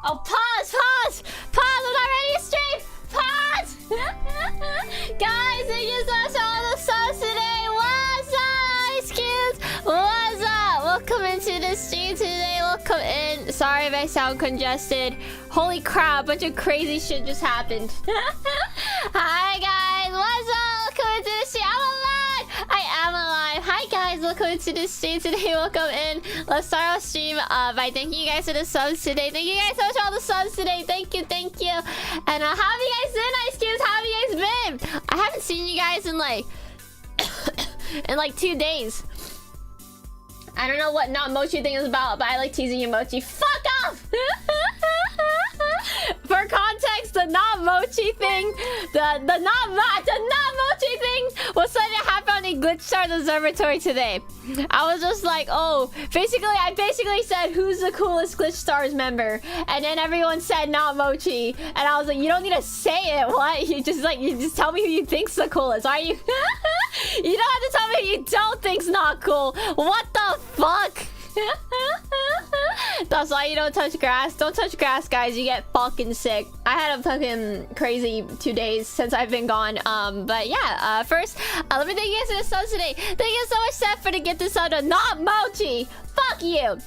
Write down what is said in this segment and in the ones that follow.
Oh, pause! I'm not ready to stream! Pause! Guys, thank you so much for all the subs today! What's up, Ice Cubes? What's up? Welcome into the stream today. Welcome in. Sorry if I sound congested. Holy crap, a bunch of crazy shit just happened. Hi, guys. What's up? Welcome into the stream. I'm alive! I am alive. Hi, guys. Welcome into the stream today. Welcome in. Let's start our stream by thanking you guys for the subs today. Thank you guys so much for all the subs today. Thank you. And how have you guys been, Ice Cubes? How have you guys been? I haven't seen you guys in like... in like 2 days. I don't know what not Mochi thing is about, but I like teasing you, Mochi. Fuck off! For context, the not Mochi thing, the not Mochi thing was something that happened on the Glitch Stars Observatory today. I was just like, oh, I basically said, who's the coolest Glitch Stars member? And then everyone said not Mochi, and I was like, you don't need to say it. What? You just tell me who you think's the coolest. Are you? You don't have to tell me who you don't think's not cool. What the fuck? That's why you don't touch grass. Don't touch grass, guys. You get fucking sick. I had a fucking crazy 2 days since I've been gone. But yeah, first, let me thank you guys for the subs today. Thank you so much, Seth, for the gift of sub to not Mochi. Fuck you.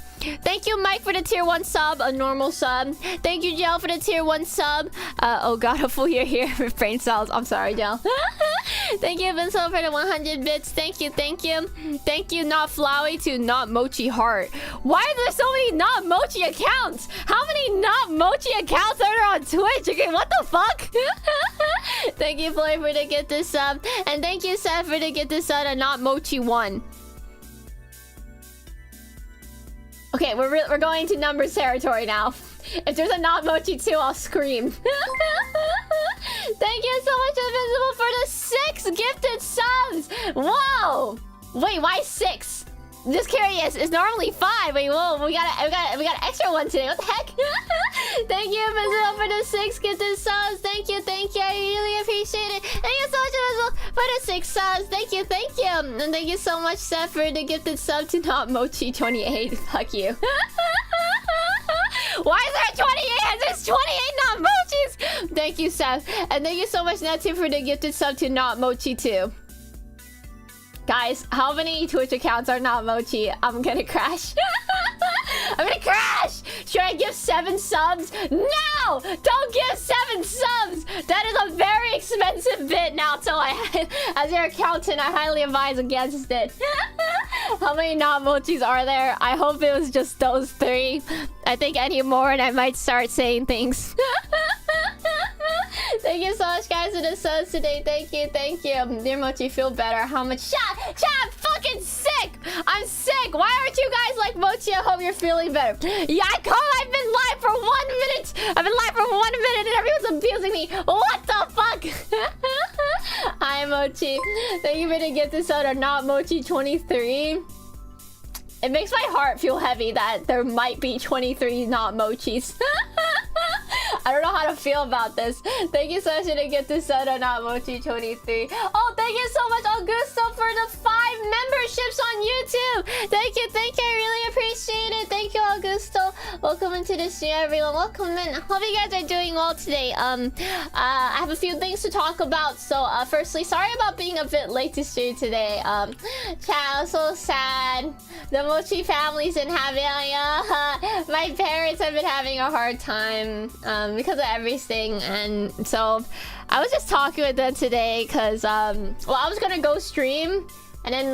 Thank you, Mike, for the tier 1 sub, a normal sub. Thank you, Jel, for the tier 1 sub. Oh god, hopefully you're here with brain cells. I'm sorry, Jel. Thank you, Vincent, for the 100 bits. Thank you. Thank you, not Flowey, to not Mochi Heart. Why are there so many not Mochi accounts? How many not Mochi accounts are there on Twitch? Okay, what the fuck? Thank you, Floyd, for the gift of sub. And thank you, Seth, for the gift of sub to not Mochi 1. Okay, we're going to numbers territory now. If there's a not Mochi 2, I'll scream. Thank you so much, Invincible, for the 6 gifted subs. Whoa! Wait, why 6? Just curious. It's normally 5. Wait, whoa, we got an extra one today. What the heck? Thank you, Invincible, for the 6 gifted subs. Thank you. I really appreciate it. Thank you so much, Invincible, for the 6 subs. Thank you. And thank you so much, Seth, for the gifted sub to not Mochi 28. Fuck you. Why is there 28? There's 28 not Mochis. Thank you, Seth. And thank you so much, Natsu, for the gifted sub to not Mochi 2. Guys, how many Twitch accounts are not Mochi? I'm gonna crash. I'm gonna crash! Should I give 7 subs? No! Don't give 7 subs! That is a very expensive bit now, so as your accountant, I highly advise against it. How many not Mochis are there? I hope it was just those 3. I think any more and I might start saying things. Thank you so much, guys, for the subs today. Thank you. Dear Mochi, feel better. How much? Chat, I'm fucking sick! I'm sick! Why aren't you guys like Mochi? I hope you're feeling better. Yeah, I've been live for 1 minute! I've been live for 1 minute and everyone's abusing me! What the fuck? Hi, Mochi. Thank you for the gift this out of not Mochi 23. It makes my heart feel heavy that there might be 23 not Mochis. I don't know how to feel about this. Thank you so much for the gift this out of not Mochi 23. Oh, thank you so much, Augusto, for the 5 memberships on YouTube. Thank you. I really appreciate it. Thank you, Augusto. Welcome into the stream, everyone. Welcome in. Hope you guys are doing well today. I have a few things to talk about. So, firstly, sorry about being a bit late to stream today. Child, so sad. The Mochi family's been having my parents have been having a hard time because of everything, and so I was just talking with them today because well, I was gonna go stream, and then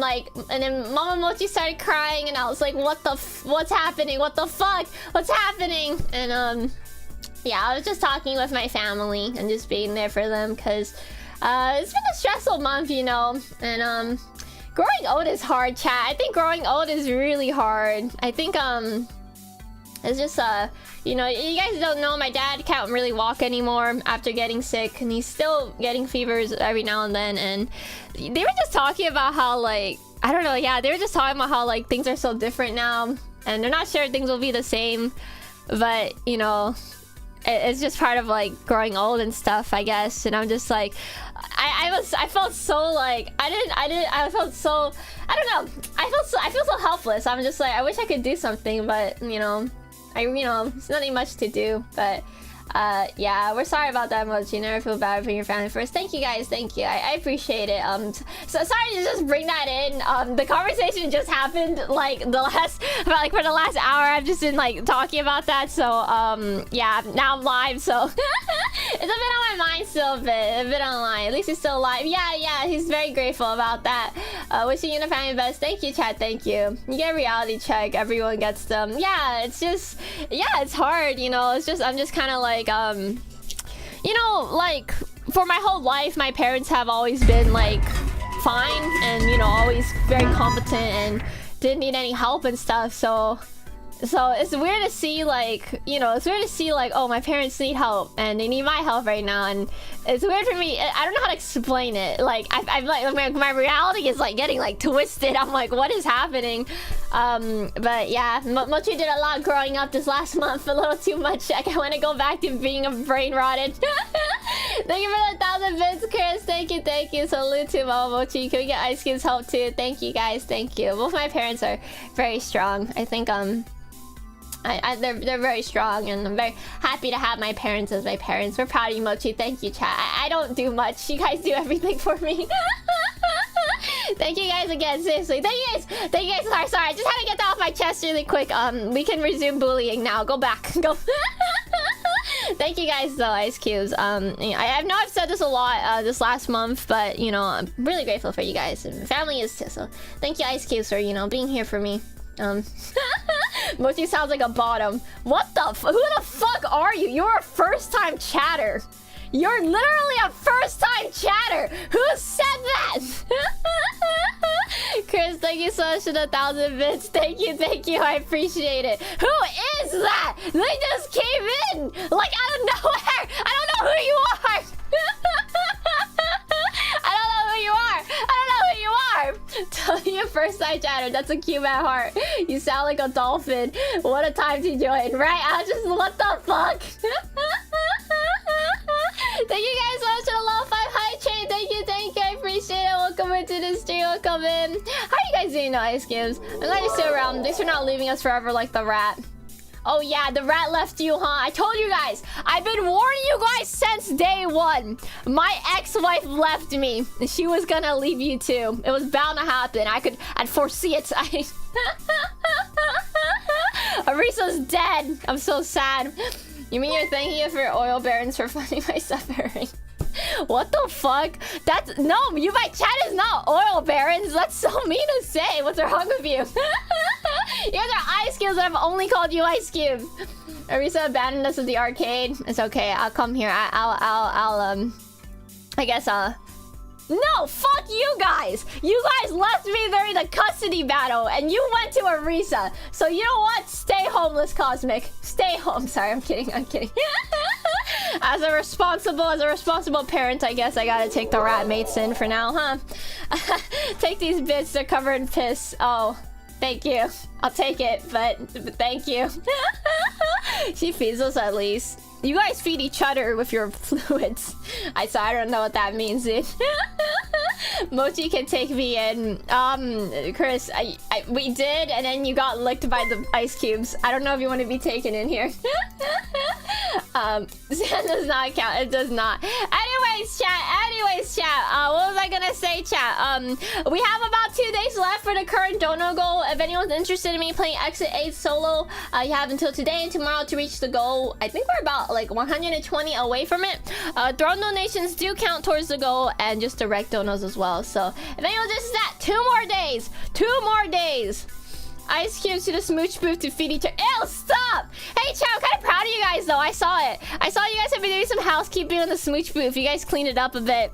Mama Mochi started crying, and I was like, what's happening? What the fuck? What's happening? And yeah, I was just talking with my family and just being there for them because it's been a stressful month, you know. And growing old is hard, chat. I think growing old is really hard. I think it's just you know, you guys don't know, my dad can't really walk anymore after getting sick, and he's still getting fevers every now and then. And they were just talking about how, like, I don't know, yeah, they were just talking about how, like, things are so different now, and they're not sure things will be the same, but, you know, it's just part of, like, growing old and stuff, I guess. And I'm just like, I felt so, like, I felt so, I don't know, I feel so helpless. I'm just like, I wish I could do something, but, you know, you know, it's nothing much to do, but yeah, we're sorry about that, Mochi. Never feel bad for your family first. Thank you guys, thank you. I appreciate it. So sorry to just bring that in. The conversation just happened like for the last hour. I've just been like talking about that. So yeah, now I'm live. So it's a bit on my mind still, a bit online. At least he's still alive. Yeah, he's very grateful about that. Wishing you and the family best. Thank you, chat. Thank you. You get a reality check. Everyone gets them. Yeah, it's just it's hard. You know, it's just I'm just kind of like you know, like for my whole life my parents have always been like fine and, you know, always very competent and didn't need any help and stuff. So it's weird to see, like, you know, it's weird to see like, oh, my parents need help and they need my help right now, and it's weird for me. I don't know how to explain it. Like I'm like my reality is like getting like twisted. I'm like, what is happening? But yeah, Mochi did a lot growing up this last month, a little too much. I want to go back to being a brain rotted. Thank you for the 1,000 bits, Chris. Thank you. Salute to Mama Mochi. Can we get Ice Cube's help too? Thank you guys. Thank you. Both my parents are very strong. I think they're very strong, and I'm very happy to have my parents as my parents. We're proud of you, Mochi. Thank you, chat. I don't do much. You guys do everything for me. Thank you guys again, seriously. Thank you guys. Sorry. I just had to get that off my chest really quick. We can resume bullying now. Go back. Go. Thank you guys though, Ice Cubes. I know I've said this a lot this last month, but you know, I'm really grateful for you guys, and family is too. So thank you, Ice Cubes, for, you know, being here for me. Mochi sounds like a bottom. What the who the fuck are you? You're a first-time chatter. You're literally a first-time chatter. Who said that? Chris, thank you so much for the 1,000 bits. Thank you. I appreciate it. Who is that? They just came in like out of nowhere. I don't know who you are. Tell you first-time chatter. That's a cute at heart. You sound like a dolphin. What a time to join, right? I just, what the fuck? Thank you guys so much for the level 5 high chain. Thank you. I appreciate it. Welcome into the stream. Welcome in. How are you guys doing, though, Ice Cubes? I'm glad you're still around. Thanks for not leaving us forever like the rat. Oh yeah, the rat left you, huh? I told you guys. I've been warning you guys since day one. My ex-wife left me. She was gonna leave you too. It was bound to happen. I'd foresee it. Arisa's dead. I'm so sad. You mean you're thanking you for oil barons for funding my suffering? What the fuck? That's no, my chat is not oil barons. That's so mean to say. What's wrong with you? You guys are Ice Cubes, and I've only called you Ice Cube. Arisa abandoned us at the arcade. It's okay. I'll come here. I guess no, fuck you guys. You guys left me during the custody battle, and you went to Arisa. So you know what? Stay homeless, Cosmic. Stay home. Sorry, I'm kidding. As a responsible parent, I guess I gotta take the rat mates in for now, huh? Take these bits. They're covered in piss. Oh, thank you. I'll take it, but thank you. She feeds us at least. You guys feed each other with your fluids. I don't know what that means, dude. Mochi can take me in. Chris, we did, and then you got licked by the ice cubes. I don't know if you want to be taken in here. That does not count. It does not. Anyways, chat. What was I gonna say, chat? We have about 2 days left for the current dono goal. If anyone's interested in me playing Exit 8 solo, you have until today and tomorrow to reach the goal. I think we're about like 120 away from it. Throne donations do count towards the goal, and just direct donos as well. So if anyone's interested, that 2 more days. Ice cubes to the smooch booth to feed each other. Ew, stop! Hey, chat, I'm kind of proud of you guys, though. I saw it. I saw you guys have been doing some housekeeping on the smooch booth. You guys cleaned it up a bit.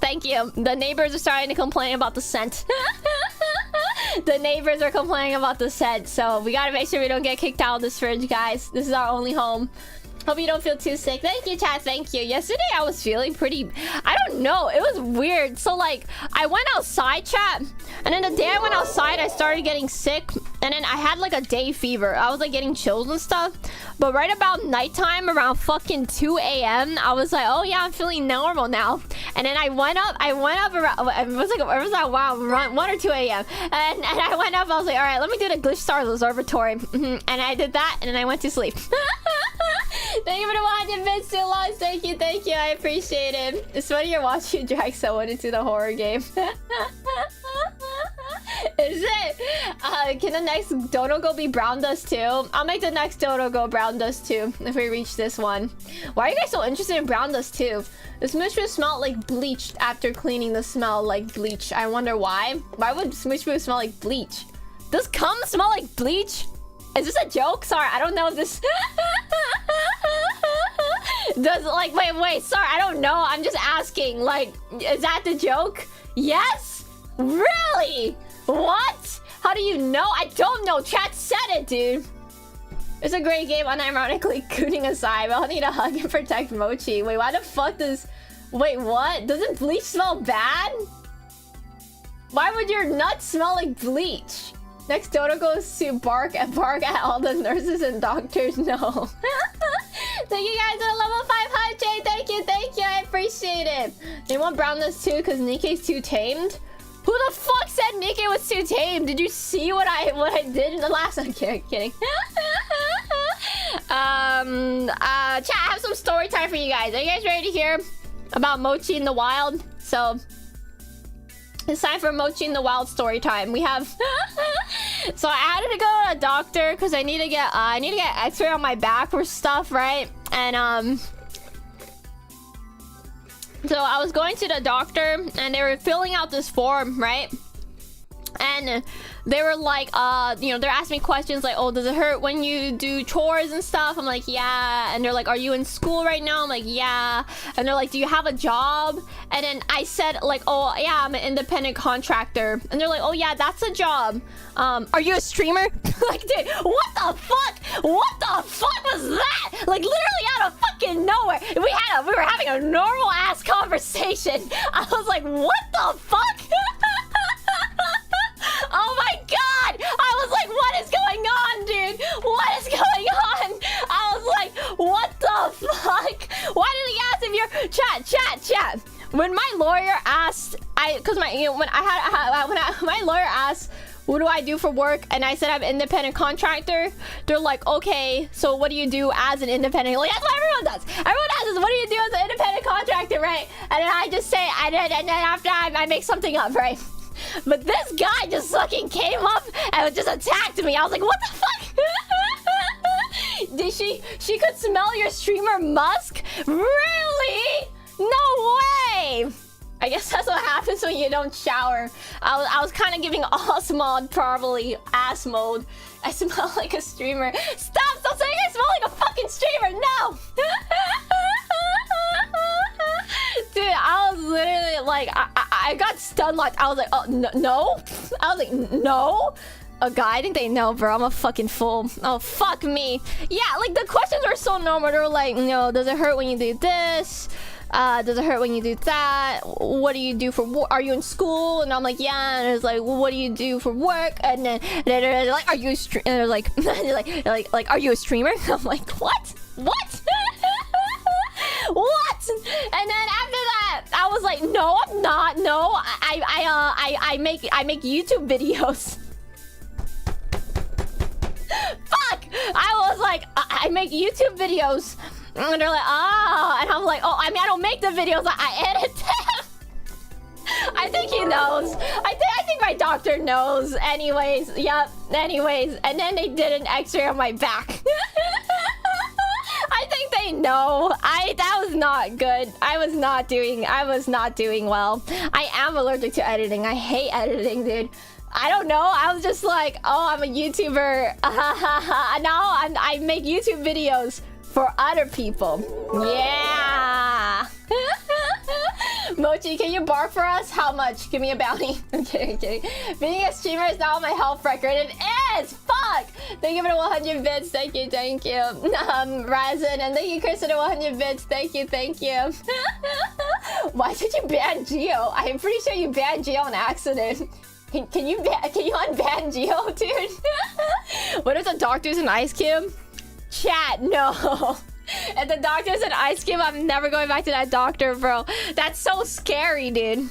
Thank you. The neighbors are starting to complain about the scent. The neighbors are complaining about the scent, so we gotta make sure we don't get kicked out of this fridge, guys. This is our only home. Hope you don't feel too sick. Thank you, chat. Thank you. Yesterday I was feeling pretty... I don't know. It was weird. So like, I went outside, chat. And then the day I went outside, I started getting sick. And then I had like a day fever. I was like getting chills and stuff. But right about nighttime, around fucking 2 a.m., I was like, oh yeah, I'm feeling normal now. And then I went up around... It was like wow, 1 or 2 a.m. And I went up, I was like, all right, let me do the Glitch Stars Observatory. And I did that, and then I went to sleep. Thank you for the 100 bits, too long. Thank you, I appreciate it. It's funny you're watching you drag someone into the horror game. Is it? Can the next Dodo Go be brown dust too? I'll make the next Dodo Go brown dust too if we reach this one. Why are you guys so interested in brown dust too? The Smoosh Boo smelled like bleached after cleaning the smell like bleach. I wonder why. Why would Smoosh Boo smell like bleach? Does cum smell like bleach? Is this a joke? Sorry, I don't know if this... Does, like, wait, sorry, I don't know. I'm just asking, like, is that the joke? Yes? Really? What? How do you know? I don't know. Chat said it, dude. It's a great game, unironically, cooning aside. I'll need a hug and protect Mochi. Wait, why the fuck does... Wait, what? Doesn't bleach smell bad? Why would your nuts smell like bleach? Next Dodo goes to bark at all the nurses and doctors. No. Thank you guys for the level 5 hype, Jay. Thank you. I appreciate it. They want brownness too because Nikke's too tamed. Who the fuck said Nikke was too tamed? Did you see what I did in the last? I'm kidding. Chat, I have some story time for you guys. Are you guys ready to hear about Mochi in the wild? So it's time for Mochi in the wild story time. We have so I had to go to a doctor because I need to get X-ray on my back for stuff, right? And so I was going to the doctor and they were filling out this form, right? And they were like, you know, they're asking me questions like, oh, does it hurt when you do chores and stuff? I'm like, yeah. And they're like, are you in school right now? I'm like, yeah. And they're like, do you have a job? And then I said like, oh yeah, I'm an independent contractor. And they're like, oh yeah, that's a job. Are you a streamer? Like, dude, what the fuck? What the fuck was that? Like, literally out of fucking nowhere. We were having a normal ass conversation. I was like, what the fuck? Oh my god! I was like, what is going on, dude? What is going on? I was like, what the fuck? Why did he ask if you're... Chat. When my lawyer asked... my lawyer asked, what do I do for work? And I said I'm an independent contractor. They're like, okay, so what do you do as an independent? Like, that's what everyone does. Everyone asks, what do you do as an independent contractor, right? And then I just say, and then after I make something up, right? But this guy just fucking came up and just attacked me. I was like, what the fuck? Did she could smell your streamer musk? Really? No way. I guess that's what happens when you don't shower. I was kind of giving Osmod probably ass mode. I smell like a streamer. Stop saying I smell like a fucking streamer. No. Dude, I was literally like, I got stunned like, I was like, oh, no? I was like, no? A guy? I think they know, bro. I'm a fucking fool. Oh, fuck me. Yeah, like, the questions were so normal. They were like, you know, does it hurt when you do this? Does it hurt when you do that? What do you do for work? Are you in school? And I'm like, yeah. And it's like, well, what do you do for work? And then they're like, are you a streamer? And they're like, like, are you a streamer? I'm like, what? What? What? And then after that, I was like, no, I'm not. No, I make YouTube videos. Fuck! I was like, I make YouTube videos. And they're like, oh. And I'm like, oh, I mean, I don't make the videos. I edit them. I think he knows. I think my doctor knows. Anyways, yep. Anyways, and then they did an X-ray on my back. I think they know. That was not good. I was not doing well. I am allergic to editing. I hate editing, dude. I don't know. I was just like, oh, I'm a YouTuber. Now I make YouTube videos for other people. Yeah. Mochi, can you bark for us? How much? Give me a bounty. I'm kidding. Being a streamer is now on my health record. It is! Fuck! fuck? Thank you for the 100 bits. Thank you. Ryzen, and thank you, Chris, for the 100 bits. Thank you. Why did you ban Geo? I'm pretty sure you banned Geo on accident. Can you unban Geo, dude? What if the doctor's an ice cube? Chat, no. If the doctor's an ice cube, I'm never going back to that doctor, bro. That's so scary, dude.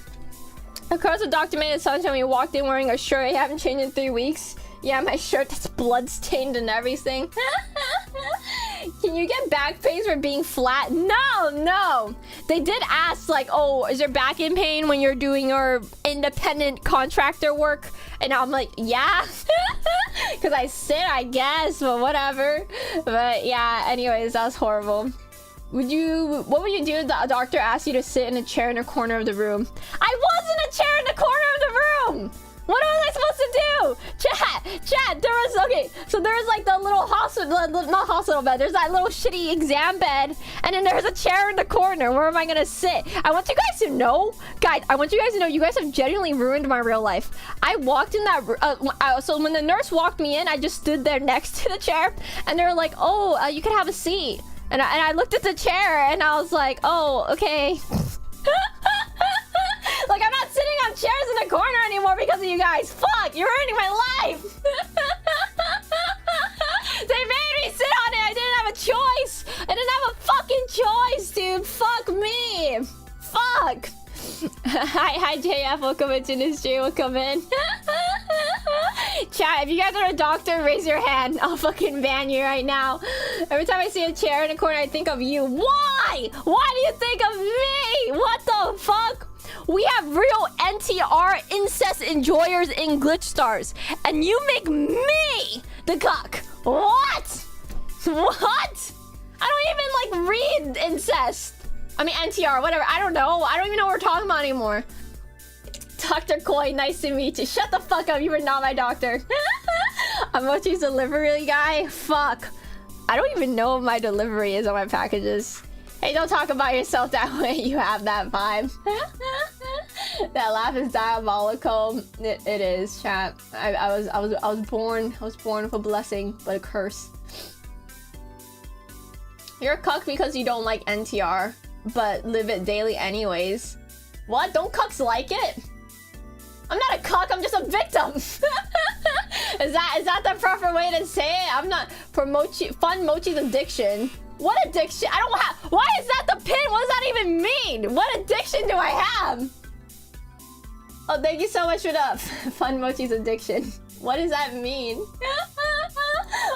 Of course, the doctor made a sunshine when you walked in wearing a shirt. You haven't changed in 3 weeks. Yeah, my shirt that's blood-stained and everything. Can you get back pain for being flat? No. They did ask, like, oh, is your back in pain when you're doing your independent contractor work? And I'm like, yeah. Because I sit, I guess, but whatever. But yeah, anyways, that was horrible. What would you do if the doctor asked you to sit in a chair in a corner of the room? I was in a chair in the corner of the room! What was I supposed to do? Chat, there was like the little hospital, not hospital bed, there's that little shitty exam bed, and then there's a chair in the corner. Where am I gonna sit? I want you guys to know, you guys have genuinely ruined my real life. I walked in that, so when the nurse walked me in, I just stood there next to the chair, and they were like, oh, you can have a seat. And I looked at the chair, and I was like, oh, okay. Like, I'm not sitting on chairs in the corner anymore because of you guys. Fuck, you're ruining my life. They made me sit on it. I didn't have a choice. I didn't have a fucking choice, dude. Fuck me. Fuck. Hi, JF. Welcome into the stream. Welcome in. Chat, if you guys are a doctor, raise your hand. I'll fucking ban you right now. Every time I see a chair in a corner, I think of you. Why? Why do you think of me? What the fuck? We have real NTR incest enjoyers in Glitch Stars, and you make me the cuck. What? What? I don't even like read incest. I mean NTR, whatever. I don't know. I don't even know what we're talking about anymore. Dr. Koi, nice to meet you. Shut the fuck up. You were not my doctor. I'm Mochi's delivery guy. Fuck. I don't even know what my delivery is on my packages. Hey, don't talk about yourself that way. You have that vibe. That laugh is diabolical. It is, chat. I was born with a blessing, but a curse. You're a cuck because you don't like NTR, but live it daily anyways. What? Don't cucks like it? I'm not a cuck, I'm just a victim. Is that the proper way to say it? I'm not for Mochi. Fun Mochi's addiction. What addiction? I don't have. Why is that the pin? What does that even mean? What addiction do I have? Oh, thank you so much for the Fun Mochi's addiction. What does that mean?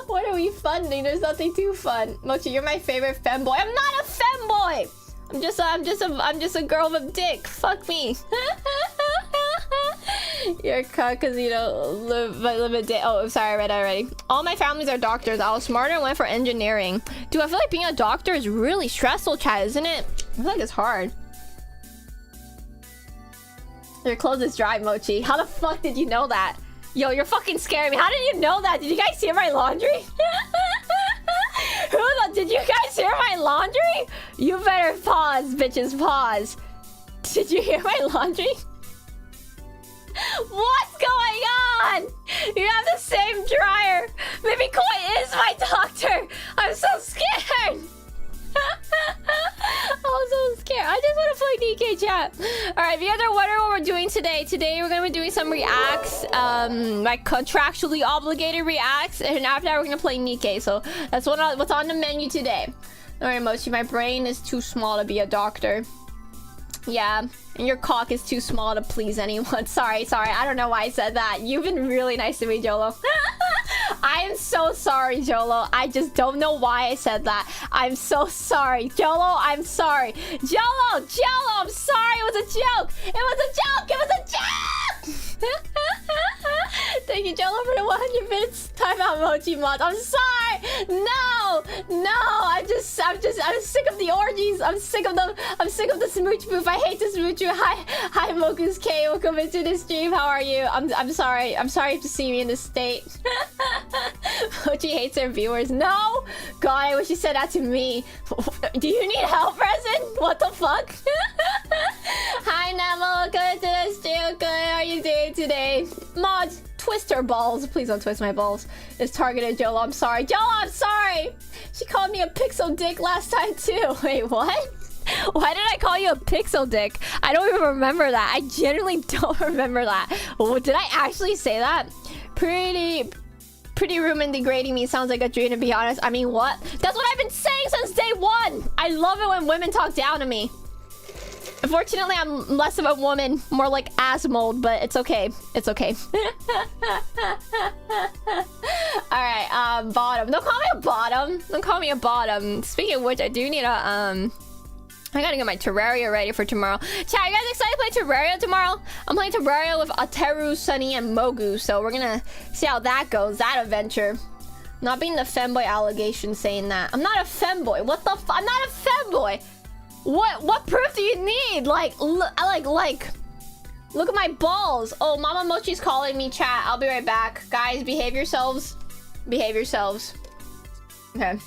What are we funding? There's nothing too fun. Mochi, you're my favorite femboy. I'm not a femboy. I'm just a girl with a dick. Fuck me. You're a cuck because you don't live a day. Oh, sorry, I read it already. All my families are doctors. I was smarter and went for engineering. Dude, I feel like being a doctor is really stressful, chat, isn't it? I feel like it's hard. Your clothes is dry, Mochi. How the fuck did you know that? Yo, you're fucking scaring me. How did you know that? Did you guys hear my laundry? Did you guys hear my laundry? You better pause, bitches, pause. Did you hear my laundry? What's going on? You have the same dryer. Maybe Koi is my doctor. I'm so scared. I'm so scared. I just want to play DK chat. Alright, if you guys are wondering what we're doing today, we're going to be doing some reacts. Like contractually obligated reacts. And after that, we're going to play Nikkei. So that's what's on the menu today. Alright, Mochi, my brain is too small to be a doctor. Yeah, and your cock is too small to please anyone. Sorry. I don't know why I said that. You've been really nice to me, Jolo. I am so sorry, Jolo. I just don't know why I said that. I'm so sorry. Jolo, I'm sorry. Jolo, I'm sorry. It was a joke. It was a joke. Thank you, Jolo, for the 100 minutes. Time out, Mochi mod. I'm sorry. No. I'm sick of the orgies. I'm sick of the smooch booth. I hate the smooch booth. Hi, Moku's K. Welcome into the stream. How are you? I'm sorry. I'm sorry to see me in this state. Mochi hates her viewers. No, God, I wish you said that to me. Do you need help, Resin? What the fuck? Hi, Nemo. Welcome to the stream. Good. How are you doing today? Mods, twist her balls. Please don't twist my balls. It's targeted, Jolo. I'm sorry. Jolo, I'm sorry. She called me a pixel dick last time too. Wait, what? Why did I call you a pixel dick? I don't even remember that. I genuinely don't remember that. Did I actually say that? Pretty rude and degrading me sounds like a dream, to be honest. I mean, what? That's what I've been saying since day one. I love it when women talk down to me. Unfortunately, I'm less of a woman, more like ass mold, but it's okay. It's okay. Alright, bottom. Don't call me a bottom. Don't call me a bottom. Speaking of which, I do need a, I gotta get my Terraria ready for tomorrow. Chat, you guys excited to play Terraria tomorrow? I'm playing Terraria with Ateru, Sunny, and Mogu, so we're gonna see how that goes, that adventure. Not being the femboy allegation saying that. I'm not a femboy. What the I'm not a femboy. What proof do you need? Like, look at my balls. Oh, Mama Mochi's calling me, chat. I'll be right back. Guys, behave yourselves. Behave yourselves. Okay.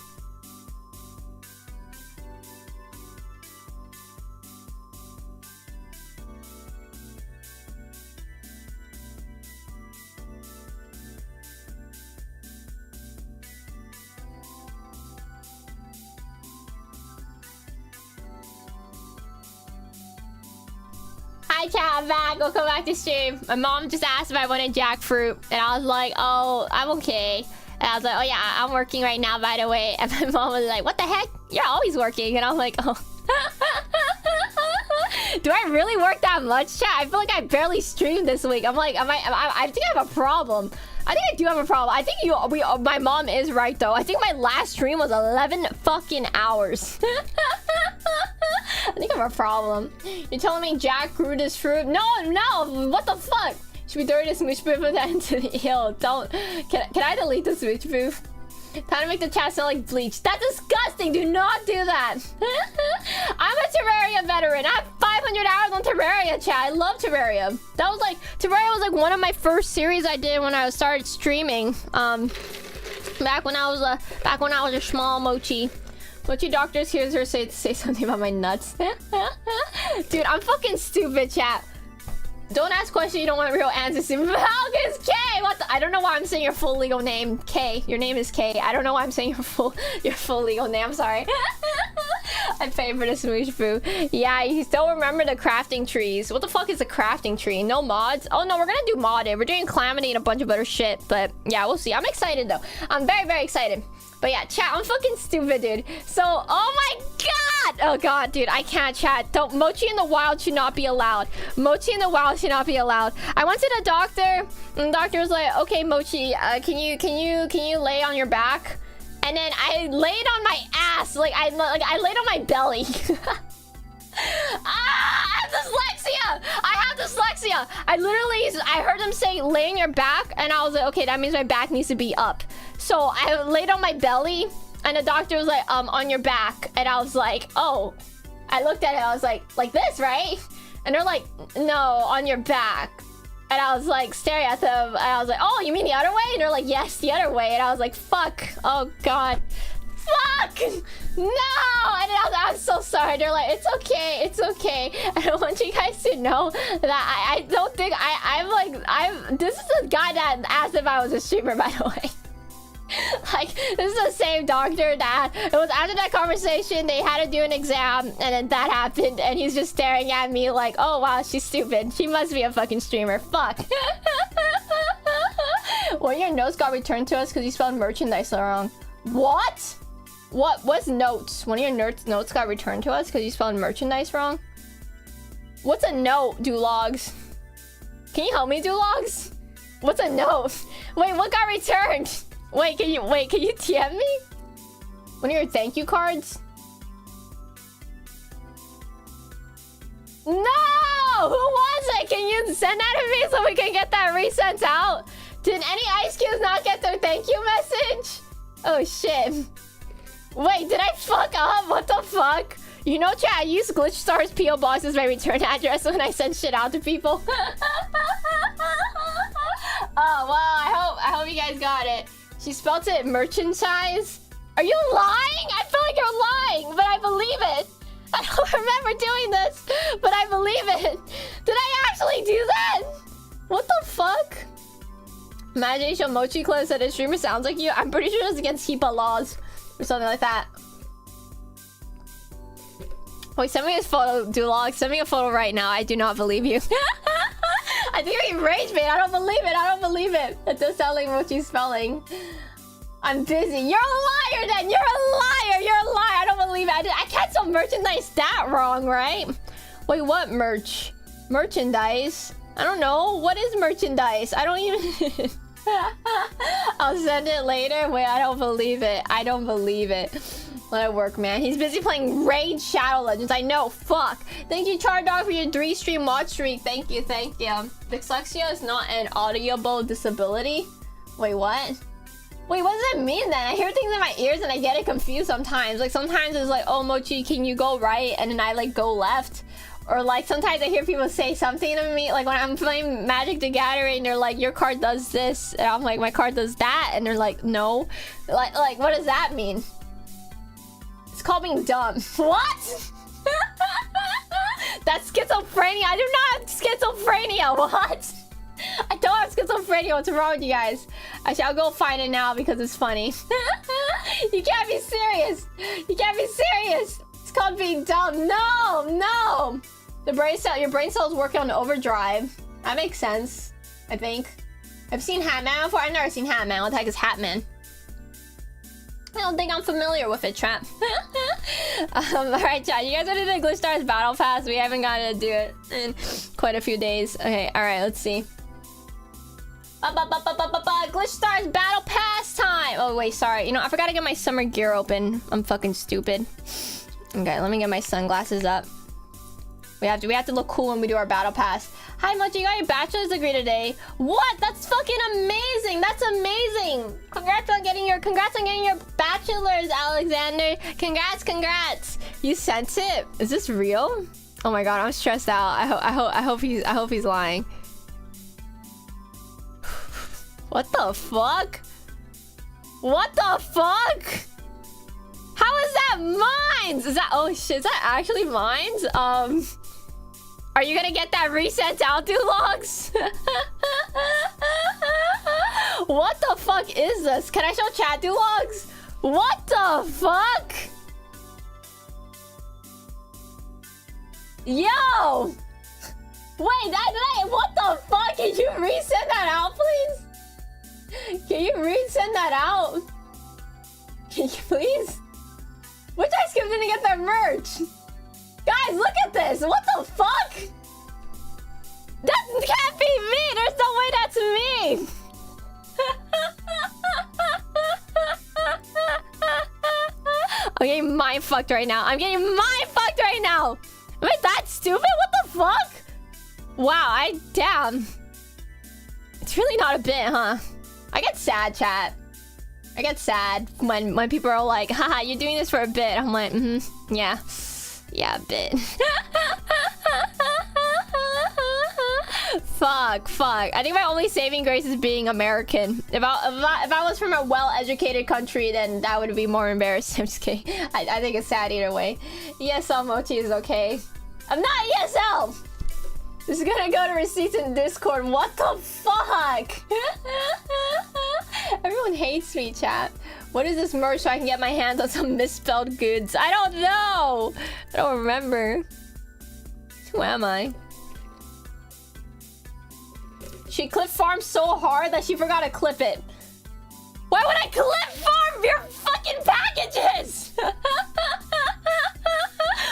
Hi chat, I'm back. Welcome back to stream. My mom just asked if I wanted jackfruit, and I was like, oh, I'm okay. And I was like, oh yeah, I'm working right now, by the way. And my mom was like, what the heck? You're always working. And I was like, oh. Do I really work that much, chat? I feel like I barely streamed this week. I'm like, I think I have a problem. I think I do have a problem. I think my mom is right though. I think my last stream was 11 fucking hours. I think I have a problem. You're telling me jackfruit is fruit? No, what the fuck? Should we throw this smooch booth put that into the hill? Don't. Can I delete the smooch booth? Time to make the chat sound like bleach. That's disgusting. Do not do that. I'm a Terraria veteran. I have 500 hours on Terraria, chat. I love Terraria. That was like, Terraria was like one of my first series I did when I started streaming. Back when I was a small Mochi. Mochi doctors hears her say something about my nuts. Dude, I'm fucking stupid, chat. Don't ask questions you don't want real answers to. Falcons K! What the? I don't know why I'm saying your full legal name. K. Your name is K. I don't know why I'm saying your full legal name. I'm sorry. I paid for the smooch foo. Yeah, you still remember the crafting trees. What the fuck is a crafting tree? No mods? Oh no, we're gonna do modded. We're doing calamity and a bunch of other shit. But yeah, we'll see. I'm excited though. I'm very, very excited. But yeah, chat, I'm fucking stupid, dude. So, oh my god! Oh god, dude, I can't chat. Don't. Mochi in the wild should not be allowed. Mochi in the wild should not be allowed. I went to the doctor, and the doctor was like, okay, Mochi, can you lay on your back? And then I laid on my ass. Like I laid on my belly. I have dyslexia! I have dyslexia! I heard them say lay on your back, and I was like, okay, that means my back needs to be up. So I laid on my belly, and the doctor was like, on your back. And I was like, oh. I looked at it, I was like this, right? And they're like, no, on your back. And I was like staring at them, and I was like, oh, you mean the other way? And they're like, yes, the other way. And I was like, fuck. Oh god. Fuck! No! And I was so sorry. They're like, it's okay, it's okay. And I want you guys to know that I don't think this is the guy that asked if I was a streamer, by the way. Like, this is the same doctor that it was after that conversation they had to do an exam, and then that happened, and he's just staring at me like, oh wow, she's stupid, she must be a fucking streamer. Fuck. Well, your notes got returned to us because you spelled merchandise wrong. What? What's notes? One of your notes got returned to us because you spelled merchandise wrong? What's a note, Dulogs? Can you help me, Dulogs? What's a note? Wait, what got returned? Wait, can you TM me? One of your thank you cards? No! Who was it? Can you send that to me so we can get that resent out? Did any Ice Cubes not get their thank you message? Oh shit. Wait, did I fuck up? What the fuck? You know, chat, I use Glitch Star's P.O. Box as my return address when I send shit out to people. Oh, well, I hope you guys got it. She spelled it merchandise. Are you lying? I feel like you're lying, but I believe it. I don't remember doing this, but I believe it. Did I actually do that? What the fuck? Imagination Mochi clips that a streamer sounds like you. I'm pretty sure it's against HIPAA laws or something like that. Wait, send me his photo, Dulog. Send me a photo right now. I do not believe you. I think he rage bait. I don't believe it. I don't believe it. That does sound like Mochi's spelling. I'm busy. You're a liar then. You're a liar. You're a liar. I don't believe it. I can't sell merchandise that wrong, right? Wait, what merch? Merchandise? I don't know. What is merchandise? I don't even... I'll send it later. Wait, I don't believe it. I don't believe it. Let it work, man. He's busy playing Raid Shadow Legends. I know. Fuck. Thank you, Chardog, for your 3-stream watch streak. Thank you. Thank you. Dyslexia is not an audible disability. Wait, what? Wait, what does that mean then? I hear things in my ears and I get it confused sometimes. Like, sometimes it's like, oh, Mochi, can you go right? And then I, like, go left. Or, like, sometimes I hear people say something to me. Like, when I'm playing Magic the Gathering, they're like, your card does this. And I'm like, my card does that. And they're like, no. Like what does that mean? It's called being dumb. What? That's schizophrenia. I do not have schizophrenia. What? I don't have schizophrenia. What's wrong with you guys? Actually, I'll go find it now because it's funny. You can't be serious. You can't be serious. It's called being dumb. No, no. The brain cell, your brain cells working on overdrive. That makes sense, I think. I've seen Hatman before. I've never seen Hatman. What the heck is Hatman? I don't think I'm familiar with it, Trap. Alright, chat. You guys want to do the Glitch Stars Battle Pass? We haven't gotten to do it in quite a few days. Okay, alright, let's see. Glitch Stars Battle Pass time! Oh, wait, sorry. You know, I forgot to get my summer gear open. I'm fucking stupid. Okay, let me get my sunglasses up. We have to look cool when we do our battle pass. Hi, Mochi, you got your bachelor's degree today. What? That's fucking amazing. That's amazing. Congrats on getting your bachelor's, Alexander. Congrats. You sent it? Is this real? Oh my god, I'm stressed out. I hope he's lying. What the fuck? What the fuck? How is that mines? Is that, oh shit, is that actually mines? Are you gonna get that resent out, Logs? What the fuck is this? Can I show chat, Logs? What the fuck? Yo! Wait, what the fuck? Can you resend that out, please? Can you resend that out? Can you please? Which ice cream didn't get that merch? Guys, look at this! What the fuck? That can't be me! There's no way that's me! I'm getting mind fucked right now. I'm getting mind fucked right now! Am I that stupid? What the fuck? Wow, damn. It's really not a bit, huh? I get sad, chat. I get sad when people are like, haha, you're doing this for a bit. I'm like, yeah. Yeah, a bit. Fuck. I think my only saving grace is being American. If I was from a well-educated country, then that would be more embarrassing. I'm just kidding. I think it's sad either way. ESL Mochi is okay. I'm not ESL! This is gonna go to receipts in Discord. What the fuck? Everyone hates me, chat. What is this merch so I can get my hands on some misspelled goods? I don't know. I don't remember. Who am I? She clip farmed so hard that she forgot to clip it. Why would I clip farm your fucking packages?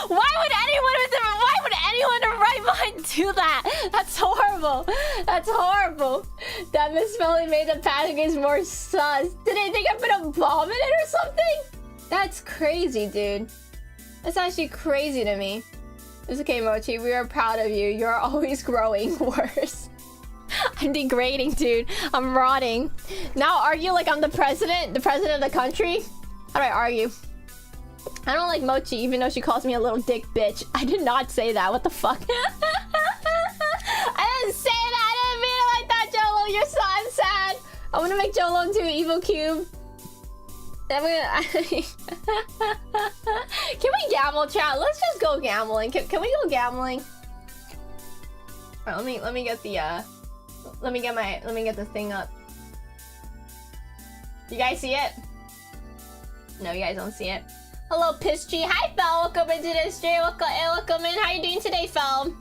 Why would anyone in right mind do that? That's horrible. That's horrible. That misspelling made the packages more sus. Did they think I'm gonna vomit it or something? That's crazy, dude. That's actually crazy to me. It's okay, Mochi. We are proud of you. You're always growing worse. I'm degrading, dude. I'm rotting. Now argue like I'm the president of the country? How do I argue? I don't like Mochi, even though she calls me a little dick bitch. I did not say that. What the fuck? I didn't say that. I didn't mean it like that, Jolo. You're so I'm sad. I want to make Jolo into an evil cube. Then can we gamble, chat? Let's just go gambling. Can we go gambling? Alright, let me get the let me get the thing up. You guys see it? No, you guys don't see it. Hello, Pischi. Hi, Fel. Welcome into the stream. Welcome in. How you doing today, Fel?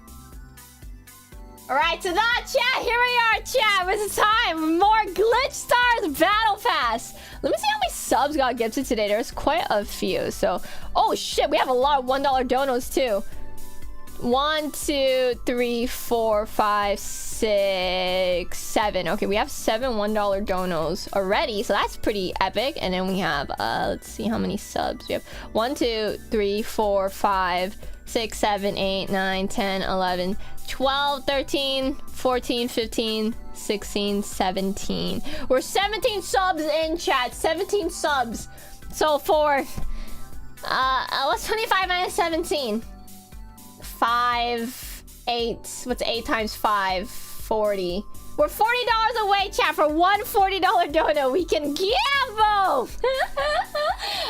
Alright, so that chat, here we are, chat. It's time. More Glitch Stars Battle Pass. Let me see how many subs got gifted today. There's quite a few. So, oh shit, we have a lot of $1 donos too. 1, 2, 3, 4, 5, 6, 7. Okay, we have 7 $1 donos already, so that's pretty epic. And then we have, let's see how many subs we have. 1, 2, 3, 4, 5, 6, 7, 8, 9, 10, 11, 12, 13, 14, 15, 16, 17. We're 17 subs in, chat. 17 subs. So for, what's 25 minus 17? 5, 8. What's 8 times 5? 40. We're $40 away, chat, for one $40 dono. We can gamble.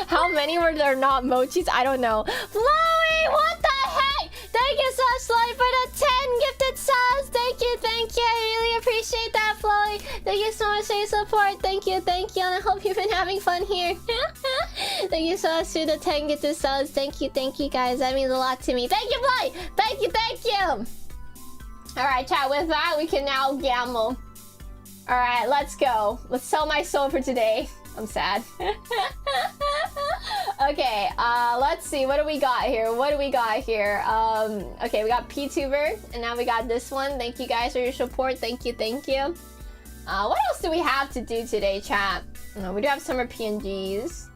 How many were there not mochis? I don't know. Chloe, what the heck? Thank you so much, Chloe, for the 10 gifted subs. Thank you, thank you. I really appreciate that, Chloe. Thank you so much for your support. Thank you, thank you. And I hope you've been having fun here. Thank you so much for the 10 gifted subs. Thank you, guys. That means a lot to me. Thank you, Chloe. Thank you, thank you. All right, chat. With that, we can now gamble. All right, let's go. Let's sell my soul for today. I'm sad. Okay, let's see. What do we got here? Okay, we got VTuber, and now we got this one. Thank you guys for your support. Thank you, thank you. What else do we have to do today, chat? We do have summer PNGs.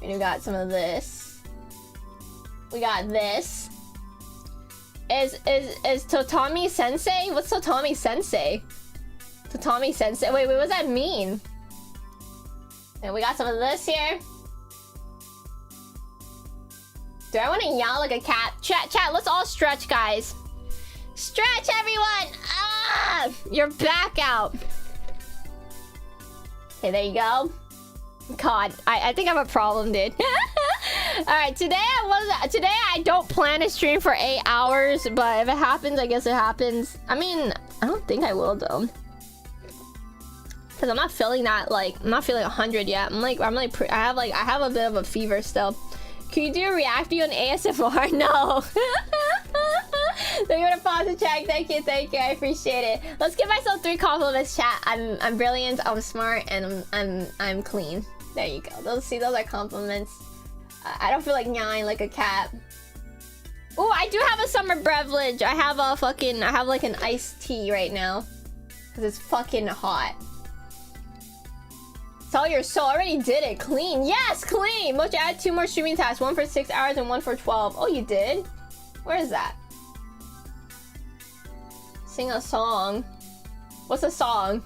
We do got some of this. We got this. Is Totami Sensei? What's Totami Sensei? Totami Sensei. Wait, what does that mean? And we got some of this here. Do I want to yell like a cat? Chat, let's all stretch, guys. Stretch, everyone! Ah! You're back out. Okay, there you go. God, I think I have a problem, dude. Alright, today I don't plan to stream for 8 hours, but if it happens, I guess it happens. I mean, I don't think I will, though. Because I'm not feeling that, like, I'm not feeling 100 yet. I have a bit of a fever still. Can you do a react video on ASMR? No. Thank you for the positive check. Thank you. I appreciate it. Let's give myself 3 compliments, chat. I'm brilliant, I'm smart, and I'm clean. There you go. Those are compliments. I don't feel like nyawing like a cat. Oh, I do have a summer beverage. I have like an iced tea right now. Because it's fucking hot. Sell your soul. I already did it. Clean. Yes, clean. Mochi, add 2 more streaming tasks. 1 for 6 hours and 1 for 12. Oh, you did? Where is that? Sing a song. What's a song?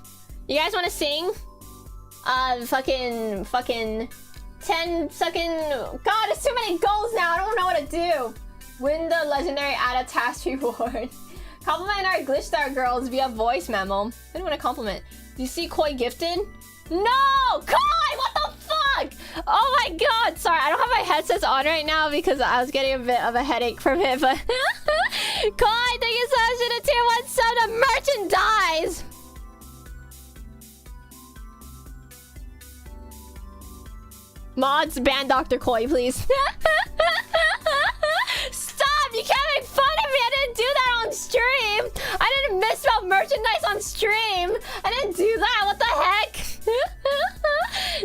You guys want to sing? Fucking 10-second. God, there's too many goals now. I don't know what to do. Win the legendary add a task reward. Compliment our glitch star girls via voice memo. I didn't want to compliment. Do you see Koi gifted? No! Koi! What the fuck? Oh my god! Sorry, I don't have my headsets on right now because I was getting a bit of a headache from it, but... Koi, thank you so much for the tier 1 sub to merchandise! Mods, ban Dr. Koi, please. Stop! You can't make fun of me! I didn't do that on stream! I didn't misspell merchandise on stream! I didn't do that! What the heck?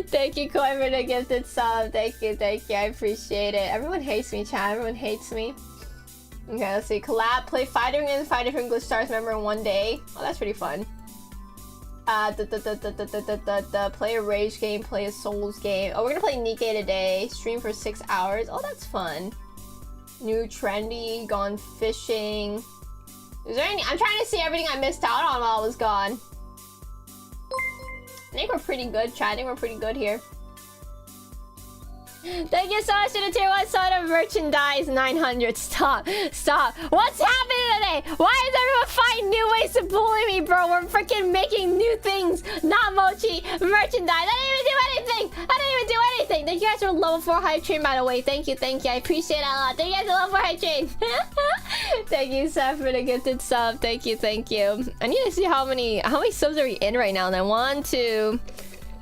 Thank you, Koi, for the gifted sub. Thank you. I appreciate it. Everyone hates me, chat. Everyone hates me. Okay, let's see. Collab, play 5 different glitch stars member in 1 day. Oh, that's pretty fun. Play a rage game, play a souls game. Oh, we're gonna play Nikkei today. Stream for 6 hours. Oh, that's fun. New trendy, gone fishing. Is there any? I'm trying to see everything I missed out on while I was gone. I think we're pretty good, chat. I think we're pretty good here. Thank you so much for the tier 1 side of merchandise 900. Stop. What's happening today? Why is everyone finding new ways to bully me, bro? We're freaking making new things. Not Mochi. Merchandise. I didn't even do anything. Thank you guys for level 4 hype train, by the way. Thank you. I appreciate it a lot. Thank you guys for level 4 hype train. Thank you, Seth, for the gifted sub. Thank you. I need to see how many subs are we in right now then. 1, 2,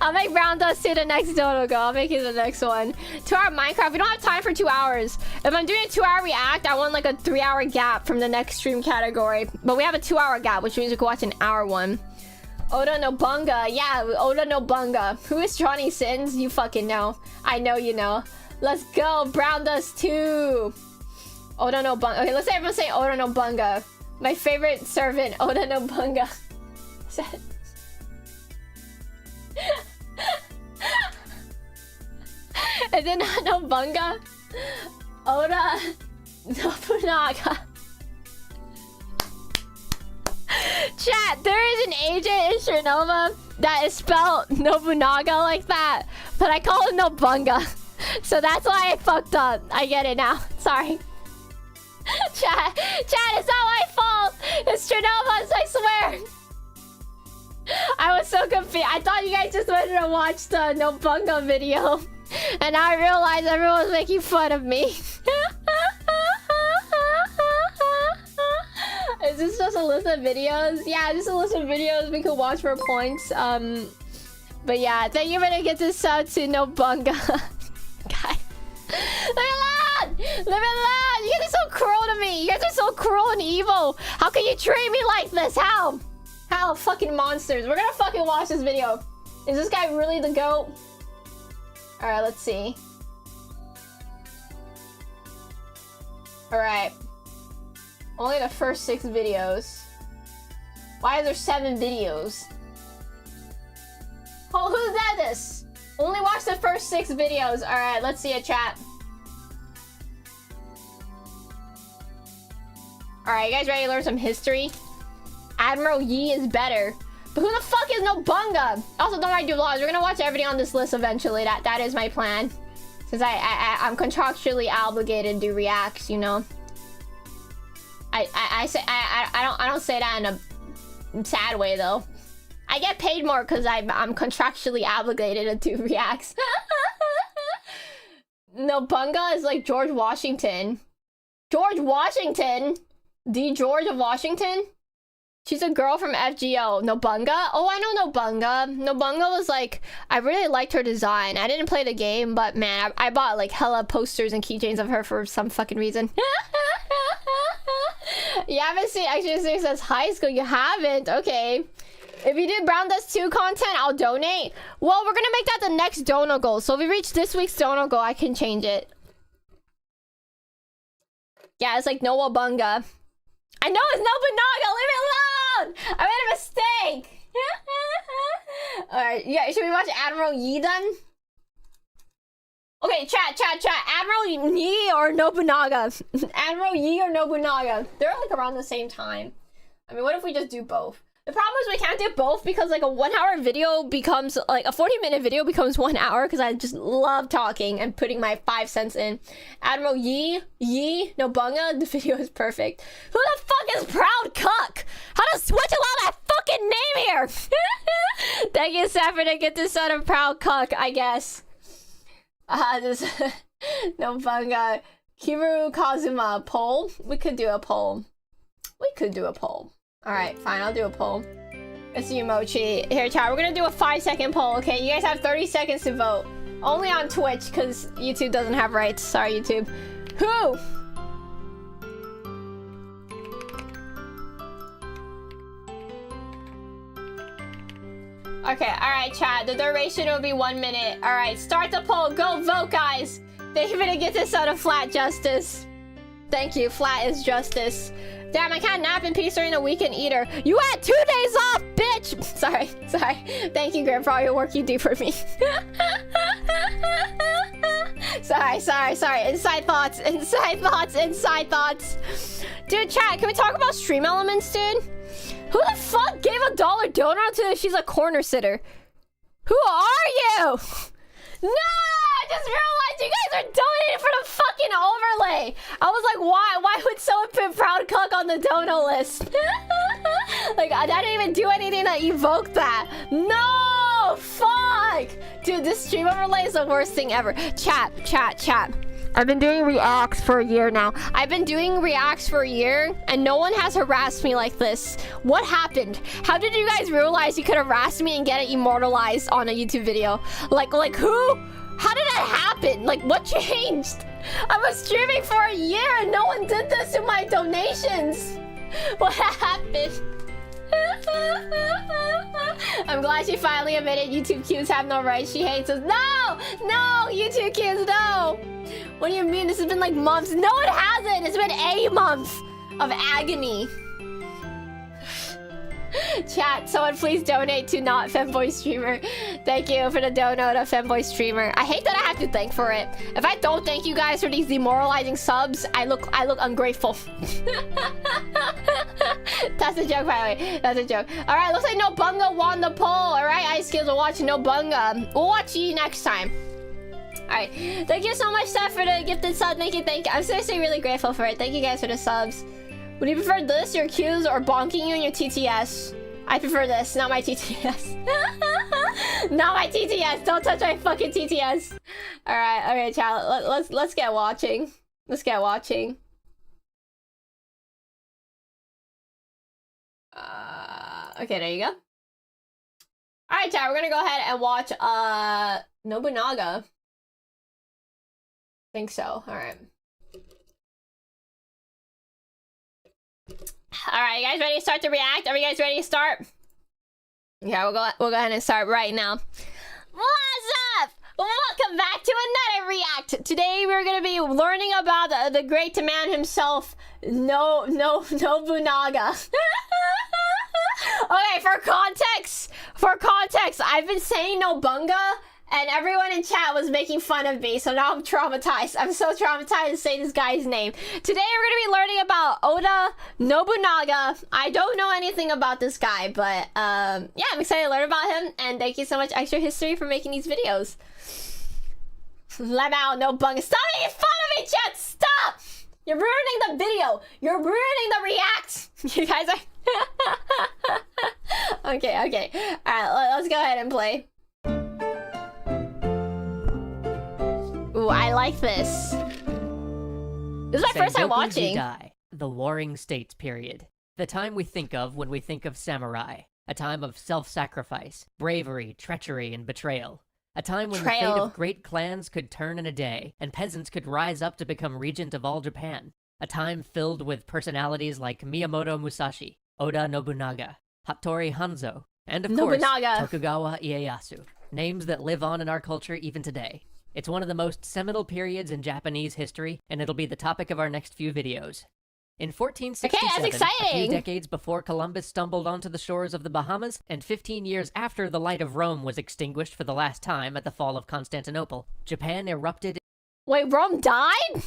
I'll make brown dust to the next dono go. I'll make it the next one. 2-hour Minecraft. We don't have time for 2 hours. If I'm doing a 2-hour react, I want like a 3-hour gap from the next stream category. But we have a 2-hour gap, which means we can watch an hour one. Oda no Bunga. Yeah, Oda no Bunga. Who is Johnny Sins? You fucking know. I know you know. Let's go. Brown dust 2. Oda no Bunga. Okay, let's everyone say Oda no Bunga. My favorite servant, Oda no Bunga. And then no Bunga. Oda Nobunaga. Chat, there is an agent in Chernobyl that is spelled Nobunaga like that, but I call him Nobunga. So that's why I fucked up. I get it now. Sorry. Chat, it's not my fault. It's Chernobyl's, I swear. I was so confused. I thought you guys just wanted to watch the Nobunga video. And now I realize everyone was making fun of me. Is this just a list of videos? Yeah, just a list of videos we could watch for points. But yeah, thank you for the get this sub to Nobunga. Guys. Leave me alone! Leave me alone! You guys are so cruel to me! You guys are so cruel and evil! How can you treat me like this? How? How? Fucking monsters. We're gonna fucking watch this video. Is this guy really the GOAT? Alright, let's see. Alright. Only the first 6 videos. Why are there 7 videos? Oh, who's that this? Only watch the first 6 videos. Alright, let's see a chat. Alright, you guys ready to learn some history? Admiral Yi is better. But who the fuck is Nobunga? Also, don't worry, do vlogs. We're gonna watch everything on this list eventually. That is my plan. Since I'm contractually obligated to do reacts, you know. I don't say that in a sad way though. I get paid more because I'm contractually obligated to do reacts. Nobunga is like George Washington. George Washington? The George of Washington? She's a girl from FGO. Nobunga? Oh, I know Nobunga. Nobunga was like... I really liked her design. I didn't play the game, but man, I bought like hella posters and keychains of her for some fucking reason. You haven't seen Action 6 as high school? You haven't? Okay. If you do Brown Dust 2 content, I'll donate. Well, we're gonna make that the next dono goal. So if we reach this week's dono goal, I can change it. Yeah, it's like Noabunga. I know it's Nobunaga! Leave me alone! I made a mistake! Alright, yeah, should we watch Admiral Yi then? Okay, chat. Admiral Yi or Nobunaga? Admiral Yi or Nobunaga? They're like around the same time. I mean, what if we just do both? The problem is we can't do both because like a 1-hour video becomes like a 40-minute video becomes 1 hour because I just love talking and putting my 5 cents in. Admiral Yi, Nobunga, the video is perfect. Who the fuck is Proud Cuck? How to switch along that fucking name here? Thank you, Saffron, to get this out of Proud Cuck, I guess. This Nobunga. Kiru Kazuma, poll? We could do a poll. Alright, fine, I'll do a poll. Let's see Mochi. Here, chat, we're gonna do a 5-second poll, okay? You guys have 30 seconds to vote. Only on Twitch, because YouTube doesn't have rights. Sorry, YouTube. Who? Okay, alright, chat. The duration will be 1 minute. Alright, start the poll. Go vote, guys. They're gonna get this out of Flat Justice. Thank you, Flat is Justice. Damn, I can't nap in peace during the weekend either. You had 2 days off, bitch! Sorry. Thank you, Graham, for all your work you do for me. Sorry. Inside thoughts. Dude, chat, can we talk about stream elements, dude? Who the fuck gave $1 donut to she's a corner sitter? Who are you? No! I just realized you guys are donating for the fucking overlay. I was like, why? Why would someone put Proud Cuck on the dono list? Like, I didn't even do anything that evoked that. No! Fuck! Dude, this stream overlay is the worst thing ever. Chat. I've been doing reacts for a year now. I've been doing reacts for a year, and no one has harassed me like this. What happened? How did you guys realize you could harass me and get it immortalized on a YouTube video? Like who? How did that happen? Like, what changed? I was streaming for a year and no one did this in my donations. What happened? I'm glad she finally admitted YouTube Qs have no rights. She hates us. No! No! YouTube Qs, no! What do you mean? This has been like months. No, it hasn't! It's been a month of agony. Chat, someone please donate to Not Femboy Streamer. Thank you for the donut of Femboy Streamer. I hate that I have to thank for it. If I don't thank you guys for these demoralizing subs, I look ungrateful. That's a joke, by the way. That's a joke. Alright, looks like No Bunga won the poll. Alright, Ice Skills will watch No Bunga. We'll watch you next time. Alright. Thank you so much, Steph, for the gifted sub. Thank you, thank you. I'm seriously really grateful for it. Thank you guys for the subs. Would you prefer this, your Qs, or bonking you in your TTS? I prefer this, not my TTS. Not my TTS. Don't touch my fucking TTS. Alright, chat. Let's get watching. Let's get watching. Okay, there you go. Alright, chat. We're gonna go ahead and watch Nobunaga. Think so. Alright. Alright, you guys ready to start to react? Are you guys ready to start? Yeah, we'll go ahead and start right now. What's up? Welcome back to another react. Today we're gonna be learning about the great man himself, Nobunaga. Okay, for context, I've been saying Nobunga, and everyone in chat was making fun of me, so now I'm traumatized. I'm so traumatized to say this guy's name. Today we're gonna be learning about Oda Nobunaga. I don't know anything about this guy, but yeah, I'm excited to learn about him, and thank you so much, Extra History, for making these videos. Let out Nobunga. Stop making fun of me, chat! Stop! You're ruining the video! You're ruining the react! You guys are... Okay. Alright, let's go ahead and play. Ooh, I like this. This is my first time watching. The Warring States period. The time we think of when we think of samurai. A time of self-sacrifice, bravery, treachery, and betrayal. A time when the fate of great clans could turn in a day, and peasants could rise up to become regent of all Japan. A time filled with personalities like Miyamoto Musashi, Oda Nobunaga, Hattori Hanzo, and of course, Tokugawa Ieyasu. Names that live on in our culture even today. It's one of the most seminal periods in Japanese history, and it'll be the topic of our next few videos. In 1467, a few decades before Columbus stumbled onto the shores of the Bahamas, and 15 years after the light of Rome was extinguished for the last time at the fall of Constantinople, Japan erupted... Wait, Rome died?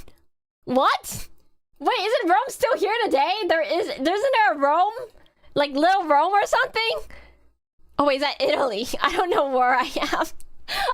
What? Wait, isn't Rome still here today? Isn't there a Rome? Like Little Rome or something? Oh wait, is that Italy? I don't know where I am.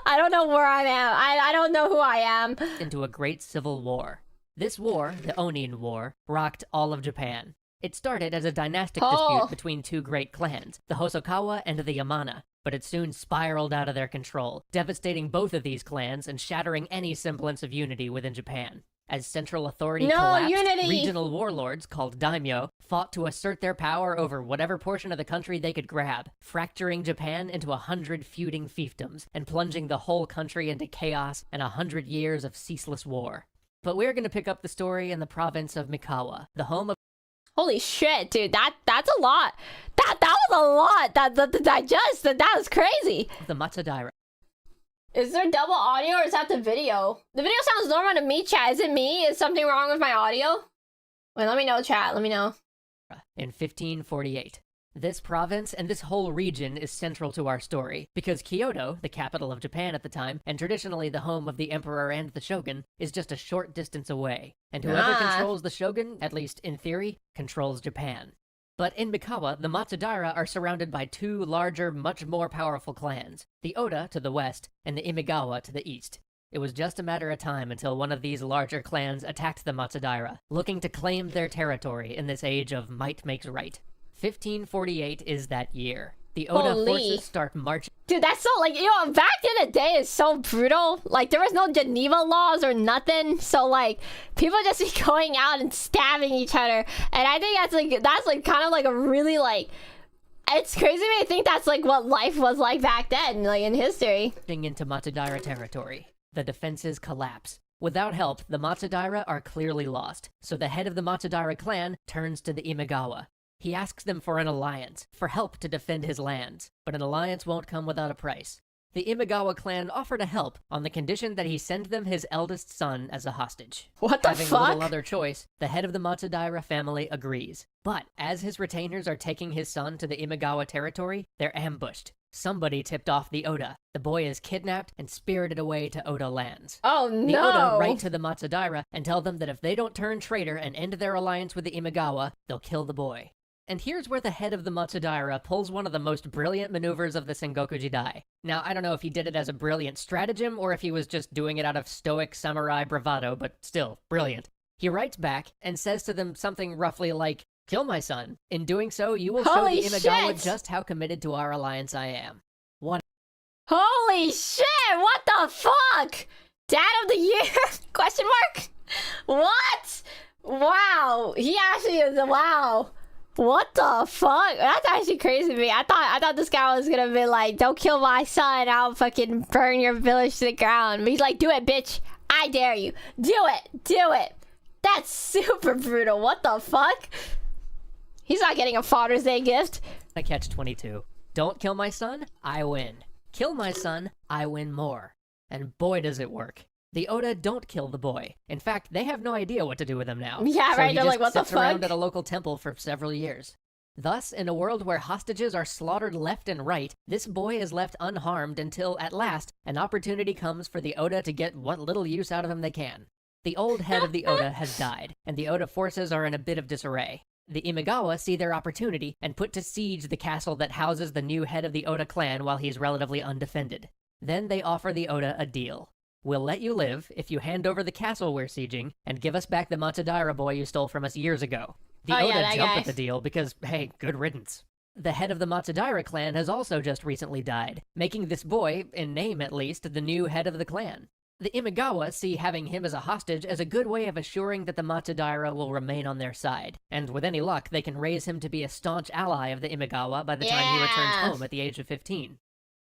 I don't know where I am. I don't know who I am. Into a great civil war. This war, the Onin War, rocked all of Japan. It started as a dynastic dispute between two great clans, the Hosokawa and the Yamana, but it soon spiraled out of their control, devastating both of these clans and shattering any semblance of unity within Japan. As central authority collapsed, regional warlords called daimyo fought to assert their power over whatever portion of the country they could grab, fracturing Japan into 100 feuding fiefdoms and plunging the whole country into chaos and 100 years of ceaseless war. But we're gonna pick up the story in the province of Mikawa, the home of... Holy shit, dude, that's a lot. That was a lot to digest. That was crazy. The Matsudaira. Is there double audio or is that the video? The video sounds normal to me, chat. Is it me? Is something wrong with my audio? Wait, let me know, chat. Let me know. In 1548. This province and this whole region is central to our story, because Kyoto, the capital of Japan at the time, and traditionally the home of the emperor and the shogun, is just a short distance away. And whoever controls the shogun, at least in theory, controls Japan. But in Mikawa, the Matsudaira are surrounded by two larger, much more powerful clans, the Oda to the west, and the Imigawa to the east. It was just a matter of time until one of these larger clans attacked the Matsudaira, looking to claim their territory in this age of might makes right. 1548 is that year. The Oda Holy. forces start marching. Dude, that's so, like, back in the day is so brutal. Like, there was no Geneva laws or nothing. So, like, people just be going out and stabbing each other. And I think that's kind of like a really, like, it's crazy to me to think that's, like, what life was like back then, like, in history. Into Matsudaira territory. The defenses collapse. Without help, the Matsudaira are clearly lost. So the head of the Matsudaira clan turns to the Imagawa. He asks them for an alliance, for help to defend his lands, but an alliance won't come without a price. The Imagawa clan offer to help on the condition that he send them his eldest son as a hostage. What the Having fuck? little other choice, the head of the Matsudaira family agrees. But as his retainers are taking his son to the Imagawa territory, they're ambushed. Somebody tipped off the Oda. The boy is kidnapped and spirited away to Oda lands. Oh no! The Oda write to the Matsudaira and tell them that if they don't turn traitor and end their alliance with the Imagawa, they'll kill the boy. And here's where the head of the Matsudaira pulls one of the most brilliant maneuvers of the Sengoku Jidai. Now, I don't know if he did it as a brilliant stratagem or if he was just doing it out of stoic samurai bravado, but still, brilliant. He writes back and says to them something roughly like, "Kill my son. In doing so, you will Holy show the Imagawa shit! just how committed to our alliance I am." What? Holy shit! What the fuck? Dad of the year? Question mark? What? Wow. He actually is. Wow. What the fuck? That's actually crazy to me. I thought this guy was gonna be like, "Don't kill my son. I'll fucking burn your village to the ground." But he's like, "Do it, bitch. I dare you. Do it. Do it." That's super brutal. What the fuck? He's not getting a Father's Day gift. I catch 22. Don't kill my son, I win. Kill my son, I win more. And boy does it work. The Oda don't kill the boy. In fact, they have no idea what to do with him now. Yeah, so right, he they're just like, "What the sits around fuck?" at a local temple for several years. Thus, in a world where hostages are slaughtered left and right, this boy is left unharmed until, at last, an opportunity comes for the Oda to get what little use out of him they can. The old head of the Oda has died, and the Oda forces are in a bit of disarray. The Imagawa see their opportunity and put to siege the castle that houses the new head of the Oda clan while he's relatively undefended. Then they offer the Oda a deal. "We'll let you live if you hand over the castle we're sieging and give us back the Matsudaira boy you stole from us years ago." The Oh, Oda yeah, that jump guy. at the deal because, hey, good riddance. The head of the Matsudaira clan has also just recently died, making this boy, in name at least, the new head of the clan. The Imagawa see having him as a hostage as a good way of assuring that the Matsudaira will remain on their side, and with any luck, they can raise him to be a staunch ally of the Imagawa by the time he returns Yeah. home at the age of 15.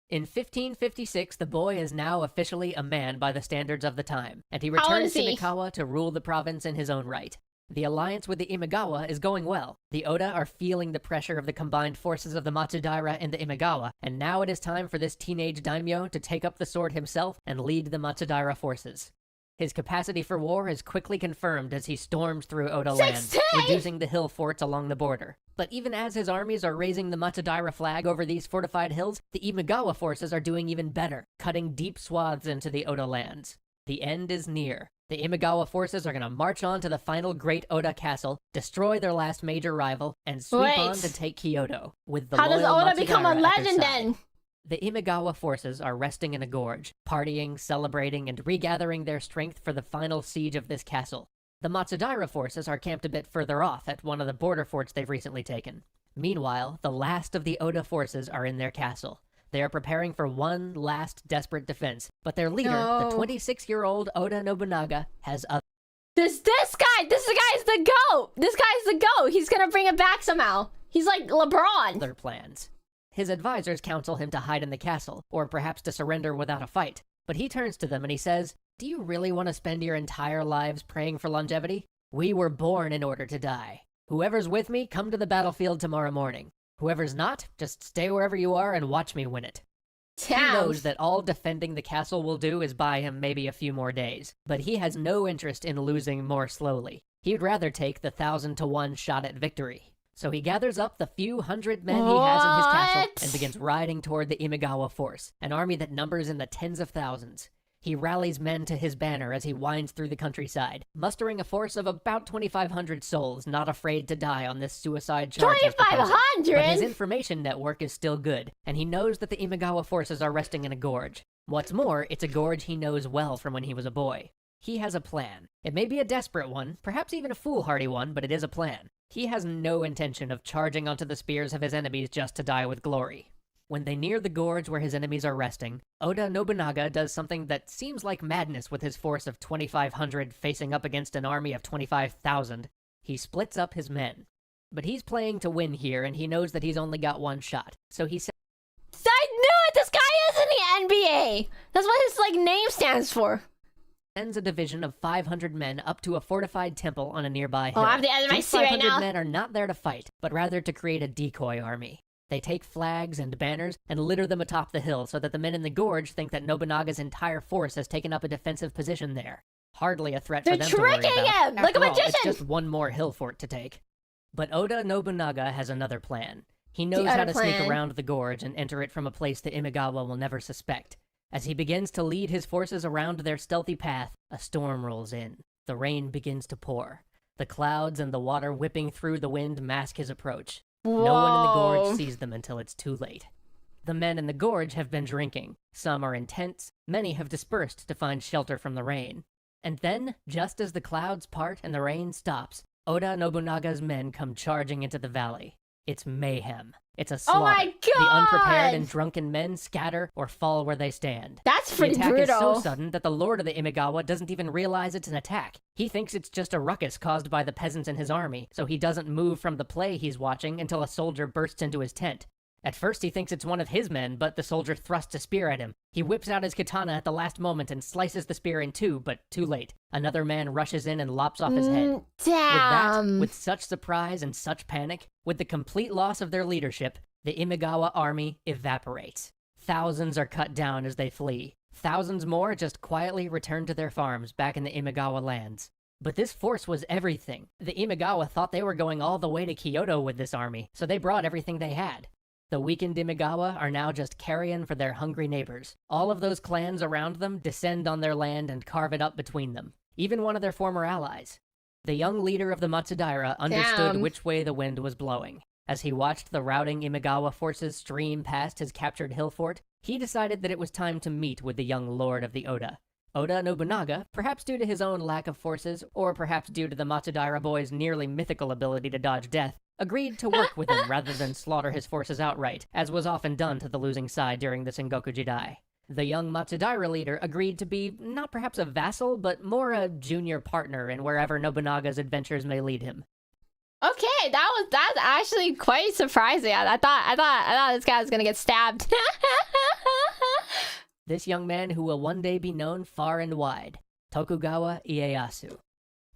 In 1556, the boy is now officially a man by the standards of the time, and he How old returns is to he? Mikawa to rule the province in his own right. The alliance with the Imagawa is going well. The Oda are feeling the pressure of the combined forces of the Matsudaira and the Imagawa, and now it is time for this teenage daimyo to take up the sword himself and lead the Matsudaira forces. His capacity for war is quickly confirmed as he storms through Oda land, 16! reducing the hill forts along the border. But even as his armies are raising the Matsudaira flag over these fortified hills, the Imagawa forces are doing even better, cutting deep swaths into the Oda lands. The end is near. The Imagawa forces are going to march on to the final great Oda castle, destroy their last major rival, and sweep Wait. on to take Kyoto, with the How does loyal Oda become a Matsudaira at their legend side. then? The Imagawa forces are resting in a gorge, partying, celebrating, and regathering their strength for the final siege of this castle. The Matsudaira forces are camped a bit further off at one of the border forts they've recently taken. Meanwhile, the last of the Oda forces are in their castle. They are preparing for one last desperate defense, but their leader, No. the 26-year-old Oda Nobunaga, has This guy's the GOAT! This guy's the GOAT! He's gonna bring it back somehow. He's like LeBron. other plans. His advisors counsel him to hide in the castle, or perhaps to surrender without a fight. But he turns to them and he says, "Do you really want to spend your entire lives praying for longevity? We were born in order to die. Whoever's with me, come to the battlefield tomorrow morning. Whoever's not, just stay wherever you are and watch me win it." He Damn. knows that all defending the castle will do is buy him maybe a few more days, but he has no interest in losing more slowly. He'd rather take the 1,000-to-1 shot at victory. So he gathers up the few hundred men he has in his castle What? and begins riding toward the Imagawa force, an army that numbers in the tens of thousands. He rallies men to his banner as he winds through the countryside, mustering a force of about 2,500 souls not afraid to die on this suicide charge. he's proposing. 2,500? But his information network is still good, and he knows that the Imagawa forces are resting in a gorge. What's more, it's a gorge he knows well from when he was a boy. He has a plan. It may be a desperate one, perhaps even a foolhardy one, but it is a plan. He has no intention of charging onto the spears of his enemies just to die with glory. When they near the gorge where his enemies are resting, Oda Nobunaga does something that seems like madness with his force of 2,500 facing up against an army of 25,000. He splits up his men. But he's playing to win here, and he knows that he's only got one shot. So he says, I knew it! This guy is in the NBA! That's what his, like, name stands for. Sends a division of 500 men up to a fortified temple on a nearby hill. Oh, I'm the end of my These seat right 500 now. men are not there to fight, but rather to create a decoy army. They take flags and banners and litter them atop the hill so that the men in the gorge think that Nobunaga's entire force has taken up a defensive position there. Hardly a threat for them to worry about. They're tricking him! Like a After all, magician! it's just one more hill fort to take. But Oda Nobunaga has another plan. He knows how to sneak around the gorge and enter it from a place the Imagawa will never suspect. As he begins to lead his forces around their stealthy path, a storm rolls in. The rain begins to pour. The clouds and the water whipping through the wind mask his approach. Whoa. No one in the gorge sees them until it's too late. The men in the gorge have been drinking. Some are in tents. Many have dispersed to find shelter from the rain. And then, just as the clouds part and the rain stops, Oda Nobunaga's men come charging into the valley. It's mayhem. It's a slaughter. Oh my god! The unprepared and drunken men scatter or fall where they stand. That's pretty brutal. The attack brutal. is so sudden that the lord of the Imagawa doesn't even realize it's an attack. He thinks it's just a ruckus caused by the peasants in his army, so he doesn't move from the play he's watching until a soldier bursts into his tent. At first he thinks it's one of his men, but the soldier thrusts a spear at him. He whips out his katana at the last moment and slices the spear in two, but too late. Another man rushes in and lops off his head. Damn. With such surprise and such panic, with the complete loss of their leadership, the Imagawa army evaporates. Thousands are cut down as they flee. Thousands more just quietly return to their farms back in the Imagawa lands. But this force was everything. The Imagawa thought they were going all the way to Kyoto with this army, so they brought everything they had. The weakened Imagawa are now just carrion for their hungry neighbors. All of those clans around them descend on their land and carve it up between them. Even one of their former allies. The young leader of the Matsudaira understood which way the wind was blowing. As he watched the routing Imagawa forces stream past his captured hill fort, he decided that it was time to meet with the young lord of the Oda. Oda Nobunaga, perhaps due to his own lack of forces, or perhaps due to the Matsudaira boy's nearly mythical ability to dodge death, agreed to work with him rather than slaughter his forces outright, as was often done to the losing side during the Sengoku Jidai. The young Matsudaira leader agreed to be not perhaps a vassal, but more a junior partner in wherever Nobunaga's adventures may lead him. Okay, that's actually quite surprising. I thought this guy was gonna get stabbed. This young man who will one day be known far and wide, Tokugawa Ieyasu.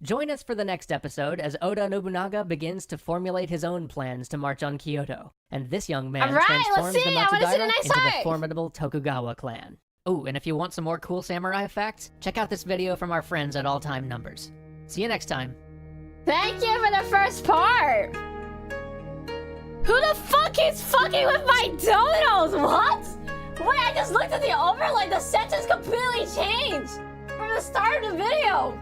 Join us for the next episode as Oda Nobunaga begins to formulate his own plans to march on Kyoto, and this young man transforms the Matsudaira into the formidable Tokugawa clan. Oh, and if you want some more cool samurai facts, check out this video from our friends at All Time Numbers. See you next time. Thank you for the first part! Who the fuck is fucking with my donuts? What? Wait, I just looked at the overlay, the sentence completely changed from the start of the video.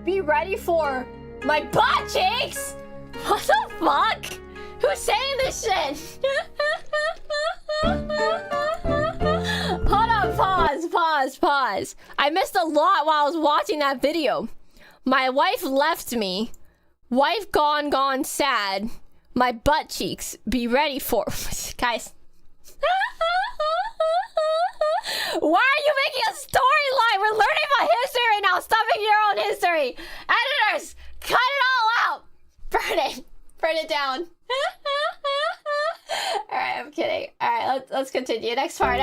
Be ready for my butt cheeks? What the fuck? Who's saying this shit? Hold on, pause. I missed a lot while I was watching that video. My wife left me. Wife gone sad. My butt cheeks. Be ready for... Guys. Why are you making a storyline? We're learning about history right now. Stop making your own history. Editors, cut it all out. Burn it down. Alright, I'm kidding. Alright, let's continue. Next part.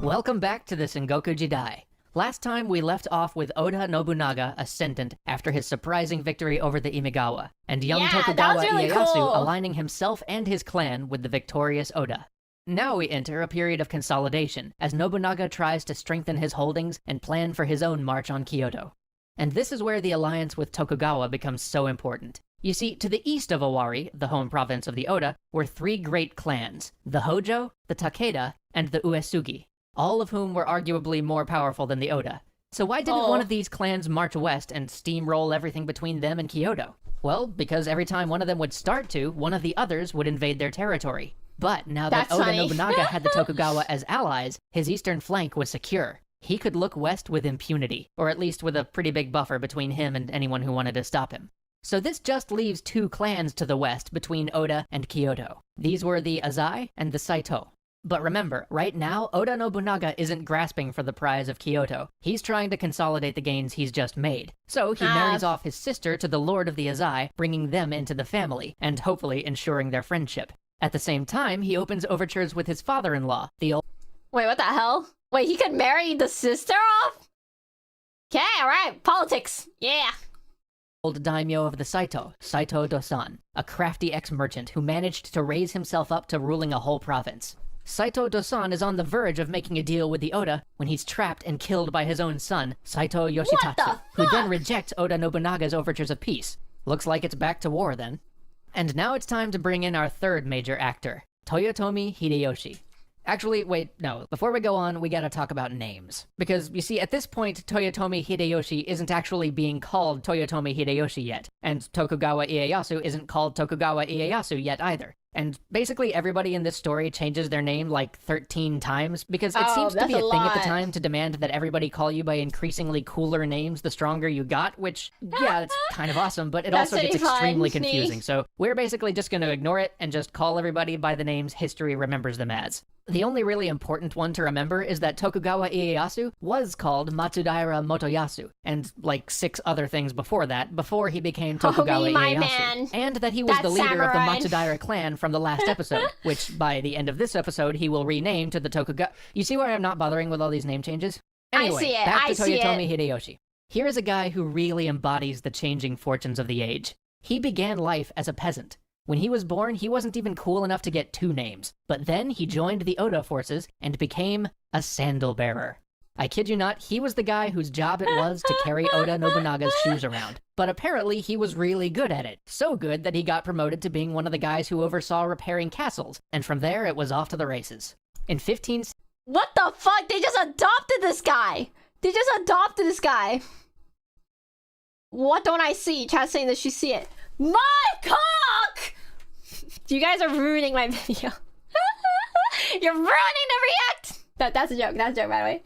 Welcome back to the Sengoku Jidai. Last time we left off with Oda Nobunaga ascendant after his surprising victory over the Imagawa, and young Tokugawa Ieyasu aligning himself and his clan with the victorious Oda. Now we enter a period of consolidation, as Nobunaga tries to strengthen his holdings and plan for his own march on Kyoto. And this is where the alliance with Tokugawa becomes so important. You see, to the east of Owari, the home province of the Oda, were three great clans, the Hojo, the Takeda, and the Uesugi, all of whom were arguably more powerful than the Oda. So why didn't one of these clans march west and steamroll everything between them and Kyoto? Well, because every time one of them would start to, one of the others would invade their territory. But now that Oda Nobunaga had the Tokugawa as allies, his eastern flank was secure. He could look west with impunity, or at least with a pretty big buffer between him and anyone who wanted to stop him. So this just leaves 2 clans to the west between Oda and Kyoto. These were the Azai and the Saito. But remember, right now, Oda Nobunaga isn't grasping for the prize of Kyoto. He's trying to consolidate the gains he's just made. So he marries off his sister to the Lord of the Azai, bringing them into the family, and hopefully ensuring their friendship. At the same time, he opens overtures with his father-in-law, the old— Wait, what the hell? Wait, he could marry the sister off? Okay, alright, politics, yeah. Old daimyo of the Saito, Saito Dosan, a crafty ex-merchant who managed to raise himself up to ruling a whole province. Saito Dosan is on the verge of making a deal with the Oda when he's trapped and killed by his own son, Saito Yoshitatsu, who then rejects Oda Nobunaga's overtures of peace. Looks like it's back to war then. And now it's time to bring in our 3rd major actor, Toyotomi Hideyoshi. Actually, wait, no. Before we go on, we gotta talk about names. Because, you see, at this point, Toyotomi Hideyoshi isn't actually being called Toyotomi Hideyoshi yet, and Tokugawa Ieyasu isn't called Tokugawa Ieyasu yet either. And basically everybody in this story changes their name like 13 times, because it seems to be a thing at the time to demand that everybody call you by increasingly cooler names the stronger you got, which, yeah, it's kind of awesome, but it also gets extremely confusing. So we're basically just gonna ignore it and just call everybody by the names history remembers them as. The only really important one to remember is that Tokugawa Ieyasu was called Matsudaira Motoyasu, and like 6 other things before that, before he became Tokugawa Ieyasu. And that he was the leader of the Matsudaira clan from the last episode, which by the end of this episode he will rename to the Tokugawa— You see why I'm not bothering with all these name changes? Anyway, back to Toyotomi Hideyoshi. Here is a guy who really embodies the changing fortunes of the age. He began life as a peasant. When he was born, he wasn't even cool enough to get 2 names, but then he joined the Oda forces and became a sandal bearer. I kid you not, he was the guy whose job it was to carry Oda Nobunaga's shoes around. But apparently he was really good at it. So good that he got promoted to being one of the guys who oversaw repairing castles, and from there it was off to the races. In 15... What the fuck? They just adopted this guy! They just adopted this guy! What don't I see? Chat saying that you see it. My cock! You guys are ruining my video. You're ruining the react! That's a joke. That's a joke, by the way.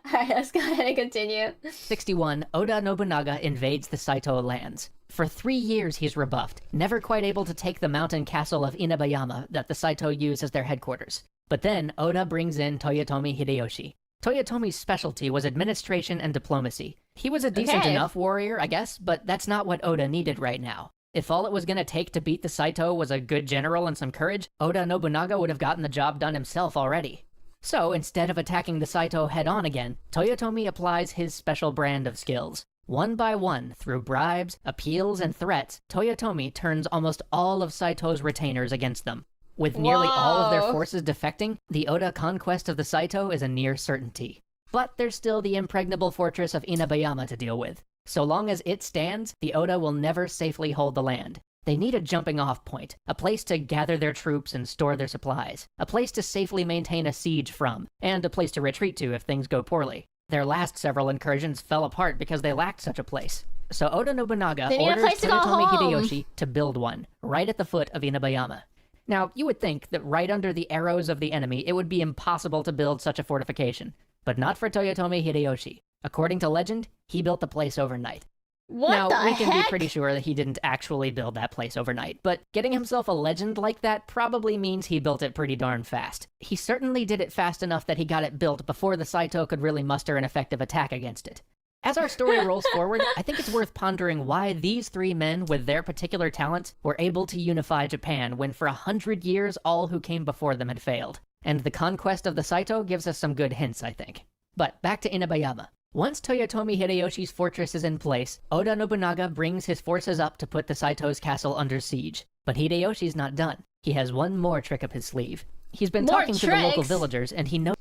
Alright, let's go ahead and continue. 61, Oda Nobunaga invades the Saito lands. For 3 years he's rebuffed, never quite able to take the mountain castle of Inabayama that the Saito use as their headquarters. But then Oda brings in Toyotomi Hideyoshi. Toyotomi's specialty was administration and diplomacy. He was a decent enough warrior, I guess, but that's not what Oda needed right now. If all it was gonna take to beat the Saito was a good general and some courage, Oda Nobunaga would have gotten the job done himself already. So instead of attacking the Saito head-on again, Toyotomi applies his special brand of skills. One by one, through bribes, appeals, and threats, Toyotomi turns almost all of Saito's retainers against them. With nearly all of their forces defecting, the Oda conquest of the Saito is a near certainty. But there's still the impregnable fortress of Inabayama to deal with. So long as it stands, the Oda will never safely hold the land. They need a jumping-off point, a place to gather their troops and store their supplies, a place to safely maintain a siege from, and a place to retreat to if things go poorly. Their last several incursions fell apart because they lacked such a place. So Oda Nobunaga orders Toyotomi Hideyoshi to build one, right at the foot of Inabayama. Now, you would think that right under the arrows of the enemy, it would be impossible to build such a fortification. But not for Toyotomi Hideyoshi. According to legend, he built the place overnight. Now, we can be pretty sure that he didn't actually build that place overnight, but getting himself a legend like that probably means he built it pretty darn fast. He certainly did it fast enough that he got it built before the Saito could really muster an effective attack against it. As our story rolls forward, I think it's worth pondering why these 3 men with their particular talents were able to unify Japan when for 100 years all who came before them had failed. And the conquest of the Saito gives us some good hints, I think. But back to Inabayama. Once Toyotomi Hideyoshi's fortress is in place, Oda Nobunaga brings his forces up to put the Saito's castle under siege. But Hideyoshi's not done. He has one more trick up his sleeve. He's been talking to the local villagers, and he knows—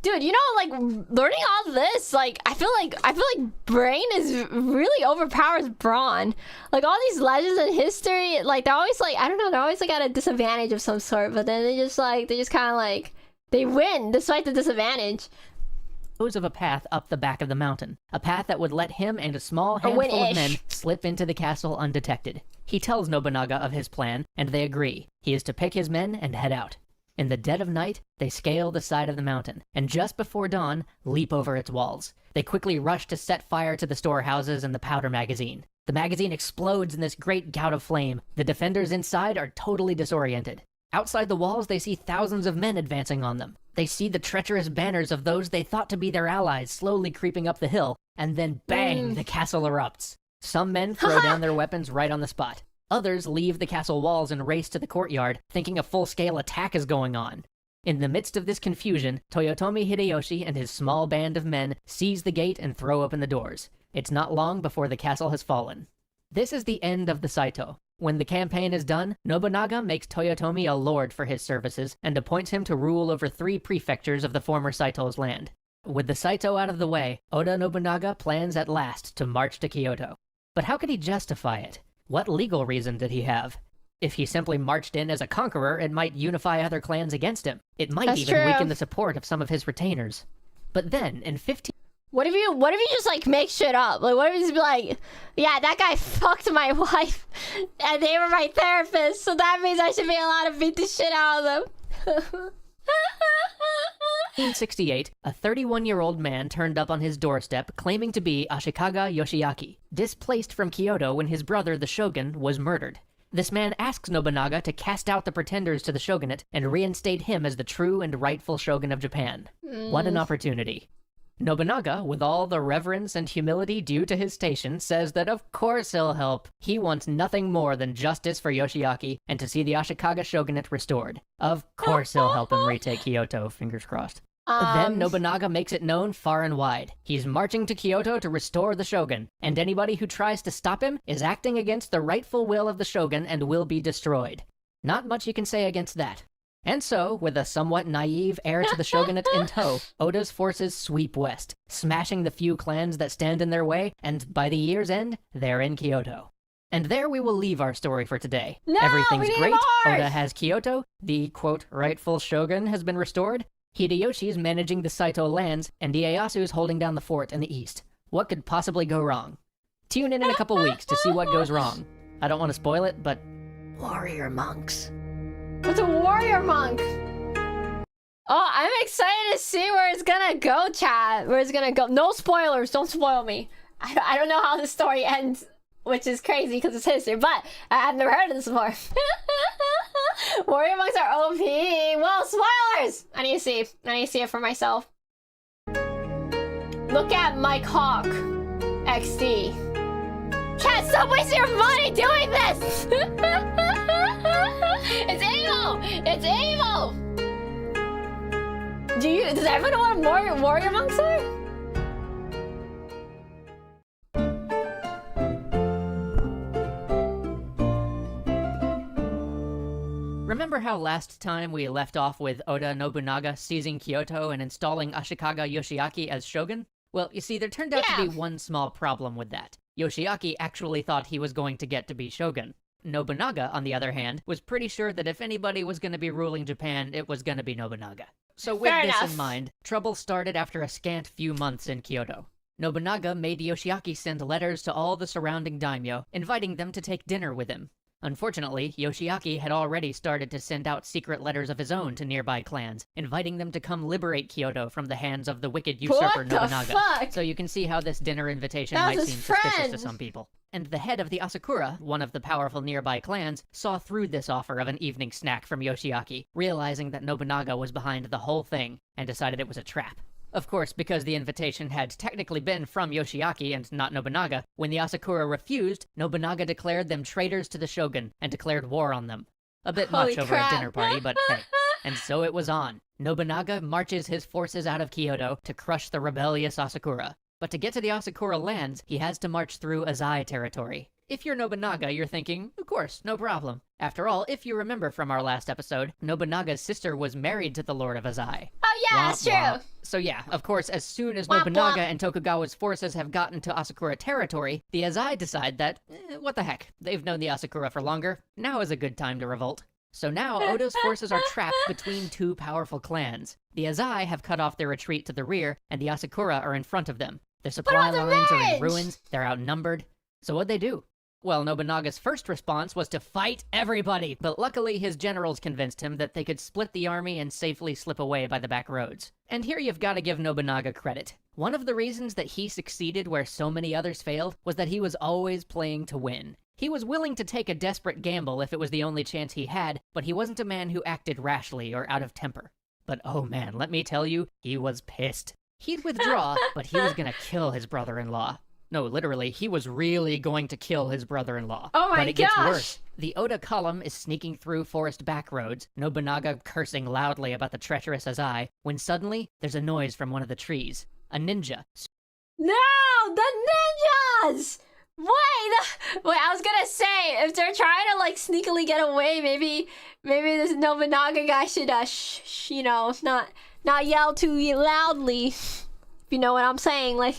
Dude, you know, like, learning all this, like, I feel like brain is really overpowers brawn. Like, all these legends and history, like, they're always, like, I don't know, they're always, like, at a disadvantage of some sort, but then they just kind of, like, they win despite the disadvantage. Of a path up the back of the mountain, a path that would let him and a small handful of men slip into the castle undetected. He tells Nobunaga of his plan, and they agree. He is to pick his men and head out. In the dead of night, they scale the side of the mountain, and just before dawn, leap over its walls. They quickly rush to set fire to the storehouses and the powder magazine. The magazine explodes in this great gout of flame. The defenders inside are totally disoriented. Outside the walls, they see thousands of men advancing on them. They see the treacherous banners of those they thought to be their allies slowly creeping up the hill, and then bang, the castle erupts. Some men throw down their weapons right on the spot. Others leave the castle walls and race to the courtyard, thinking a full-scale attack is going on. In the midst of this confusion, Toyotomi Hideyoshi and his small band of men seize the gate and throw open the doors. It's not long before the castle has fallen. This is the end of the Saito. When the campaign is done, Nobunaga makes Toyotomi a lord for his services and appoints him to rule over 3 prefectures of the former Saito's land. With the Saito out of the way, Oda Nobunaga plans at last to march to Kyoto. But how could he justify it? What legal reason did he have? If he simply marched in as a conqueror, it might unify other clans against him. It might even weaken the support of some of his retainers. But then, in 15... What if you just, like, make shit up? Like, what if you just be like, yeah, that guy fucked my wife, and they were my therapist, so that means I should be allowed to beat the shit out of them. 1868, a 31-year-old man turned up on his doorstep claiming to be Ashikaga Yoshiaki, displaced from Kyoto when his brother, the shogun, was murdered. This man asks Nobunaga to cast out the pretenders to the shogunate and reinstate him as the true and rightful shogun of Japan. What an opportunity. Nobunaga, with all the reverence and humility due to his station, says that of course he'll help. He wants nothing more than justice for Yoshiaki and to see the Ashikaga shogunate restored. Of course he'll help him retake Kyoto, fingers crossed. Then Nobunaga makes it known far and wide. He's marching to Kyoto to restore the shogun, and anybody who tries to stop him is acting against the rightful will of the shogun and will be destroyed. Not much you can say against that. And so, with a somewhat naive heir to the shogunate in tow, Oda's forces sweep west, smashing the few clans that stand in their way, and by the year's end, they're in Kyoto. And there we will leave our story for today. No, Everything's we need great, more! Oda has Kyoto, the, quote, rightful shogun has been restored, Hideyoshi's managing the Saito lands, and Ieyasu's holding down the fort in the east. What could possibly go wrong? Tune in a couple weeks to see what goes wrong. I don't want to spoil it, but... warrior monks. What's a warrior monk? Oh, I'm excited to see where it's gonna go, chat. Where it's gonna go. No spoilers. Don't spoil me. I don't know how the story ends, which is crazy because it's history, but I've never heard of this before. Warrior monks are OP. Well, spoilers! I need to see. I need to see it for myself. Look at Mike Hawk. XD. Chat, stop wasting your money doing this! It's evil! It's evil! Does everyone know what warrior monks are? Remember how last time we left off with Oda Nobunaga seizing Kyoto and installing Ashikaga Yoshiaki as shogun? Well, you see, there turned out to be one small problem with that. Yoshiaki actually thought he was going to get to be shogun. Nobunaga, on the other hand, was pretty sure that if anybody was going to be ruling Japan, it was going to be Nobunaga. So with this in mind, trouble started after a scant few months in Kyoto. Nobunaga made Yoshiaki send letters to all the surrounding daimyo, inviting them to take dinner with him. Unfortunately, Yoshiaki had already started to send out secret letters of his own to nearby clans, inviting them to come liberate Kyoto from the hands of the wicked usurper Nobunaga. Fuck? So you can see how this dinner invitation might seem suspicious to some people. And the head of the Asakura, one of the powerful nearby clans, saw through this offer of an evening snack from Yoshiaki, realizing that Nobunaga was behind the whole thing, and decided it was a trap. Of course, because the invitation had technically been from Yoshiaki and not Nobunaga, when the Asakura refused, Nobunaga declared them traitors to the shogun and declared war on them. A bit much over a dinner party, but hey. And so it was on. Nobunaga marches his forces out of Kyoto to crush the rebellious Asakura. But to get to the Asakura lands, he has to march through Azai territory. If you're Nobunaga, you're thinking, of course, no problem. After all, if you remember from our last episode, Nobunaga's sister was married to the Lord of Azai. Oh yeah, that's true. So yeah, of course, as soon as Nobunaga and Tokugawa's forces have gotten to Asakura territory, the Azai decide that, what the heck, they've known the Asakura for longer, now is a good time to revolt. So now Oda's forces are trapped between two powerful clans. The Azai have cut off their retreat to the rear, and the Asakura are in front of them. Their supply lines are in ruins, they're outnumbered. So what'd they do? Well, Nobunaga's first response was to fight everybody, but luckily his generals convinced him that they could split the army and safely slip away by the back roads. And here you've got to give Nobunaga credit. One of the reasons that he succeeded where so many others failed was that he was always playing to win. He was willing to take a desperate gamble if it was the only chance he had, but he wasn't a man who acted rashly or out of temper. But oh man, let me tell you, he was pissed. He'd withdraw, but he was gonna kill his brother-in-law. No, literally, he was really going to kill his brother-in-law. Oh my But it gets gosh! worse. The Oda column is sneaking through forest backroads, Nobunaga cursing loudly about the treacherous Azai, when suddenly there's a noise from one of the trees. A ninja. No! The ninjas! Wait, I was gonna say, if they're trying to, like, sneakily get away, maybe this Nobunaga guy should, you know, not yell too loudly. If you know what I'm saying, like...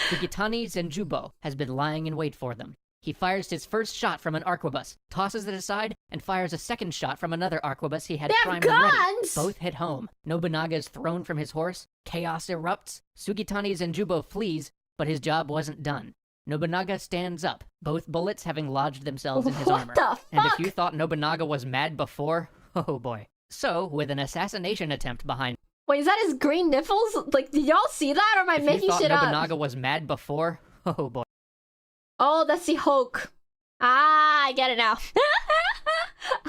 Sugitani Zenjubo has been lying in wait for them. He fires his first shot from an arquebus, tosses it aside, and fires a second shot from another arquebus he had primed and ready. Both hit home. Nobunaga is thrown from his horse, chaos erupts, Sugitani Zenjubo flees, but his job wasn't done. Nobunaga stands up, both bullets having lodged themselves in his armor. What the fuck? And if you thought Nobunaga was mad before, oh boy. So, with an assassination attempt behind... Wait, is that his green nipples? Like, did y'all see that, or am I making shit up? If Nobunaga was mad before, oh boy. Oh, that's the Hulk. Ah, I get it now.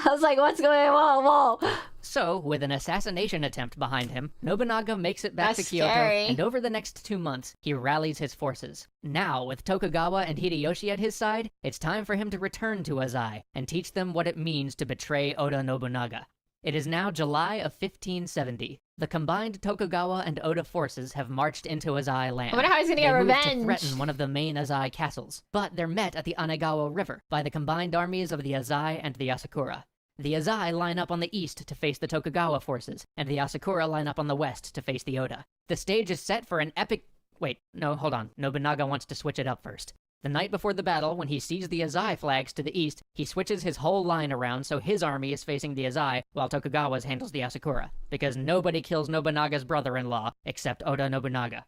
I was like, what's going on? Whoa. So, with an assassination attempt behind him, Nobunaga makes it back to Kyoto, scary. and over the next 2 months, he rallies his forces. Now, with Tokugawa and Hideyoshi at his side, it's time for him to return to Azai and teach them what it means to betray Oda Nobunaga. It is now July of 1570. The combined Tokugawa and Oda forces have marched into Azai land. I wonder how he's gonna get revenge. To threaten one of the main Azai castles, but they're met at the Anegawa River by the combined armies of the Azai and the Asakura. The Azai line up on the east to face the Tokugawa forces, and the Asakura line up on the west to face the Oda. The stage is set for an epic... Wait, no, hold on. Nobunaga wants to switch it up first. The night before the battle, when he sees the Azai flags to the east, he switches his whole line around so his army is facing the Azai, while Tokugawa's handles the Asakura. Because nobody kills Nobunaga's brother-in-law, except Oda Nobunaga.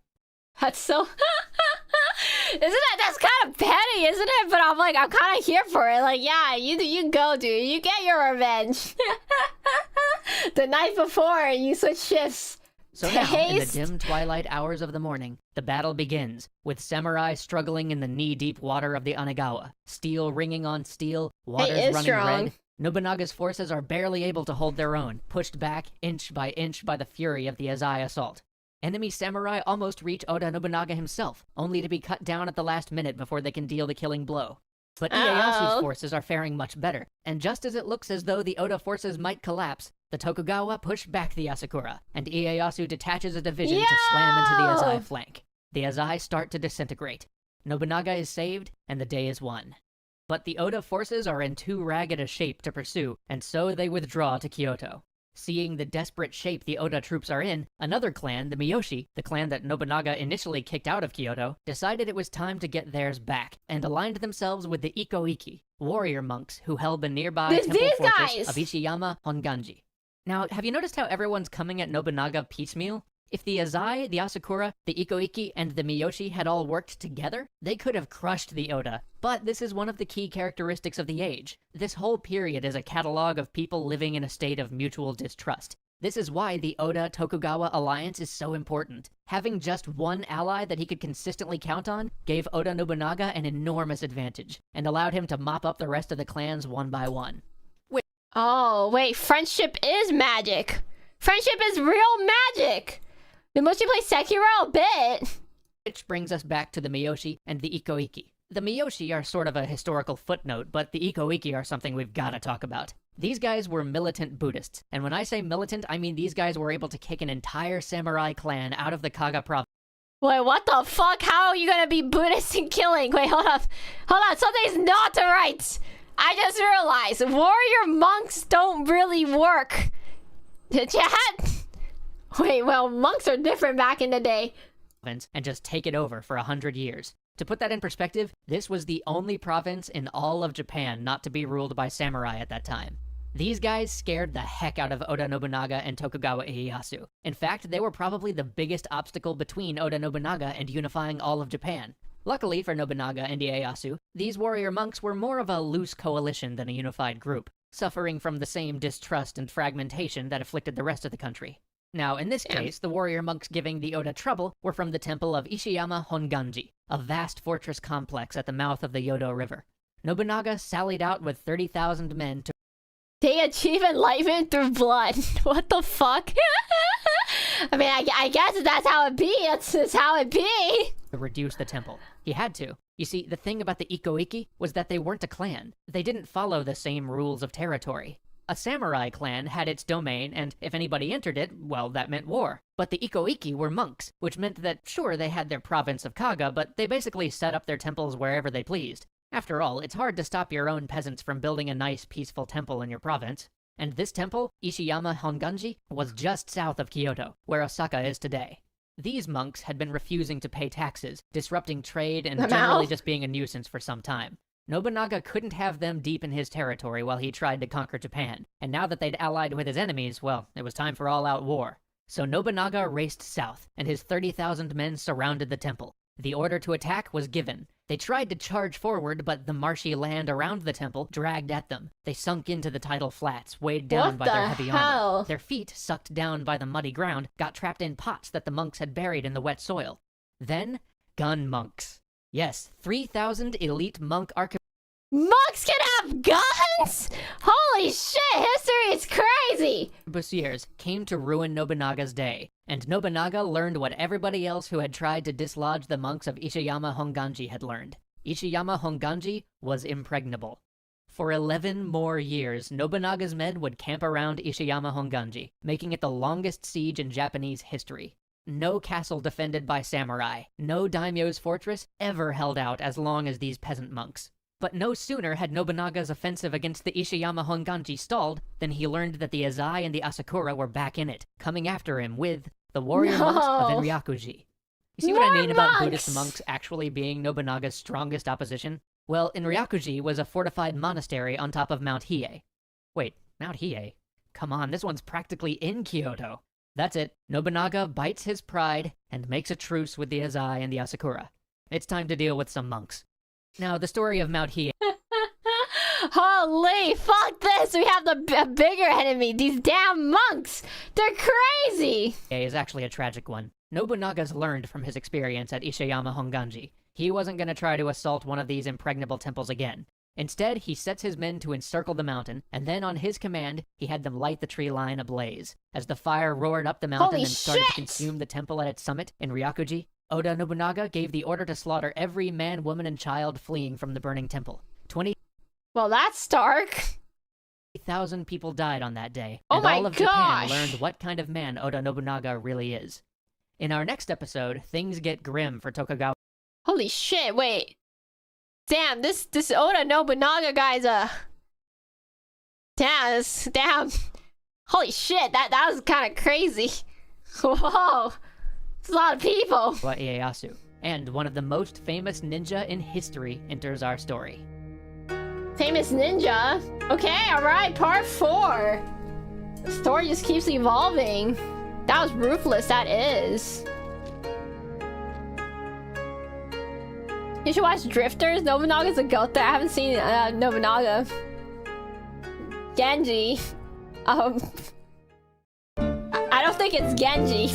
That's so... That's kind of petty, isn't it? But I'm kind of here for it. Like, yeah, you go, dude. You get your revenge. The night before, you switch shifts. So now, in the dim twilight hours of the morning, the battle begins, with samurai struggling in the knee-deep water of the Anegawa. Steel ringing on steel, waters running red. Nobunaga's forces are barely able to hold their own, pushed back inch by the fury of the Azai assault. Enemy samurai almost reach Oda Nobunaga himself, only to be cut down at the last minute before they can deal the killing blow. But Ieyasu's forces are faring much better, and just as it looks as though the Oda forces might collapse, the Tokugawa push back the Asakura, and Ieyasu detaches a division to slam into the Azai flank. The Azai start to disintegrate. Nobunaga is saved, and the day is won. But the Oda forces are in too ragged a shape to pursue, and so they withdraw to Kyoto. Seeing the desperate shape the Oda troops are in, another clan, the Miyoshi, the clan that Nobunaga initially kicked out of Kyoto, decided it was time to get theirs back, and aligned themselves with the Iko-Iki, warrior monks who held the nearby temple fortress of Ishiyama Honganji. Now, have you noticed how everyone's coming at Nobunaga piecemeal? If the Azai, the Asakura, the Iko-Iki, and the Miyoshi had all worked together, they could have crushed the Oda. But this is one of the key characteristics of the age. This whole period is a catalog of people living in a state of mutual distrust. This is why the Oda-Tokugawa alliance is so important. Having just one ally that he could consistently count on gave Oda Nobunaga an enormous advantage, and allowed him to mop up the rest of the clans one by one. Wait, friendship is magic. Friendship is real magic. Did Mochi play Sekiro a bit? Which brings us back to the Miyoshi and the Iko-Iki. The Miyoshi are sort of a historical footnote, but the Iko-Iki are something we've gotta talk about. These guys were militant Buddhists, and when I say militant, I mean these guys were able to kick an entire samurai clan out of the Kaga province. Wait, what the fuck? How are you gonna be Buddhist and killing? Wait, hold on, something's not right. I just realized warrior monks don't really work. Chat? Wait, well, monks are different back in the day. And just take it over for 100 years. To put that in perspective, this was the only province in all of Japan not to be ruled by samurai at that time. These guys scared the heck out of Oda Nobunaga and Tokugawa Ieyasu. In fact, they were probably the biggest obstacle between Oda Nobunaga and unifying all of Japan. Luckily for Nobunaga and Ieyasu, these warrior monks were more of a loose coalition than a unified group, suffering from the same distrust and fragmentation that afflicted the rest of the country. Now, in this case, the warrior monks giving the Oda trouble were from the temple of Ishiyama Honganji, a vast fortress complex at the mouth of the Yodo River. Nobunaga sallied out with 30,000 men to They achieve enlightenment through blood. What the fuck? I mean, I guess that's how it be. That's how it be. reduce the temple. He had to. You see, the thing about the Ikoiki was that they weren't a clan. They didn't follow the same rules of territory. A samurai clan had its domain, and if anybody entered it, well, that meant war. But the Ikoiki were monks, which meant that, sure, they had their province of Kaga, but they basically set up their temples wherever they pleased. After all, it's hard to stop your own peasants from building a nice, peaceful temple in your province. And this temple, Ishiyama Honganji, was just south of Kyoto, where Osaka is today. These monks had been refusing to pay taxes, disrupting trade, and generally just being a nuisance for some time. Nobunaga couldn't have them deep in his territory while he tried to conquer Japan, and now that they'd allied with his enemies, well, it was time for all-out war. So Nobunaga raced south, and his 30,000 men surrounded the temple. The order to attack was given. They tried to charge forward, but the marshy land around the temple dragged at them. They sunk into the tidal flats, weighed down by their heavy armor. Their feet, sucked down by the muddy ground, got trapped in pots that the monks had buried in the wet soil. Then, gun monks. Yes, 3,000 elite monk Monks can have guns? Holy shit, history is crazy! arquebusiers came to ruin Nobunaga's day, and Nobunaga learned what everybody else who had tried to dislodge the monks of Ishiyama Honganji had learned. Ishiyama Honganji was impregnable. For 11 more years, Nobunaga's men would camp around Ishiyama Honganji, making it the longest siege in Japanese history. No castle defended by samurai, no daimyo's fortress ever held out as long as these peasant monks. But no sooner had Nobunaga's offensive against the Ishiyama Honganji stalled than he learned that the Azai and the Asakura were back in it, coming after him with the warrior monks of Enryakuji. You see what I mean about Buddhist monks actually being Nobunaga's strongest opposition? Well, Enryakuji was a fortified monastery on top of Mount Hiei. Wait, Mount Hiei? Come on, this one's practically in Kyoto. That's it. Nobunaga bites his pride and makes a truce with the Azai and the Asakura. It's time to deal with some monks. Now, the story of Mount Hiei. Holy fuck this! We have the bigger enemy, these damn monks! They're crazy! Is actually a tragic one. Nobunaga's learned from his experience at Ishiyama Honganji. He wasn't going to try to assault one of these impregnable temples again. Instead, he sets his men to encircle the mountain, and then on his command, he had them light the tree line ablaze. As the fire roared up the mountain and started to consume the temple at its summit in Ryakuji, Oda Nobunaga gave the order to slaughter every man, woman, and child fleeing from the burning temple. 20,000 Well, that's stark. people died on that day, Oh and my all of gosh. Japan learned what kind of man Oda Nobunaga really is. In our next episode, things get grim for Tokugawa. Holy shit, wait. Damn, this Oda Nobunaga guy's damn. Holy shit, that was kind of crazy. Whoa. It's a lot of people. Ieyasu, and one of the most famous ninja in history enters our story. Famous ninja? Okay, alright, part 4. The story just keeps evolving. That was ruthless, that is. You should watch Drifters. Nobunaga's a goat there. I haven't seen Nobunaga. Genji. I don't think it's Genji.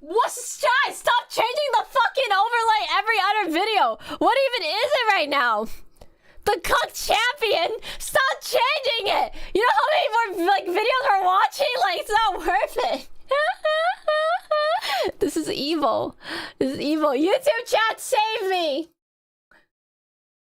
What's the guys? Stop changing the fucking overlay every other video. What even is it right now? The Cuck Champion. Stop changing it. You know how many more like videos we're watching? Like it's not worth it. This is evil. This is evil. YouTube chat, save me.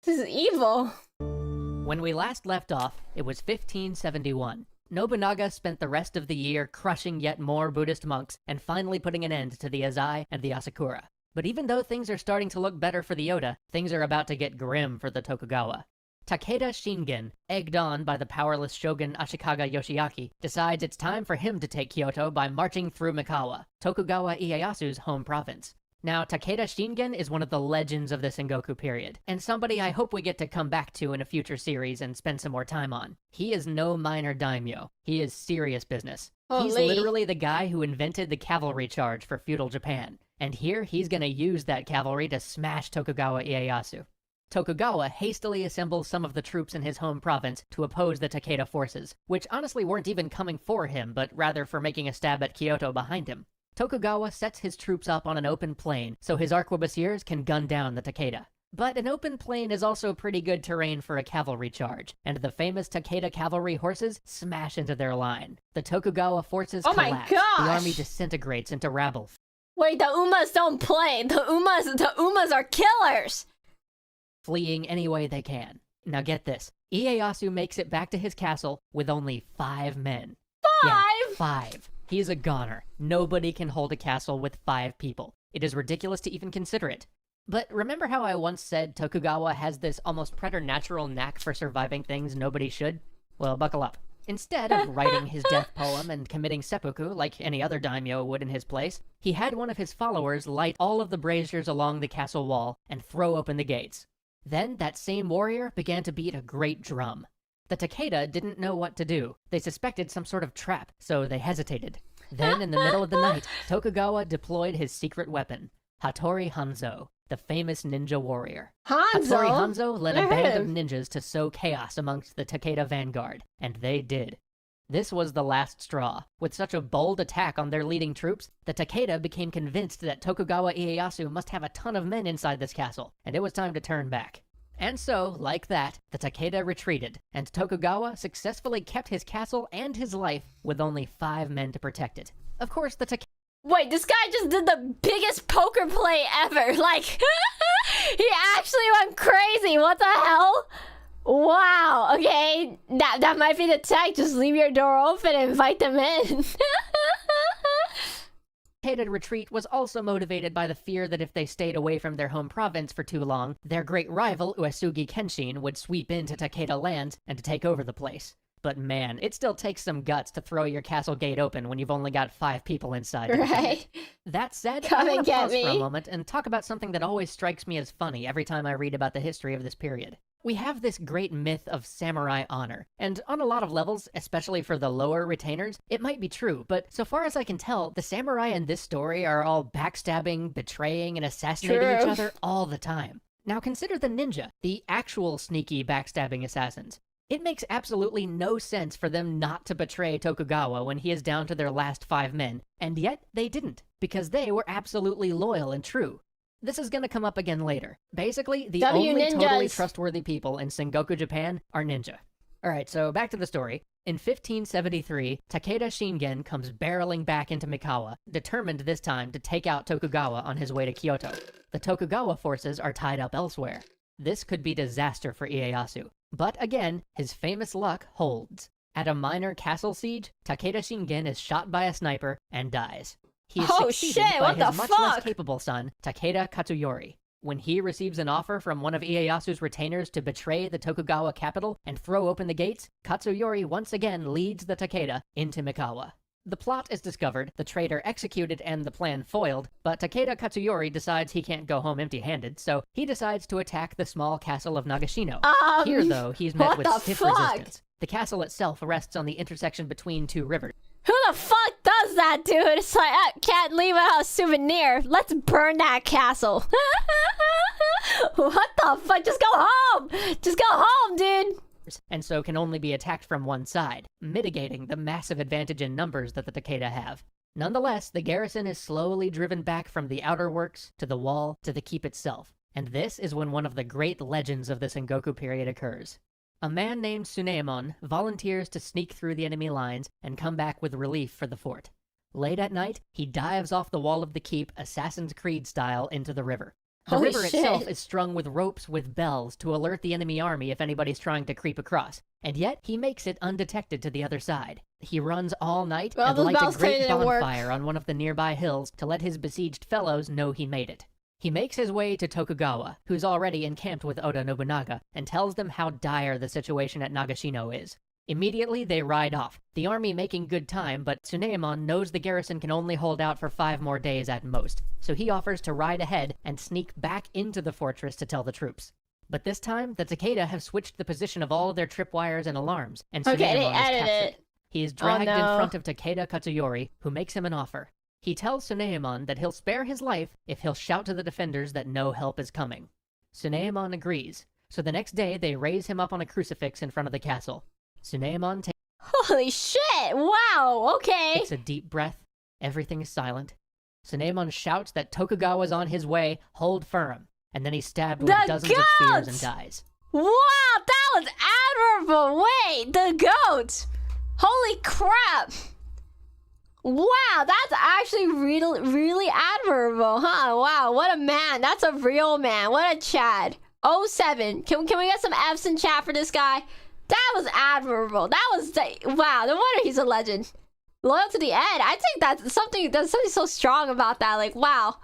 This is evil. When we last left off, it was 1571. Nobunaga spent the rest of the year crushing yet more Buddhist monks and finally putting an end to the Azai and the Asakura. But even though things are starting to look better for the Oda, things are about to get grim for the Tokugawa. Takeda Shingen, egged on by the powerless shogun Ashikaga Yoshiaki, decides it's time for him to take Kyoto by marching through Mikawa, Tokugawa Ieyasu's home province. Now, Takeda Shingen is one of the legends of the Sengoku period, and somebody I hope we get to come back to in a future series and spend some more time on. He is no minor daimyo. He is serious business. He's literally the guy who invented the cavalry charge for feudal Japan, and here he's gonna use that cavalry to smash Tokugawa Ieyasu. Tokugawa hastily assembles some of the troops in his home province to oppose the Takeda forces, which honestly weren't even coming for him, but rather for making a stab at Kyoto behind him. Tokugawa sets his troops up on an open plain so his arquebusiers can gun down the Takeda. But an open plain is also pretty good terrain for a cavalry charge, and the famous Takeda cavalry horses smash into their line. The Tokugawa forces collapse. The army disintegrates into rabble. Wait, the Umas don't play. The Umas are killers. Fleeing any way they can. Now get this. Ieyasu makes it back to his castle with only 5 men. 5? Yeah, 5. He's a goner. Nobody can hold a castle with 5 people. It is ridiculous to even consider it. But remember how I once said Tokugawa has this almost preternatural knack for surviving things nobody should? Well, buckle up. Instead of writing his death poem and committing seppuku like any other daimyo would in his place, he had one of his followers light all of the braziers along the castle wall and throw open the gates. Then that same warrior began to beat a great drum. The Takeda didn't know what to do. They suspected some sort of trap, so they hesitated. Then, in the middle of the night, Tokugawa deployed his secret weapon, Hattori Hanzo, the famous ninja warrior. Hattori Hanzo led a band of ninjas to sow chaos amongst the Takeda vanguard, and they did. This was the last straw. With such a bold attack on their leading troops, the Takeda became convinced that Tokugawa Ieyasu must have a ton of men inside this castle, and it was time to turn back. And so, like that, the Takeda retreated, and Tokugawa successfully kept his castle and his life with only 5 men to protect it. Of course, the Takeda... Wait, this guy just did the biggest poker play ever. Like, he actually went crazy. What the hell? Wow, okay. That might be the tech. Just leave your door open and invite them in. Takeda retreat was also motivated by the fear that if they stayed away from their home province for too long, their great rival Uesugi Kenshin would sweep into Takeda lands and take over the place. But man, it still takes some guts to throw your castle gate open when you've only got 5 people inside. Right. That said, I want to pause for a moment and talk about something that always strikes me as funny every time I read about the history of this period. We have this great myth of samurai honor, and on a lot of levels, especially for the lower retainers, it might be true, but so far as I can tell, the samurai in this story are all backstabbing, betraying, and assassinating each other all the time. Now consider the ninja, the actual sneaky backstabbing assassins. It makes absolutely no sense for them not to betray Tokugawa when he is down to their last 5 men, and yet they didn't, because they were absolutely loyal and true. This is gonna come up again later. Basically, the only totally trustworthy people in Sengoku Japan are ninja. Alright, so back to the story. In 1573, Takeda Shingen comes barreling back into Mikawa, determined this time to take out Tokugawa on his way to Kyoto. The Tokugawa forces are tied up elsewhere. This could be disaster for Ieyasu. But again, his famous luck holds. At a minor castle siege, Takeda Shingen is shot by a sniper and dies. He is succeeded by his much less capable son, Takeda Katsuyori. When he receives an offer from one of Ieyasu's retainers to betray the Tokugawa capital and throw open the gates, Katsuyori once again leads the Takeda into Mikawa. The plot is discovered, the traitor executed, and the plan foiled, but Takeda Katsuyori decides he can't go home empty-handed, so he decides to attack the small castle of Nagashino. Here, though, he's met with stiff resistance. The castle itself rests on the intersection between 2 rivers. Who the fuck does that, dude? It's like, I can't leave without a souvenir. Let's burn that castle. What the fuck? Just go home! Just go home, dude! And so can only be attacked from one side, mitigating the massive advantage in numbers that the Takeda have. Nonetheless, the garrison is slowly driven back from the outer works, to the wall, to the keep itself. And this is when one of the great legends of the Sengoku period occurs. A man named Tsunemon volunteers to sneak through the enemy lines and come back with relief for the fort. Late at night, he dives off the wall of the keep, Assassin's Creed style, into the river. The river itself is strung with ropes with bells to alert the enemy army if anybody's trying to creep across, and yet he makes it undetected to the other side. He runs all night and lights a great bonfire on one of the nearby hills to let his besieged fellows know he made it. He makes his way to Tokugawa, who's already encamped with Oda Nobunaga, and tells them how dire the situation at Nagashino is. Immediately, they ride off, the army making good time, but Tsunemon knows the garrison can only hold out for 5 more days at most, so he offers to ride ahead and sneak back into the fortress to tell the troops. But this time, the Takeda have switched the position of all of their tripwires and alarms, and Tsunemon is captured. He is dragged in front of Takeda Katsuyori, who makes him an offer. He tells Tsunemon that he'll spare his life if he'll shout to the defenders that no help is coming. Tsunaemon agrees, so the next day they raise him up on a crucifix in front of the castle. Tsunaemon Holy shit! Wow, okay. takes a deep breath. Everything is silent. Tsunaemon shouts that Tokugawa's on his way, hold firm, and then he's stabbed with dozens of spears and dies. Wow, that was admirable! Wait, the goat! Holy crap! Wow, that's actually really admirable, huh? Wow, what a man. That's a real man. What a Chad. 07. Can we get some F's in chat for this guy? That was admirable. That was... Wow, no wonder he's a legend. Loyal to the end. I think there's something so strong about that. Like, wow.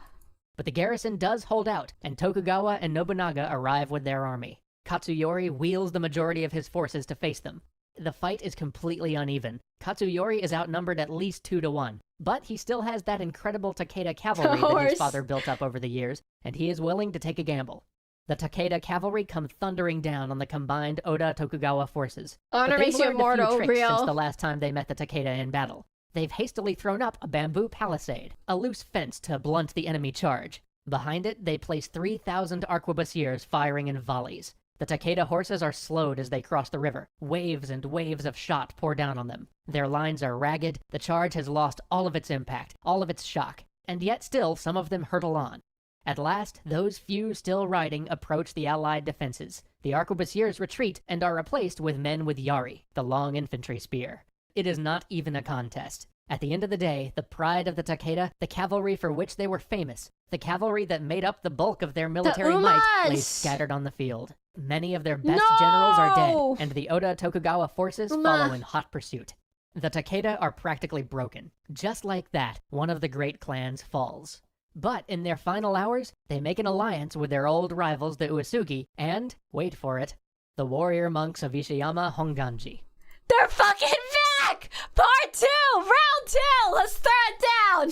But the garrison does hold out, and Tokugawa and Nobunaga arrive with their army. Katsuyori wheels the majority of his forces to face them. The fight is completely uneven. Katsuyori is outnumbered at least 2-1, but he still has that incredible Takeda cavalry that his father built up over the years, and he is willing to take a gamble. The Takeda cavalry come thundering down on the combined Oda-Tokugawa forces. Honor makes you immortal, since real. the last time they met the Takeda in battle. They've hastily thrown up a bamboo palisade, a loose fence to blunt the enemy charge. Behind it, they place 3,000 arquebusiers firing in volleys. The Takeda horses are slowed as they cross the river. Waves and waves of shot pour down on them. Their lines are ragged, the charge has lost all of its impact, all of its shock, and yet still some of them hurtle on. At last, those few still riding approach the Allied defenses. The arquebusiers retreat and are replaced with men with yari, the long infantry spear. It is not even a contest. At the end of the day, the pride of the Takeda, the cavalry for which they were famous, the cavalry that made up the bulk of their military might, lay scattered on the field. Many of their best generals are dead, and the Oda-Tokugawa forces follow in hot pursuit. The Takeda are practically broken. Just like that, one of the great clans falls. But in their final hours, they make an alliance with their old rivals, the Uesugi, and, wait for it, the warrior monks of Ishiyama Honganji. They're fucking back! Part 2! Round 2! Let's throw it down!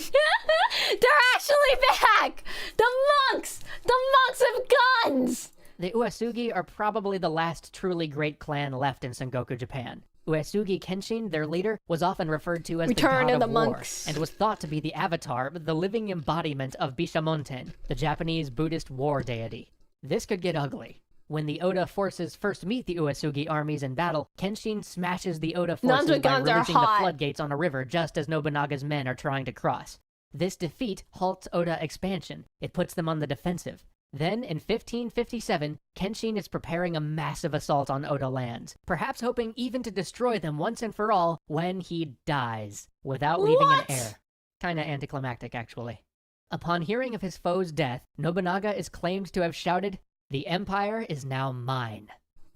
They're actually back! The monks! The monks have guns! The Uesugi are probably the last truly great clan left in Sengoku Japan. Uesugi Kenshin, their leader, was often referred to as Return the god of of the war, monks. and was thought to be the avatar, the living embodiment of Bishamonten, the Japanese Buddhist war deity. This could get ugly. When the Oda forces first meet the Uesugi armies in battle, Kenshin smashes the Oda forces by releasing the floodgates on a river just as Nobunaga's men are trying to cross. This defeat halts Oda expansion. It puts them on the defensive. Then, in 1557, Kenshin is preparing a massive assault on Oda lands, perhaps hoping even to destroy them once and for all when he dies, without leaving an heir. Kinda anticlimactic, actually. Upon hearing of his foe's death, Nobunaga is claimed to have shouted, "The empire is now mine."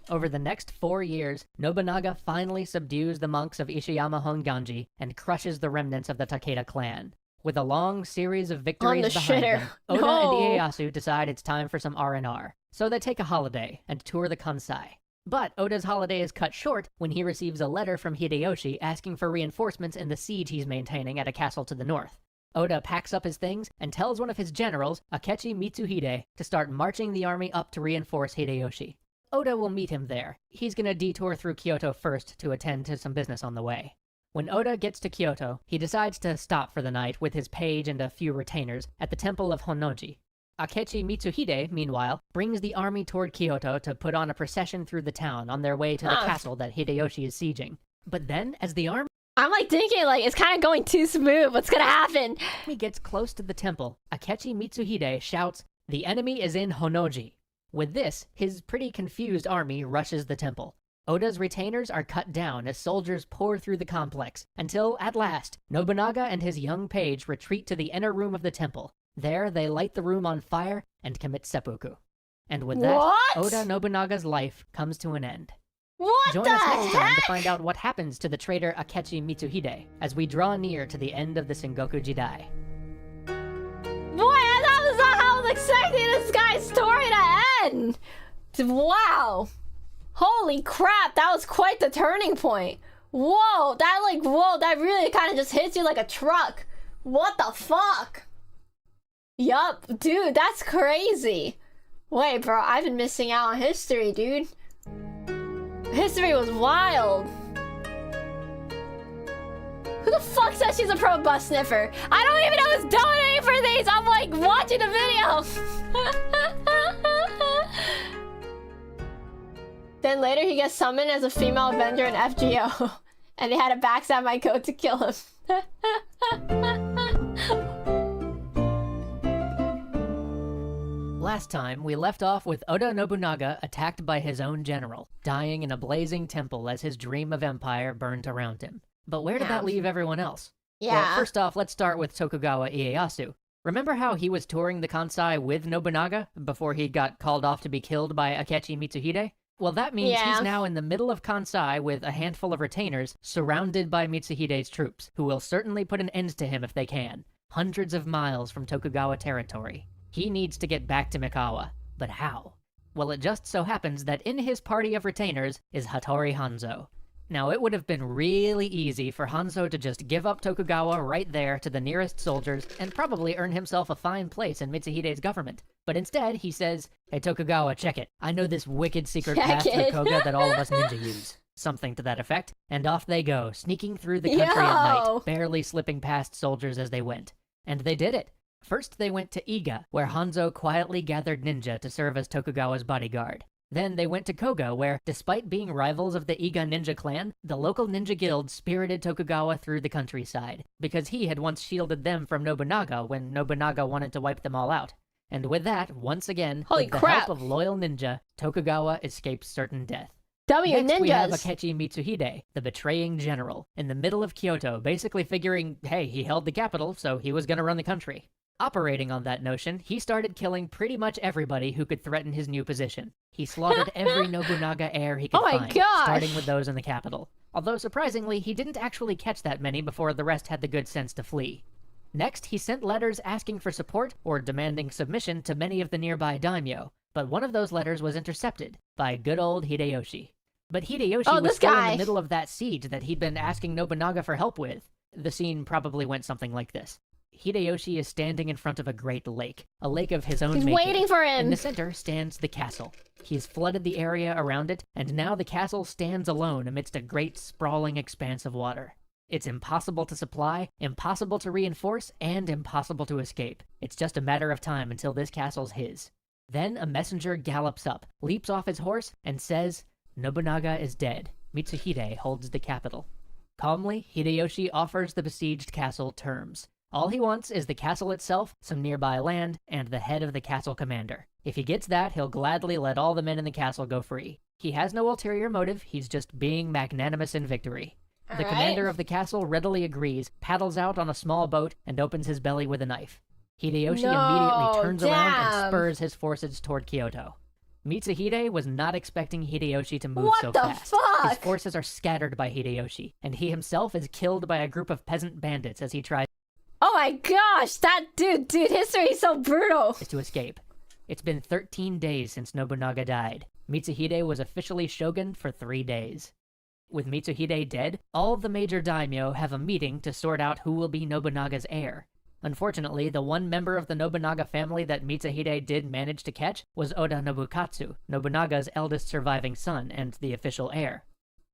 Over the next 4 years, Nobunaga finally subdues the monks of Ishiyama Honganji and crushes the remnants of the Takeda clan. With a long series of victories behind them, Oda and Ieyasu decide it's time for some R&R. So they take a holiday and tour the Kansai. But Oda's holiday is cut short when he receives a letter from Hideyoshi asking for reinforcements in the siege he's maintaining at a castle to the north. Oda packs up his things and tells one of his generals, Akechi Mitsuhide, to start marching the army up to reinforce Hideyoshi. Oda will meet him there. He's gonna detour through Kyoto first to attend to some business on the way. When Oda gets to Kyoto, he decides to stop for the night with his page and a few retainers at the temple of Honnoji. Akechi Mitsuhide, meanwhile, brings the army toward Kyoto to put on a procession through the town on their way to the castle that Hideyoshi is sieging. But then, as the army I'm thinking it's kind of going too smooth. What's gonna happen? Gets close to the temple, Akechi Mitsuhide shouts, "The enemy is in Honnoji." With this, his pretty confused army rushes the temple. Oda's retainers are cut down as soldiers pour through the complex, until, at last, Nobunaga and his young page retreat to the inner room of the temple. There, they light the room on fire and commit seppuku. And with that, Oda Nobunaga's life comes to an end. Join us next time to find out what happens to the traitor Akechi Mitsuhide as we draw near to the end of the Sengoku Jidai. Boy, that was not how I was expecting this guy's story to end! Wow! Holy crap, that was quite the turning point. Whoa, that really kind of just hits you like a truck. What the fuck? Yup, dude, that's crazy. Wait, bro, I've been missing out on history, dude. History was wild. Who the fuck says she's a pro bus sniffer? I don't even know who's donating for these. I'm watching the video. Then later he gets summoned as a female Avenger in FGO. And they had to backstab my code to kill him. Last time, we left off with Oda Nobunaga attacked by his own general, dying in a blazing temple as his dream of empire burned around him. But where did that leave everyone else? Yeah. Well, first off, let's start with Tokugawa Ieyasu. Remember how he was touring the Kansai with Nobunaga before he got called off to be killed by Akechi Mitsuhide? Well, that means he's now in the middle of Kansai with a handful of retainers surrounded by Mitsuhide's troops, who will certainly put an end to him if they can. Hundreds of miles from Tokugawa territory. He needs to get back to Mikawa. But how? Well, it just so happens that in his party of retainers is Hattori Hanzo. Now, it would have been really easy for Hanzo to just give up Tokugawa right there to the nearest soldiers and probably earn himself a fine place in Mitsuhide's government. But instead, he says, "Hey Tokugawa, check it. I know this wicked secret path to Koga that all of us ninja use." Something to that effect. And off they go, sneaking through the country at night, barely slipping past soldiers as they went. And they did it. First, they went to Iga, where Hanzo quietly gathered ninja to serve as Tokugawa's bodyguard. Then they went to Koga, where, despite being rivals of the Iga ninja clan, the local ninja guild spirited Tokugawa through the countryside, because he had once shielded them from Nobunaga when Nobunaga wanted to wipe them all out. And with that, once again, with the help of loyal ninja, Tokugawa escapes certain death. Next, we have Akechi Mitsuhide, the betraying general, in the middle of Kyoto, basically figuring, hey, he held the capital, so he was gonna run the country. Operating on that notion, he started killing pretty much everybody who could threaten his new position. He slaughtered every Nobunaga heir he could find, starting with those in the capital. Although surprisingly, he didn't actually catch that many before the rest had the good sense to flee. Next, he sent letters asking for support or demanding submission to many of the nearby daimyo, but one of those letters was intercepted by good old Hideyoshi. But Hideyoshi was still in the middle of that siege that he'd been asking Nobunaga for help with. The scene probably went something like this. Hideyoshi is standing in front of a great lake, a lake of his own making. He's waiting for him! In the center stands the castle. He's flooded the area around it, and now the castle stands alone amidst a great sprawling expanse of water. It's impossible to supply, impossible to reinforce, and impossible to escape. It's just a matter of time until this castle's his. Then a messenger gallops up, leaps off his horse, and says, "Nobunaga is dead. Mitsuhide holds the capital." Calmly, Hideyoshi offers the besieged castle terms. All he wants is the castle itself, some nearby land, and the head of the castle commander. If he gets that, he'll gladly let all the men in the castle go free. He has no ulterior motive, he's just being magnanimous in victory. The commander of the castle readily agrees, paddles out on a small boat, and opens his belly with a knife. Hideyoshi immediately turns around and spurs his forces toward Kyoto. Mitsuhide was not expecting Hideyoshi to move so fast. His forces are scattered by Hideyoshi, and he himself is killed by a group of peasant bandits as he tries Oh my gosh, that dude, history is so brutal. To escape. It's been 13 days since Nobunaga died. Mitsuhide was officially shogun for 3 days. With Mitsuhide dead, all the major daimyo have a meeting to sort out who will be Nobunaga's heir. Unfortunately, the one member of the Nobunaga family that Mitsuhide did manage to catch was Oda Nobukatsu, Nobunaga's eldest surviving son and the official heir.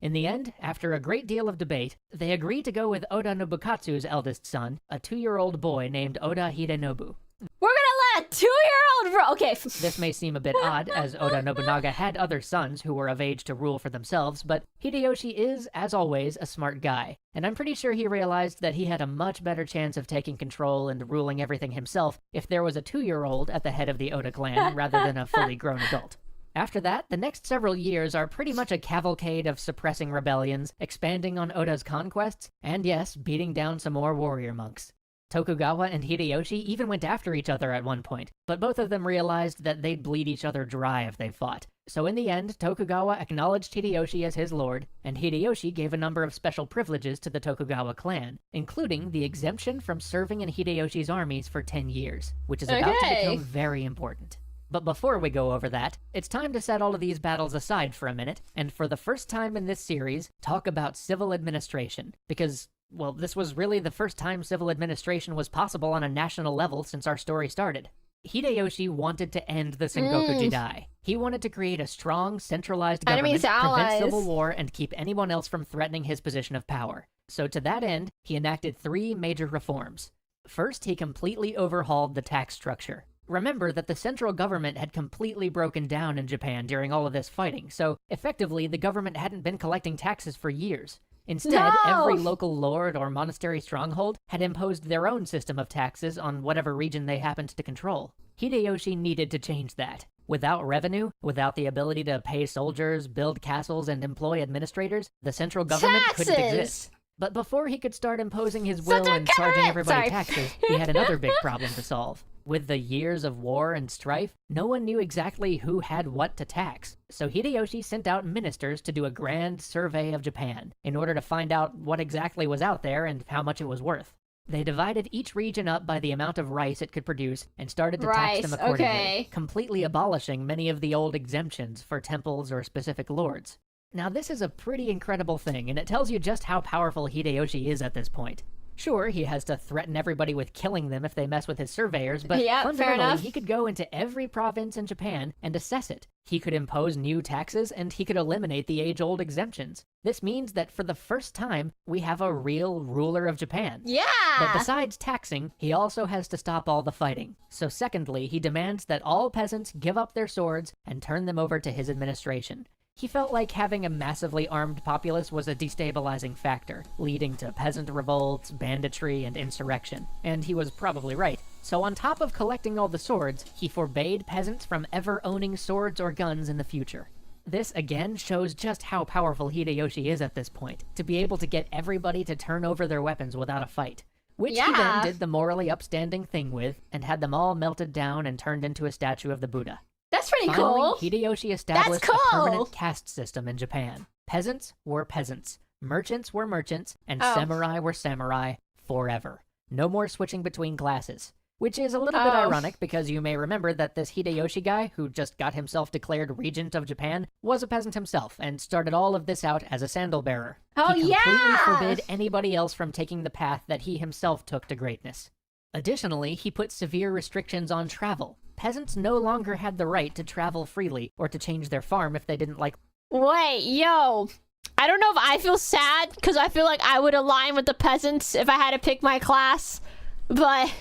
In the end, after a great deal of debate, they agree to go with Oda Nobukatsu's eldest son, a 2-year-old boy named Oda Hidenobu. We're gonna let a 2-year-old okay. This may seem a bit odd, as Oda Nobunaga had other sons who were of age to rule for themselves, but Hideyoshi is, as always, a smart guy, and I'm pretty sure he realized that he had a much better chance of taking control and ruling everything himself if there was a 2-year-old at the head of the Oda clan rather than a fully grown adult. After that, the next several years are pretty much a cavalcade of suppressing rebellions, expanding on Oda's conquests, and yes, beating down some more warrior monks. Tokugawa and Hideyoshi even went after each other at one point, but both of them realized that they'd bleed each other dry if they fought. So in the end, Tokugawa acknowledged Hideyoshi as his lord, and Hideyoshi gave a number of special privileges to the Tokugawa clan, including the exemption from serving in Hideyoshi's armies for 10 years, which is about to become very important. But before we go over that, it's time to set all of these battles aside for a minute, and for the first time in this series, talk about civil administration, because, well, this was really the first time civil administration was possible on a national level since our story started. Hideyoshi wanted to end the Sengoku Jidai. He wanted to create a strong, centralized government, prevent civil war, and keep anyone else from threatening his position of power. So to that end, he enacted 3 major reforms. First, he completely overhauled the tax structure. Remember that the central government had completely broken down in Japan during all of this fighting, so effectively the government hadn't been collecting taxes for years. Instead, every local lord or monastery stronghold had imposed their own system of taxes on whatever region they happened to control. Hideyoshi needed to change that. Without revenue, without the ability to pay soldiers, build castles, and employ administrators, the central government couldn't exist. But before he could start imposing his will and charging everybody taxes, he had another big problem to solve. With the years of war and strife, no one knew exactly who had what to tax. So Hideyoshi sent out ministers to do a grand survey of Japan in order to find out what exactly was out there and how much it was worth. They divided each region up by the amount of rice it could produce and started to tax them accordingly, completely abolishing many of the old exemptions for temples or specific lords. Now this is a pretty incredible thing, and it tells you just how powerful Hideyoshi is at this point. Sure, he has to threaten everybody with killing them if they mess with his surveyors, but fundamentally he could go into every province in Japan and assess it. He could impose new taxes, and he could eliminate the age-old exemptions. This means that for the first time, we have a real ruler of Japan. Yeah! But besides taxing, he also has to stop all the fighting. So secondly, he demands that all peasants give up their swords and turn them over to his administration. He felt like having a massively armed populace was a destabilizing factor, leading to peasant revolts, banditry, and insurrection. And he was probably right. So on top of collecting all the swords, he forbade peasants from ever owning swords or guns in the future. This again shows just how powerful Hideyoshi is at this point, to be able to get everybody to turn over their weapons without a fight. Which he then did the morally upstanding thing with, and had them all melted down and turned into a statue of the Buddha. That's pretty Finally, cool. Hideyoshi established a permanent caste system in Japan. Peasants were peasants, merchants were merchants, and samurai were samurai forever. No more switching between classes. Which is a little bit ironic because you may remember that this Hideyoshi guy, who just got himself declared regent of Japan, was a peasant himself and started all of this out as a sandal bearer. He completely forbid anybody else from taking the path that he himself took to greatness. Additionally, he put severe restrictions on travel. Peasants no longer had the right to travel freely or to change their farm if they didn't like. Wait, yo. I don't know if I feel sad because I feel like I would align with the peasants if I had to pick my class. But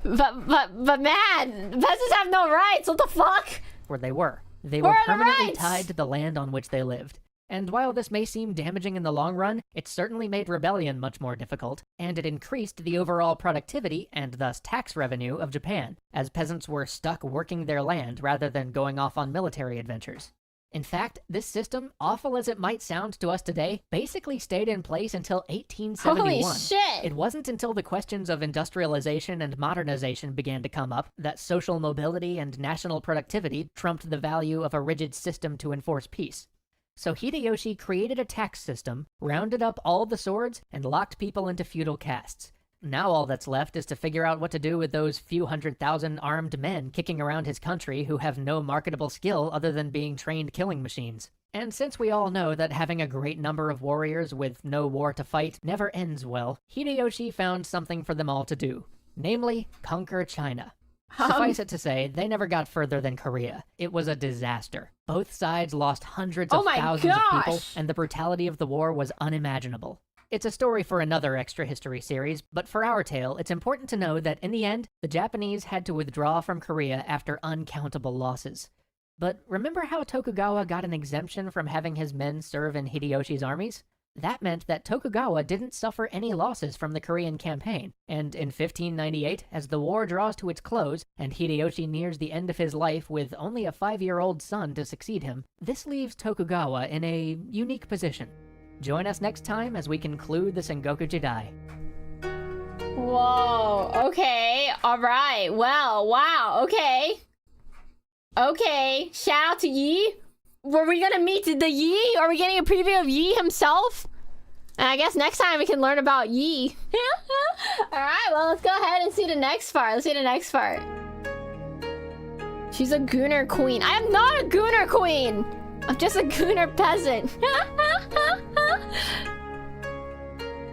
man, peasants have no rights. What the fuck? Where they were. They were permanently tied to the land on which they lived. And while this may seem damaging in the long run, it certainly made rebellion much more difficult, and it increased the overall productivity, and thus tax revenue, of Japan, as peasants were stuck working their land rather than going off on military adventures. In fact, this system, awful as it might sound to us today, basically stayed in place until 1871. Holy shit! It wasn't until the questions of industrialization and modernization began to come up that social mobility and national productivity trumped the value of a rigid system to enforce peace. So Hideyoshi created a tax system, rounded up all the swords, and locked people into feudal castes. Now all that's left is to figure out what to do with those few 100,000 armed men kicking around his country who have no marketable skill other than being trained killing machines. And since we all know that having a great number of warriors with no war to fight never ends well, Hideyoshi found something for them all to do. Namely, conquer China. Suffice it to say, they never got further than Korea. It was a disaster. Both sides lost hundreds of thousands of people, and the brutality of the war was unimaginable. It's a story for another extra history series, but for our tale, it's important to know that in the end, the Japanese had to withdraw from Korea after uncountable losses. But remember how Tokugawa got an exemption from having his men serve in Hideyoshi's armies? That meant that Tokugawa didn't suffer any losses from the Korean campaign, and in 1598, as the war draws to its close, and Hideyoshi nears the end of his life with only a 5-year-old son to succeed him, this leaves Tokugawa in a unique position. Join us next time as we conclude the Sengoku Jidai. Whoa, okay, alright, well, wow, okay. Okay, shout out to Yi. Were we gonna meet the Yi? Are we getting a preview of Yi himself? And I guess next time we can learn about Yi. Alright, well, let's go ahead and see the next part. Let's see the next part. She's a Gooner queen. I am not a Gooner queen! I'm just a Gooner peasant.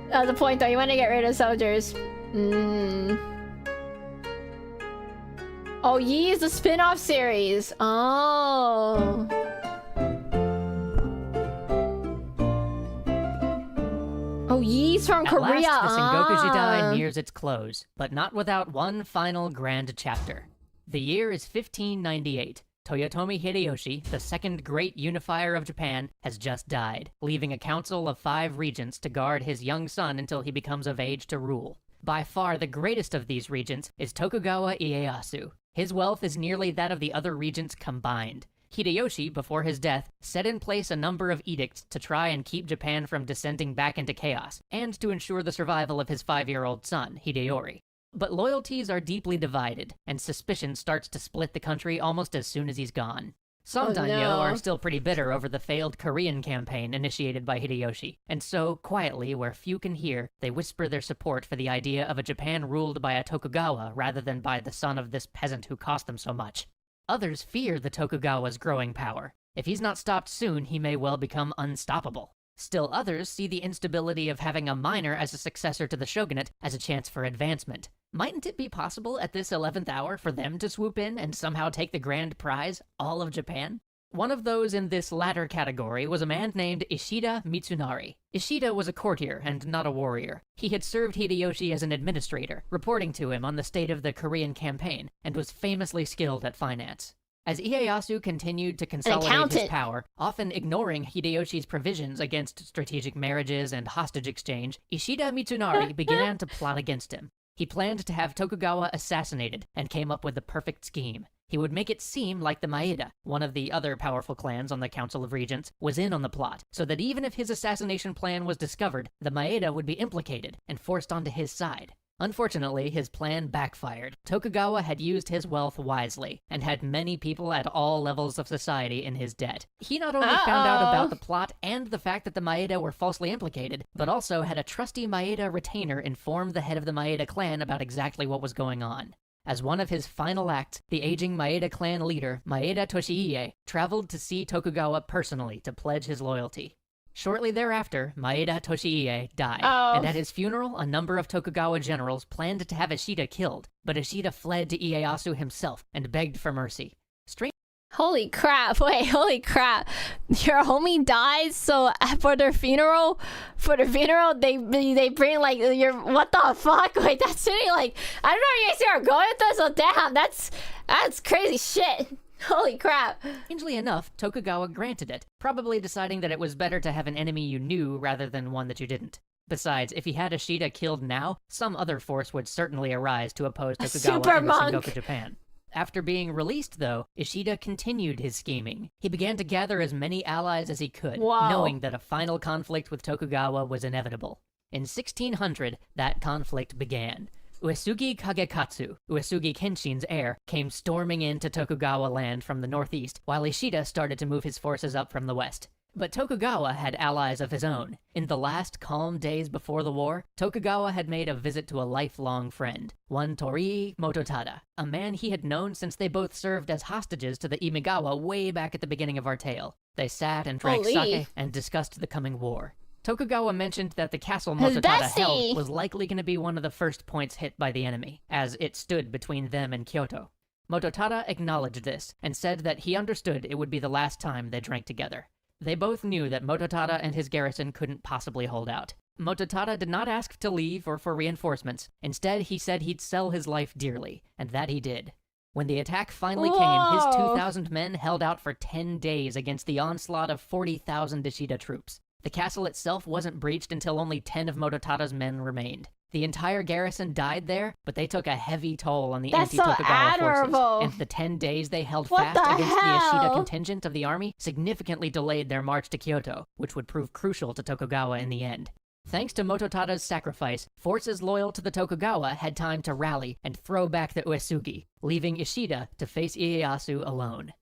That was the point, though. You want to get rid of soldiers. Oh, Yi is a spin-off series. Oh. Oh, Yi's from Korea. At last, the Sengoku Jidai nears its close, but not without one final grand chapter. The year is 1598. Toyotomi Hideyoshi, the second great unifier of Japan, has just died, leaving a council of 5 regents to guard his young son until he becomes of age to rule. By far the greatest of these regents is Tokugawa Ieyasu. His wealth is nearly that of the other regents combined. Hideyoshi, before his death, set in place a number of edicts to try and keep Japan from descending back into chaos, and to ensure the survival of his 5-year-old son, Hideyori. But loyalties are deeply divided, and suspicion starts to split the country almost as soon as he's gone. Some daimyo are still pretty bitter over the failed Korean campaign initiated by Hideyoshi, and so, quietly, where few can hear, they whisper their support for the idea of a Japan ruled by a Tokugawa rather than by the son of this peasant who cost them so much. Others fear the Tokugawa's growing power. If he's not stopped soon, he may well become unstoppable. Still others see the instability of having a minor as a successor to the shogunate as a chance for advancement. Mightn't it be possible at this 11th hour for them to swoop in and somehow take the grand prize, all of Japan? One of those in this latter category was a man named Ishida Mitsunari. Ishida was a courtier and not a warrior. He had served Hideyoshi as an administrator, reporting to him on the state of the Korean campaign, and was famously skilled at finance. As Ieyasu continued to consolidate his power, often ignoring Hideyoshi's provisions against strategic marriages and hostage exchange, Ishida Mitsunari began to plot against him. He planned to have Tokugawa assassinated and came up with the perfect scheme. He would make it seem like the Maeda, one of the other powerful clans on the Council of Regents, was in on the plot, so that even if his assassination plan was discovered, the Maeda would be implicated and forced onto his side. Unfortunately, his plan backfired. Tokugawa had used his wealth wisely, and had many people at all levels of society in his debt. He not only found out about the plot and the fact that the Maeda were falsely implicated, but also had a trusty Maeda retainer inform the head of the Maeda clan about exactly what was going on. As one of his final acts, the aging Maeda clan leader, Maeda Toshiie, traveled to see Tokugawa personally to pledge his loyalty. Shortly thereafter, Maeda Toshiie died, and at his funeral, a number of Tokugawa generals planned to have Ishida killed, but Ishida fled to Ieyasu himself and begged for mercy. Holy crap, wait, holy crap. Your homie dies, so for their funeral, they bring like what the fuck? Like, that's really like, I don't know where you guys are going with this, so damn, that's crazy shit. Holy crap. Strangely enough, Tokugawa granted it, probably deciding that it was better to have an enemy you knew rather than one that you didn't. Besides, if he had Ishida killed now, some other force would certainly arise to oppose Tokugawa in the Sengoku Japan. After being released, though, Ishida continued his scheming. He began to gather as many allies as he could, knowing that a final conflict with Tokugawa was inevitable. In 1600, that conflict began. Uesugi Kagekatsu, Uesugi Kenshin's heir, came storming into Tokugawa land from the northeast, while Ishida started to move his forces up from the west. But Tokugawa had allies of his own. In the last calm days before the war, Tokugawa had made a visit to a lifelong friend, one Torii Mototada, a man he had known since they both served as hostages to the Imigawa way back at the beginning of our tale. They sat and drank sake and discussed the coming war. Tokugawa mentioned that the castle Mototada held was likely going to be one of the first points hit by the enemy, as it stood between them and Kyoto. Mototada acknowledged this, and said that he understood it would be the last time they drank together. They both knew that Mototada and his garrison couldn't possibly hold out. Mototada did not ask to leave or for reinforcements. Instead, he said he'd sell his life dearly, and that he did. When the attack finally came, his 2,000 men held out for 10 days against the onslaught of 40,000 Ishida troops. The castle itself wasn't breached until only 10 of Mototada's men remained. The entire garrison died there, but they took a heavy toll on the anti-Tokugawa forces, and the 10 days they held fast against the Ishida contingent of the army significantly delayed their march to Kyoto, which would prove crucial to Tokugawa in the end. Thanks to Mototada's sacrifice, forces loyal to the Tokugawa had time to rally and throw back the Uesugi, leaving Ishida to face Ieyasu alone.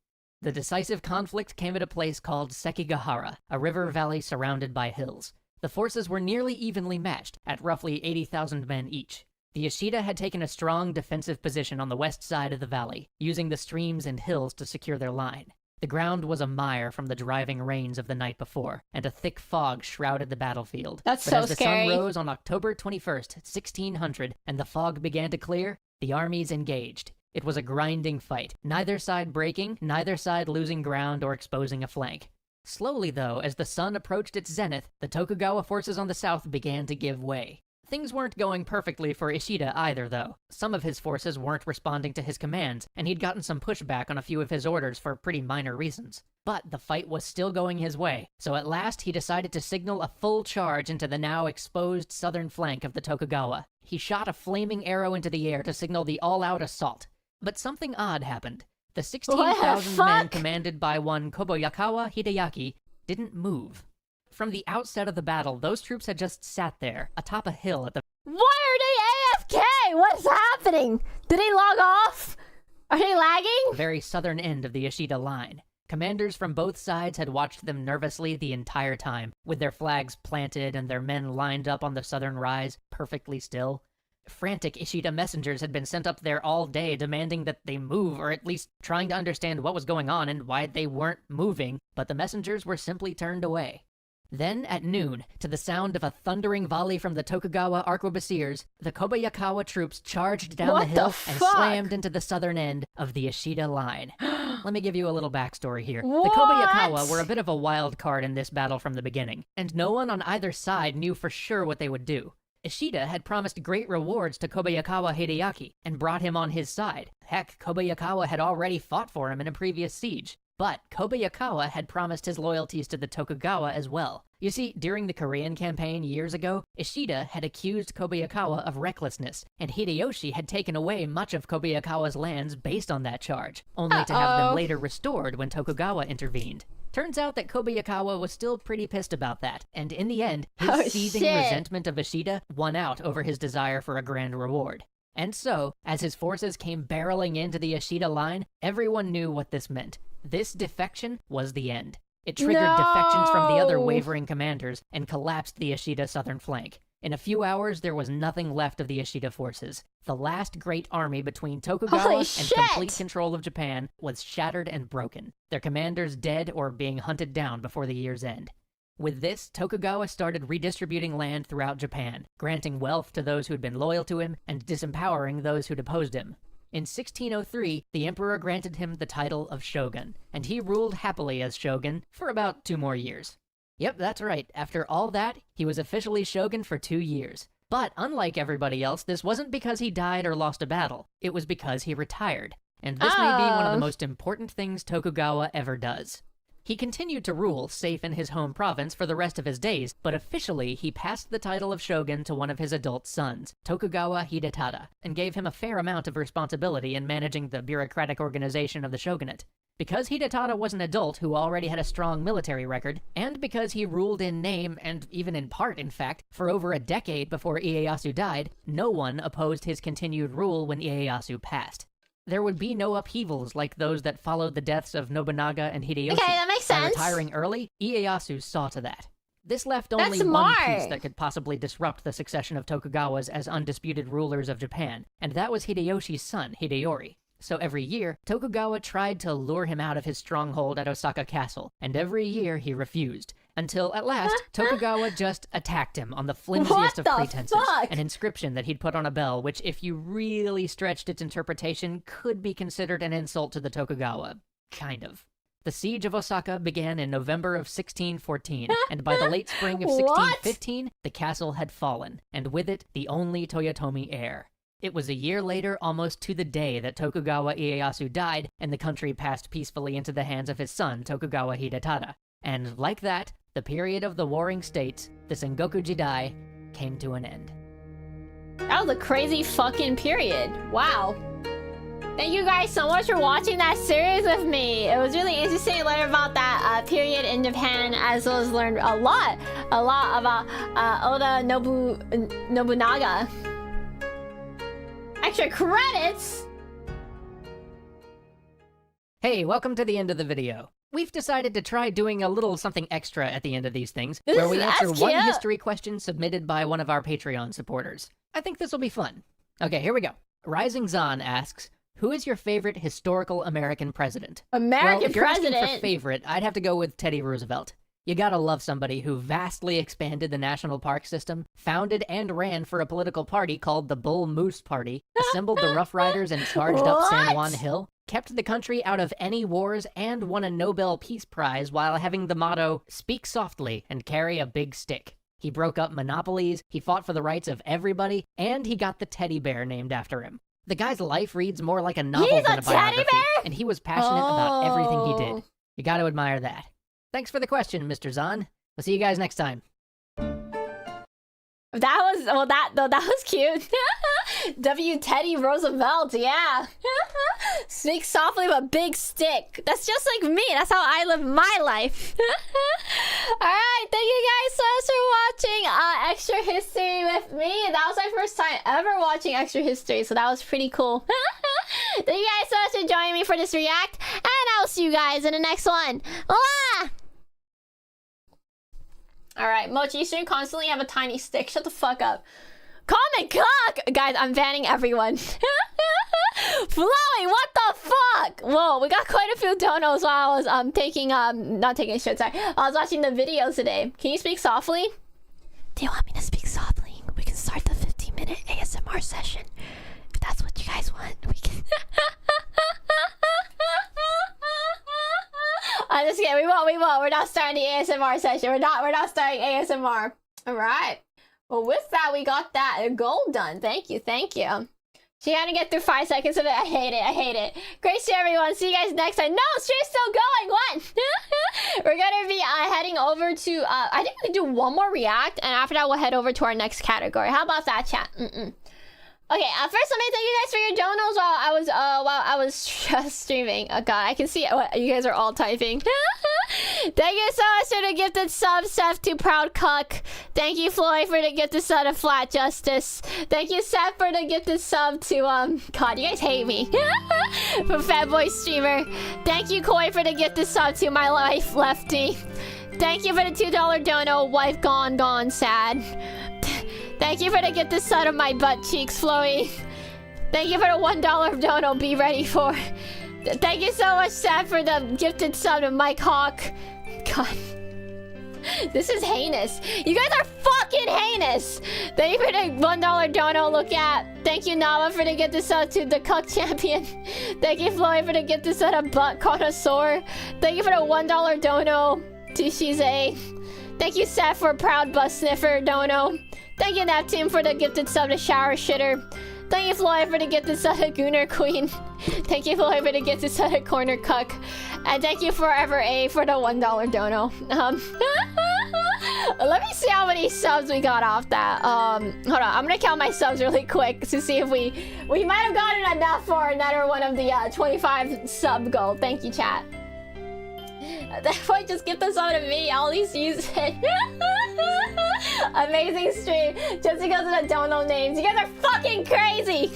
The decisive conflict came at a place called Sekigahara, a river valley surrounded by hills. The forces were nearly evenly matched, at roughly 80,000 men each. The Ishida had taken a strong defensive position on the west side of the valley, using the streams and hills to secure their line. The ground was a mire from the driving rains of the night before, and a thick fog shrouded the battlefield. But as the sun rose on October 21st, 1600, and the fog began to clear, the armies engaged. It was a grinding fight, neither side breaking, neither side losing ground or exposing a flank. Slowly, though, as the sun approached its zenith, the Tokugawa forces on the south began to give way. Things weren't going perfectly for Ishida either, though. Some of his forces weren't responding to his commands, and he'd gotten some pushback on a few of his orders for pretty minor reasons. But the fight was still going his way, so at last he decided to signal a full charge into the now exposed southern flank of the Tokugawa. He shot a flaming arrow into the air to signal the all-out assault. But something odd happened. The 16,000 men commanded by one Kobayakawa Hideyaki didn't move. From the outset of the battle, those troops had just sat there, atop a hill at the— Why are they AFK? What's happening? Did they log off? Are they lagging? very southern end of the Ishida line. Commanders from both sides had watched them nervously the entire time, with their flags planted and their men lined up on the southern rise, perfectly still. Frantic Ishida messengers had been sent up there all day demanding that they move, or at least trying to understand what was going on and why they weren't moving, but the messengers were simply turned away. Then, at noon, to the sound of a thundering volley from the Tokugawa arquebusiers, the Kobayakawa troops charged down the hill and slammed into the southern end of the Ishida line. Let me give you a little backstory here. What? The Kobayakawa were a bit of a wild card in this battle from the beginning, and no one on either side knew for sure what they would do. Ishida had promised great rewards to Kobayakawa Hideaki and brought him on his side. Heck, Kobayakawa had already fought for him in a previous siege. But Kobayakawa had promised his loyalties to the Tokugawa as well. You see, during the Korean campaign years ago, Ishida had accused Kobayakawa of recklessness, and Hideyoshi had taken away much of Kobayakawa's lands based on that charge, only to have them later restored when Tokugawa intervened. Turns out that Kobayakawa was still pretty pissed about that, and in the end, his seething resentment of Ishida won out over his desire for a grand reward. And so, as his forces came barreling into the Ishida line, everyone knew what this meant. This defection was the end. It triggered defections from the other wavering commanders and collapsed the Ishida southern flank. In a few hours, there was nothing left of the Ishida forces. The last great army between Tokugawa and complete control of Japan was shattered and broken, their commanders dead or being hunted down before the year's end. With this, Tokugawa started redistributing land throughout Japan, granting wealth to those who'd been loyal to him and disempowering those who'd opposed him. In 1603, the emperor granted him the title of shogun, and he ruled happily as shogun for about 2 more years. Yep, that's right. After all that, he was officially shogun for 2 years. But unlike everybody else, this wasn't because he died or lost a battle. It was because he retired. And this may be one of the most important things Tokugawa ever does. He continued to rule, safe in his home province, for the rest of his days, but officially he passed the title of shogun to one of his adult sons, Tokugawa Hidetada, and gave him a fair amount of responsibility in managing the bureaucratic organization of the shogunate. Because Hidetada was an adult who already had a strong military record, and because he ruled in name, and even in part, in fact, for over a decade before Ieyasu died, no one opposed his continued rule when Ieyasu passed. There would be no upheavals like those that followed the deaths of Nobunaga and Hideyoshi. Okay, that makes sense. By retiring early, Ieyasu saw to that. This left only one piece that could possibly disrupt the succession of Tokugawas as undisputed rulers of Japan, and that was Hideyoshi's son, Hideyori. So every year, Tokugawa tried to lure him out of his stronghold at Osaka Castle, and every year he refused. Until, at last, Tokugawa just attacked him on the flimsiest of pretenses. An inscription that he'd put on a bell, which, if you really stretched its interpretation, could be considered an insult to the Tokugawa. Kind of. The siege of Osaka began in November of 1614, and by the late spring of 1615, the castle had fallen, and with it, the only Toyotomi heir. It was a year later, almost to the day, that Tokugawa Ieyasu died, and the country passed peacefully into the hands of his son, Tokugawa Hidetada. And like that, the period of the warring states, the Sengoku Jidai, came to an end. That was a crazy fucking period. Wow. Thank you guys so much for watching that series with me. It was really interesting to learn about that period in Japan, as well as learn a lot about Oda Nobunaga. Extra credits! Hey, welcome to the end of the video. We've decided to try doing a little something extra at the end of these things, where we answer one history question submitted by one of our Patreon supporters. I think this will be fun. Okay, here we go. Rising Zahn asks, who is your favorite historical American president? Well, if you're asking for favorite, I'd have to go with Teddy Roosevelt. You gotta love somebody who vastly expanded the national park system, founded and ran for a political party called the Bull Moose Party, assembled the Rough Riders and charged up San Juan Hill, kept the country out of any wars, and won a Nobel Peace Prize while having the motto, "Speak softly and carry a big stick." He broke up monopolies, he fought for the rights of everybody, and he got the teddy bear named after him. The guy's life reads more like a novel than a biography, and he was passionate about everything he did. You gotta admire that. Thanks for the question, Mr. Zahn. I'll see you guys next time. That was cute. W. Teddy Roosevelt, yeah. Speak softly with a big stick. That's just like me. That's how I live my life. Alright, thank you guys so much for watching Extra History with me. That was my first time ever watching Extra History, so that was pretty cool. Thank you guys so much for joining me for this react, and I'll see you guys in the next one. Alright, Mochi, you shouldn't constantly have a tiny stick. Shut the fuck up. Comment cock! Guys, I'm banning everyone. Flowing, what the fuck? Whoa, we got quite a few donos while I was not taking a shit, sorry. I was watching the videos today. Can you speak softly? Do you want me to speak softly? We can start the 15-minute ASMR session. If that's what you guys want, we can. I'm just kidding. We won't. We're not starting the ASMR session. We're not starting ASMR. All right. Well, with that, we got that goal done. Thank you. She had to get through 5 seconds of it. I hate it. Great shit, everyone. See you guys next time. No, stream's still going. What? We're gonna be heading over to. I think we can do one more react, and after that, we'll head over to our next category. How about that, chat? Okay, first let me thank you guys for your donos while I was streaming. Oh god, I can see what you guys are all typing. Thank you so much for the gifted sub, Seth to Proud Cuck. Thank you, Floyd, for the gifted sub to Flat Justice. Thank you, Seth, for the gifted sub to God, you guys hate me. From Fatboy Streamer. Thank you, Koi, for the gifted sub to My Life Lefty. Thank you for the $2 dono, Wife Gone Sad. Thank you for the gifted sub of my butt cheeks, Floey. Thank you for the $1 dono, Be Ready For. Thank you so much, Seth, for the gifted sub to Mike Hawk. God. This is heinous. You guys are fucking heinous. Thank you for the $1 dono, Look At. Thank you, Nava, for the gifted sub to the Cuck Champion. Thank you, Floyd, for the gifted sub to Butt Connoisseur. Thank you for the $1 dono to Shize. Thank you, Seth, for Proud Bus Sniffer dono. Thank you, Neptune, for the gifted sub to Shower Shitter. Thank you, Floyd, for the gifted sub to Gooner Queen. Thank you, Floyd, for the gifted sub to Corner Cuck. And thank you, Forever A, for the $1 dono. Let me see how many subs we got off that. Hold on, I'm gonna count my subs really quick to see if we might have gotten enough for another one of the 25 sub goal. Thank you, chat. That point just give this over to me. I'll at least use it. Amazing stream. Just because of the dono names. You guys are fucking crazy.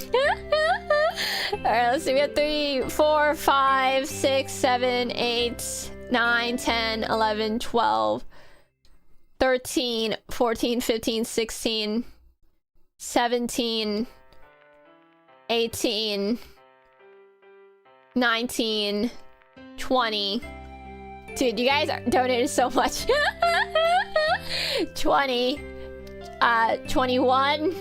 Alright, let's see. We have 3, 4, 5, 6, 7, 8, 9, 10, 11, 12, 13, 14, 15, 16, 17, 18, 19, 20. Dude, you guys are donated so much. 20, 21,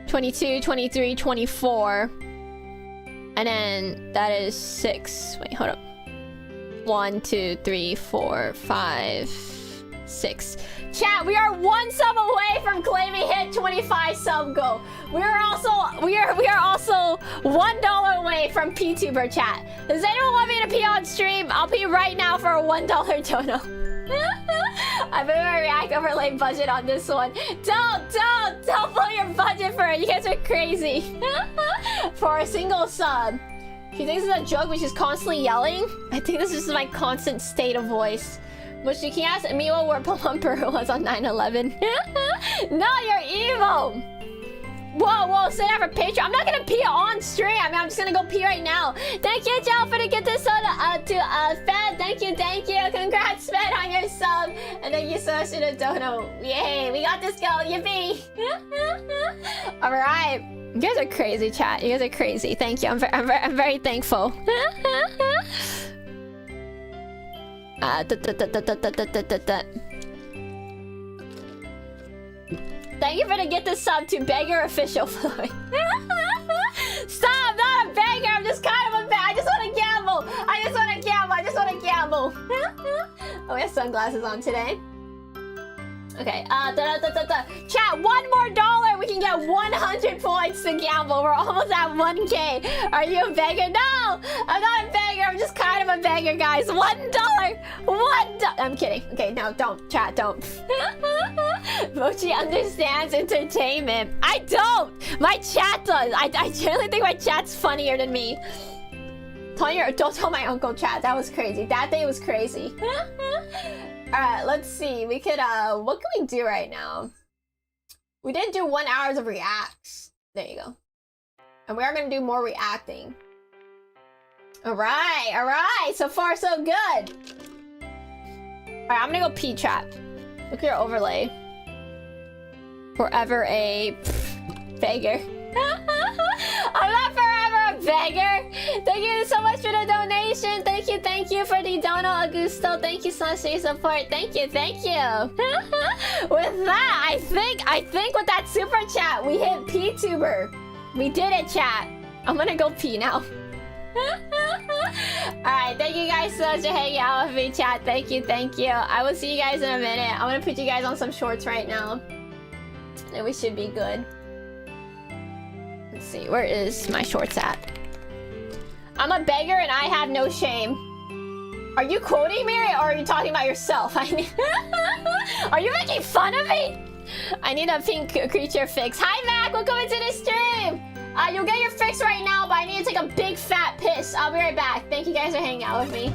22, 23, 24. And then that is 6. Wait, hold up. 1, 2, 3, 4, 5, 6. Chat, we are 1 sub away from claiming hit 25 sub goal. We are also $1 away from PTuber, chat. Does anyone want me to pee on stream? I'll pee right now for a $1 dono. I put my React overlay budget on this one. Don't put your budget for it. You guys are crazy. For a single sub. She thinks it's a joke, but she's constantly yelling. I think this is my constant state of voice. Which you can ask Miwa where Palumper was on 9/11. No, you're evil. Whoa, sit down for Patreon. I'm not gonna pee on stream. I mean, I'm just gonna go pee right now. Thank you, Joe, for the gift sub to Fed. Thank you. Congrats, Fed, on your sub. And thank you so much to the dono. Yay, we got this girl. Yippee. All right. You guys are crazy, chat. You guys are crazy. Thank you. I'm very thankful. Thank you for the get this sub to Beggar Official Floyd. Stop, I'm not a beggar. I'm just kind of a beggar. I just want to gamble. I just want to gamble. Oh, we have sunglasses on today. Okay, chat, $1 more, we can get 100 points to gamble. We're almost at 1K. Are you a beggar? No, I'm not a beggar. I'm just kind of a beggar, guys. $1. I'm kidding. Okay, no, don't. Chat, don't. Mochi understands entertainment. I don't. My chat does. I generally think my chat's funnier than me. Don't tell my uncle, chat. That was crazy. That day was crazy. Alright, let's see. We could, what can we do right now? We did do 1 hour of reacts. There you go. And we are gonna do more reacting. Alright. So far, so good. Alright, I'm gonna go pee, chat. Look at your overlay. Forever a beggar. I'm not forever a beggar. Thank you so much for the donation. Thank you for the dono, Augusto. Thank you so much for your support. Thank you. With that, I think with that super chat, we hit VTuber. We did it, chat. I'm gonna go pee now. Alright, thank you guys so much for hanging out with me, chat. Thank you. I will see you guys in a minute. I'm gonna put you guys on some shorts right now. And we should be good. Let's see, where is my shorts at? I'm a beggar and I have no shame. Are you quoting me or are you talking about yourself? Are you making fun of me? I need a pink creature fix. Hi, Mac, welcome into the stream. You'll get your fix right now, but I need to take a big fat piss. I'll be right back. Thank you guys for hanging out with me.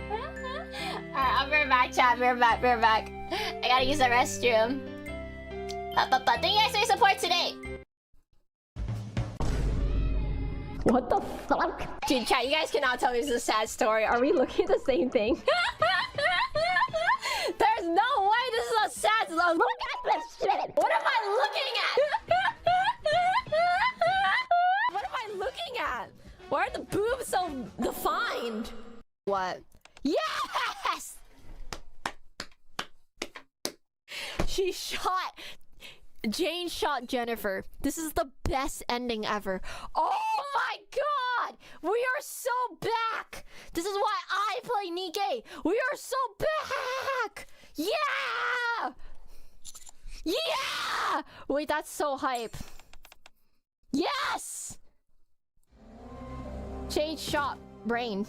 Alright, I'll be right back, chat. Be right back. I gotta use the restroom. Thank you guys for your support today. What the fuck? Dude, chat, you guys cannot tell me this is a sad story. Are we looking at the same thing? There's no way this is a sad story. Look at this shit. What am I looking at? What am I looking at? Why are the boobs so defined? What? Yes! Jane shot Jennifer. This is the best ending ever. Oh my god! We are so back! This is why I play Nikkei. We are so back! Yeah! Yeah! Wait, that's so hype. Yes! Jane shot brain.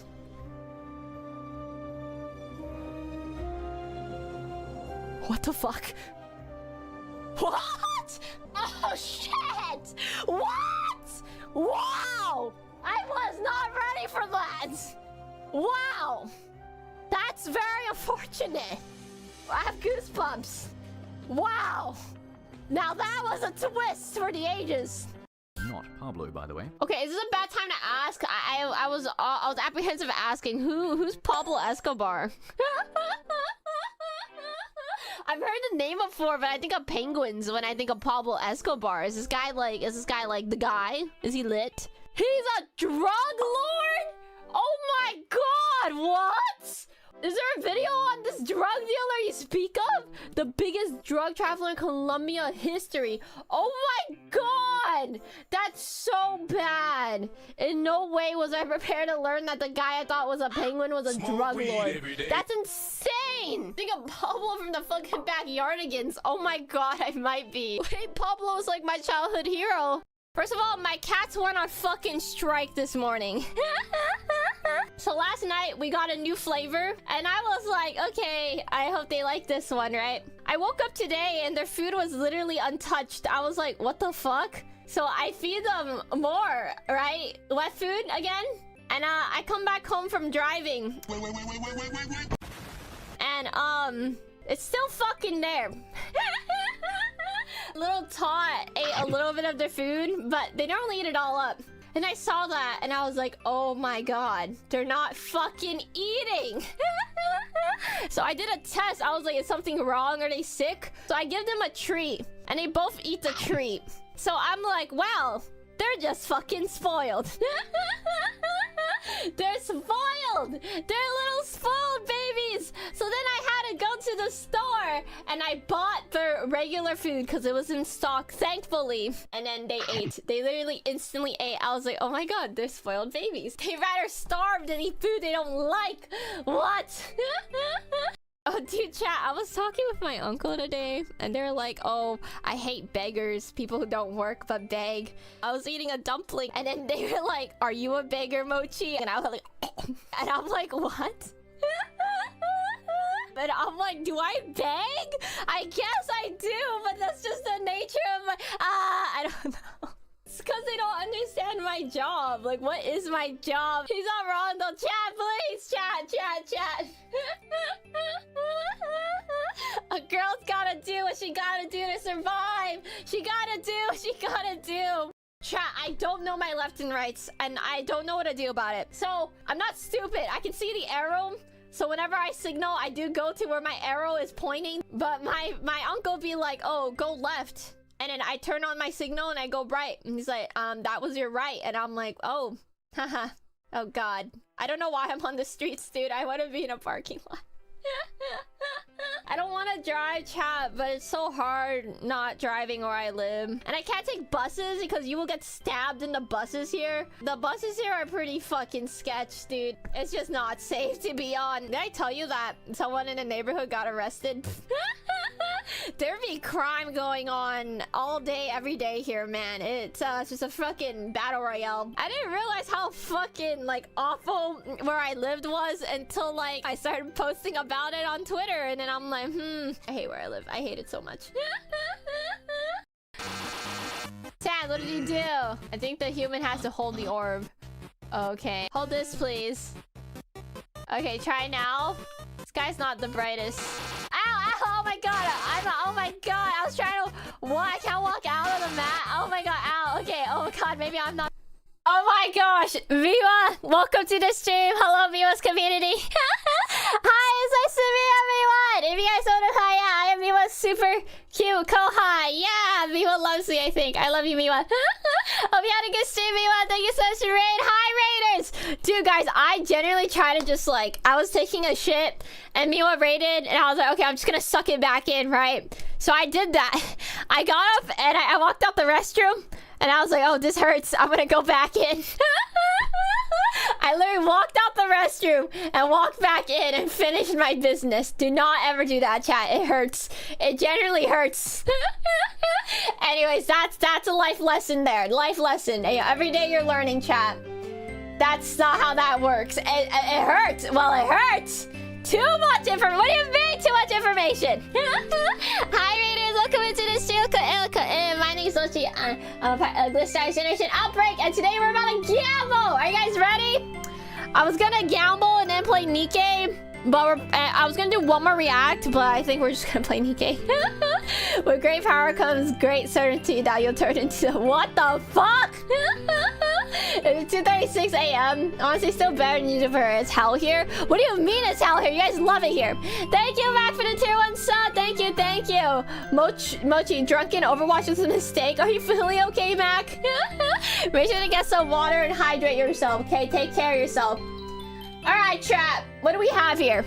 What the fuck? What? Oh shit! What? Wow! I was not ready for that! Wow! That's very unfortunate. I have goosebumps. Wow! Now that was a twist for the ages. Not Pablo, by the way. Okay, is this a bad time to ask? I was apprehensive asking who's Pablo Escobar? I've heard the name before, but I think of penguins when I think of Pablo Escobar. Is this guy like the guy? Is he lit? He's a drug lord? Oh my god, what? Is there a video on this drug dealer you speak of? The biggest drug trafficker in Colombia history. Oh my god! That's so bad. In no way was I prepared to learn that the guy I thought was a penguin was a drug lord. That's insane! Think of Pablo from the fucking Backyardigans. Oh my god, I might be. Wait, Pablo's like my childhood hero. First of all, my cats went on fucking strike this morning. So last night, we got a new flavor. And I was like, okay, I hope they like this one, right? I woke up today and their food was literally untouched. I was like, what the fuck? So I feed them more, right? Wet food again. And I come back home from driving. Wait. And it's still fucking there. Little Tot ate a little bit of their food, but they don't eat it all up. And I saw that and I was like, oh my god, they're not fucking eating. So I did a test. I was like, is something wrong? Are they sick? So I give them a treat and they both eat the treat. So I'm like, well, they're just fucking spoiled. They're spoiled. They're little spoiled babies. So then I had to go to the store and I bought their regular food because it was in stock, thankfully. And then they ate. They literally instantly ate. I was like, oh my god, they're spoiled babies. They'd rather starve than eat food they don't like. What? Oh, dude, chat, I was talking with my uncle today, and they're like, oh, I hate beggars, people who don't work but beg. I was eating a dumpling, and then they were like, are you a beggar, Mochi? And I was like, and I'm like, what? And I'm like, do I beg? I guess I do, but that's just the nature of my... I don't know. It's because they don't understand my job. Like, what is my job? He's not wrong though. Chat, please. Chat. A girl's gotta do what she gotta do to survive. She gotta do what she gotta do. Chat, I don't know my left and rights, and I don't know what to do about it. So, I'm not stupid. I can see the arrow. So whenever I signal, I do go to where my arrow is pointing. But my uncle be like, oh, go left. And then I turn on my signal and I go right. And he's like, that was your right. And I'm like, oh, haha. Oh, God. I don't know why I'm on the streets, dude. I want to be in a parking lot. I don't want to drive, chat, but it's so hard not driving where I live. And I can't take buses because you will get stabbed in the buses here. The buses here are pretty fucking sketch, dude. It's just not safe to be on. Did I tell you that someone in the neighborhood got arrested? There be crime going on all day, every day here, man. It's just a fucking battle royale. I didn't realize how fucking, like, awful where I lived was until, like, I started posting about it on Twitter. And then I'm like, I hate where I live. I hate it so much. Sad, what did you do? I think the human has to hold the orb. Okay. Hold this, please. Okay, try now. This guy's not the brightest. Ow, oh my god. Oh my god. I was trying to... What? I can't walk out of the mat. Oh my god, ow. Okay, oh my god, maybe I'm not... Oh my gosh. Viva, welcome to the stream. Hello, Viva's community. Hi, it's nice to meet everyone. If you guys don't know who I am, I am Viva's super cute co-hi. Yeah, Viva loves me, I think. I love you, Viva. Hope you had a good stream, Viva. Thank you so much for raid. Hi, raiders. Dude, guys, I generally try to just, like, I was taking a shit and Miwa raided and I was like, okay, I'm just gonna suck it back in, right? So I did that. I got up and I walked out the restroom and I was like, oh, this hurts. I'm gonna go back in. I literally walked out the restroom and walked back in and finished my business. Do not ever do that, chat. It hurts. It generally hurts. Anyways, that's a life lesson there. Life lesson. Every day you're learning, chat. That's not how that works. It hurts. Well, it hurts. Too much information. What do you mean, too much information? Hi, readers. Welcome into the stream. My name is Mochi. This Generation Outbreak, and today we're about to gamble. Are you guys ready? I was gonna gamble and then play Nikkei, but I was gonna do one more react, but I think we're just gonna play Nikkei. With great power comes great certainty that you'll turn into... What the fuck? It's 2:36 a.m. Honestly, still better than YouTuber. It's hell here. What do you mean it's hell here? You guys love it here. Thank you, Mac, for the tier 1 sub. Thank you. Mochi, drunken Overwatch was a mistake. Are you feeling okay, Mac? Make sure to get some water and hydrate yourself, okay? Take care of yourself. Alright, chat. What do we have here?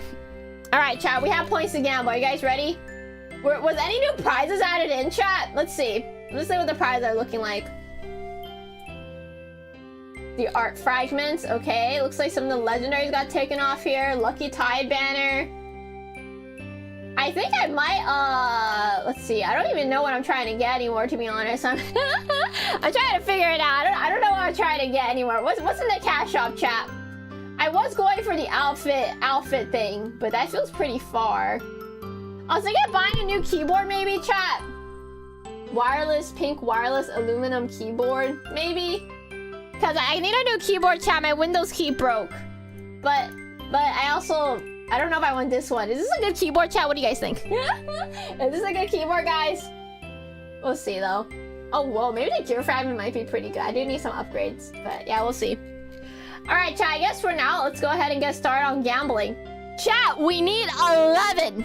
Alright, chat. We have points to gamble. Are you guys ready? Was any new prizes added in, chat? Let's see. Let's see what the prizes are looking like. The art fragments, okay. Looks like some of the legendaries got taken off here. Lucky Tide banner. I think I might, let's see. I don't even know what I'm trying to get anymore, to be honest. I'm trying to figure it out. I don't know what I'm trying to get anymore. What's in the cash shop, chat? I was going for the outfit thing, but that feels pretty far. I was thinking of buying a new keyboard, maybe, chat. Pink wireless aluminum keyboard, maybe. Because I need a new keyboard, chat. My Windows key broke. But I don't know if I want this one. Is this a good keyboard, chat? What do you guys think? Is this a good keyboard, guys? We'll see, though. Oh, whoa. Maybe the gear fragment might be pretty good. I do need some upgrades. But yeah, we'll see. Alright, chat. I guess for now, let's go ahead and get started on gambling. Chat, we need 11.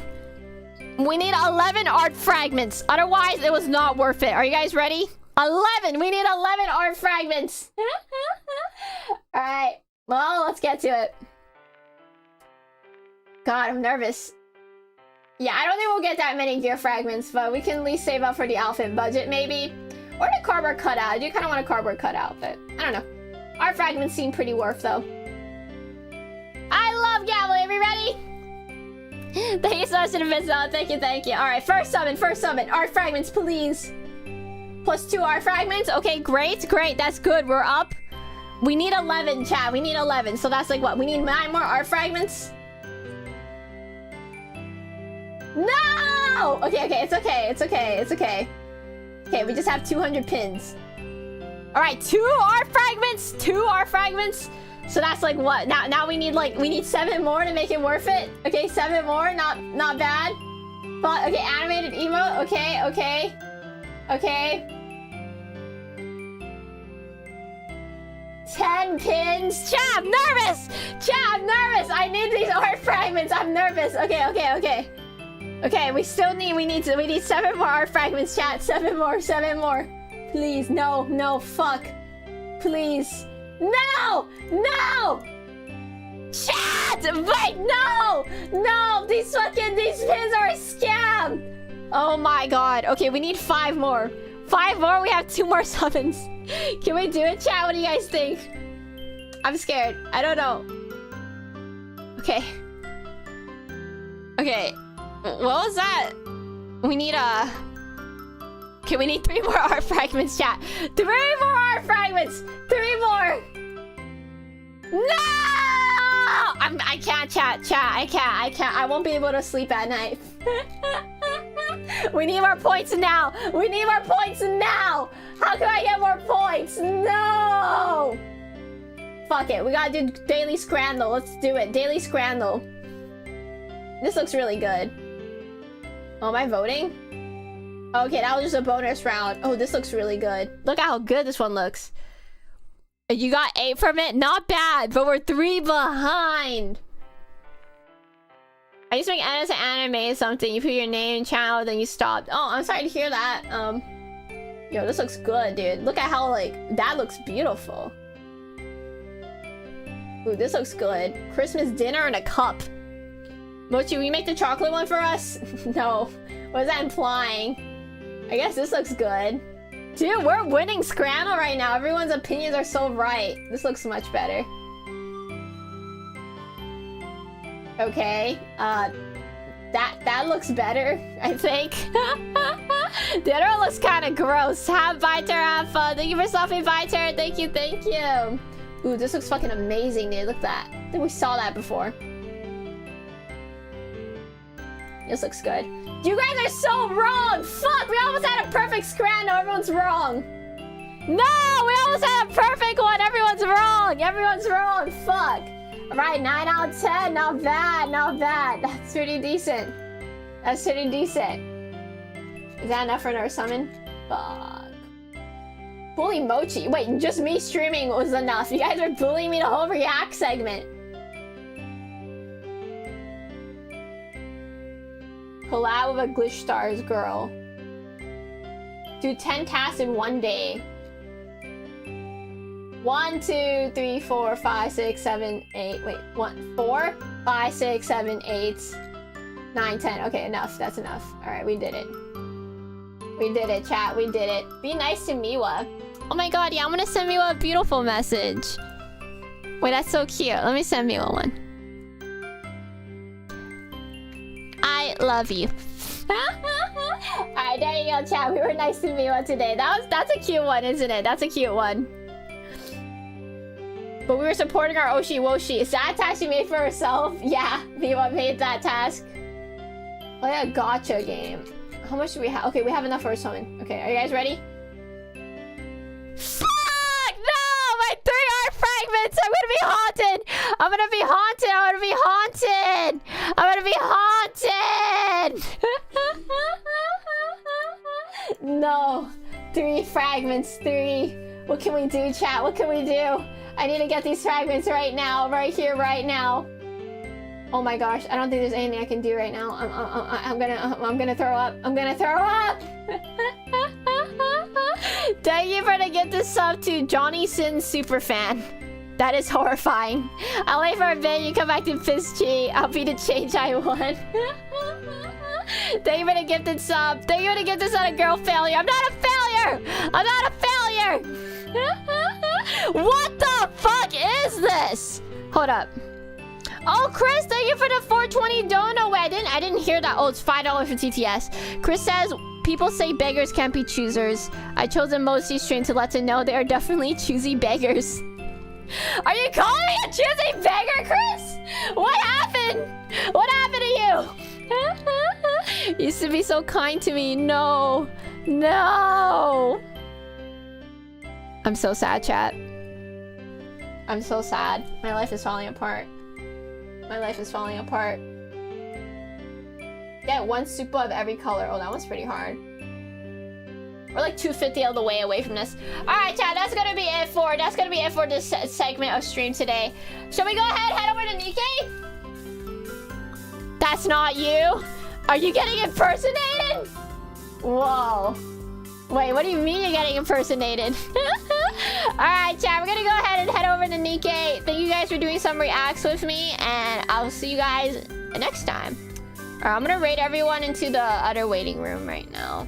We need 11 art fragments. Otherwise, it was not worth it. Are you guys ready? 11! We need 11 art fragments! Alright. Well, let's get to it. God, I'm nervous. Yeah, I don't think we'll get that many gear fragments, but we can at least save up for the outfit budget, maybe. Or the cardboard cutout. I do kind of want a cardboard cutout, but I don't know. Art fragments seem pretty worth, though. I love gambling. Are we ready? Thank you so much for the visit. Thank you, thank you. Alright, first summon, first summon. Art fragments, please. +2 art fragments. Okay, great, great. That's good. We're up. We need 11, chat. We need 11. So that's like what? We need 9 more art fragments? No! Okay, okay, it's okay. It's okay. It's okay. Okay, we just have 200 pins. Alright, 2 art fragments. 2 art fragments. So that's like what? Now we need 7 more to make it worth it. Okay, 7 more. Not bad. But okay, animated emote. Okay, okay. Okay. 10 pins. Chat, I'm nervous! Chat, I'm nervous! I need these art fragments. I'm nervous. Okay, okay, okay. Okay, we need 7 more art fragments, chat. 7 more, 7 more. Please, no, no, fuck. Please. No! No! Chat! Wait, no! No! These pins are a scam! Oh my god. Okay, we need 5 more. 5 more, we have 2 more summons. Can we do it, chat? What do you guys think? I'm scared. I don't know. Okay. Okay. What was that? We need okay, we need 3 more art fragments, chat. 3 more art fragments! 3 more! No! I can't, chat. I can't. I won't be able to sleep at night. We need more points now. We need more points now. How can I get more points? No! Fuck it. We gotta do daily scramble. Let's do it. Daily scramble. This looks really good. Oh, am I voting? Okay, that was just a bonus round. Oh, this looks really good. Look at how good this one looks. You got 8 from it? Not bad, but we're 3 behind. I used to make edits and anime something. You put your name and channel, then you stopped. Oh, I'm sorry to hear that. Yo, this looks good, dude. Look at how, like, that looks beautiful. Ooh, this looks good. Christmas dinner in a cup. Mochi, will you make the chocolate one for us? No. What is that implying? I guess this looks good. Dude, we're winning Scrannel right now. Everyone's opinions are so right. This looks much better. Okay. That looks better, I think. The other one looks kind of gross. Have Viter, have fun. Thank you for stopping, Viter. Thank you, thank you. Ooh, this looks fucking amazing, dude. Look at that. I think we saw that before. This looks good. You guys are so wrong! Fuck! We almost had a perfect Scrannel. Everyone's wrong. No! We almost had a perfect one. Everyone's wrong. Everyone's wrong. Fuck. Alright, 9 out of 10. Not bad. Not bad. That's pretty decent. That's pretty decent. Is that enough for another summon? Fuck. Bully Mochi. Wait, just me streaming was enough. You guys are bullying me the whole React segment. Collab with a Glitch Stars girl. Do 10 tasks in 1 day. 1, 2, 3, 4, 5, 6, 7, 8. Wait, 1, 4, 5, 6, 7, 8, 9, 10. Okay, enough. That's enough. Alright, we did it. We did it, chat. We did it. Be nice to Miwa. Oh my god, yeah, I'm gonna send Miwa a beautiful message. Wait, that's so cute. Let me send Miwa one. I love you. Alright, there you go, chat. We were nice to Miwa today. That's a cute one, isn't it? That's a cute one. But we were supporting our Oshi Woshi. Is that a task she made for herself? Yeah, Miwa made that task. Oh yeah, gotcha game. How much do we have? Okay, we have enough for a summon. Okay, are you guys ready? Fuck! No! My 3 art fragments! I'm gonna be haunted! I'm gonna be haunted! I'm gonna be haunted! I'm gonna be haunted! No. 3 fragments. 3. What can we do, chat? What can we do? I need to get these fragments right now. Right here, right now. Oh my gosh. I don't think there's anything I can do right now. I'm gonna throw up. I'm gonna throw up! Thank you for the gifted sub to Johnny Sin Superfan. That is horrifying. I'll wait for a bit. You come back to Fist G. I'll be the change I want. Thank you for the gifted sub. Thank you for the gifted sub to Girl Failure. I'm not a failure! I'm not a failure! What the fuck is this? Hold up. Oh, Chris, thank you for the 420 dono. Wait, I didn't hear that. Oh, it's $5 for TTS. Chris says, people say beggars can't be choosers. I chose a Mochi stream to let them know they are definitely choosy beggars. Are you calling me a choosy beggar, Chris? What happened? What happened to you? You used to be so kind to me. No. No. I'm so sad, chat. I'm so sad. My life is falling apart. My life is falling apart. Get one super of every color. Oh, that one's pretty hard. We're like 250 all the way away from this. Alright, chat, that's gonna be it for this segment of stream today. Shall we go ahead, head over to Nikkei? That's not you. Are you getting impersonated? Whoa. Wait, what do you mean you're getting impersonated? Alright, chat, we're gonna go ahead and head over to Nikkei. Thank you guys for doing some reacts with me, and I'll see you guys next time. Alright, I'm gonna raid everyone into the other waiting room right now.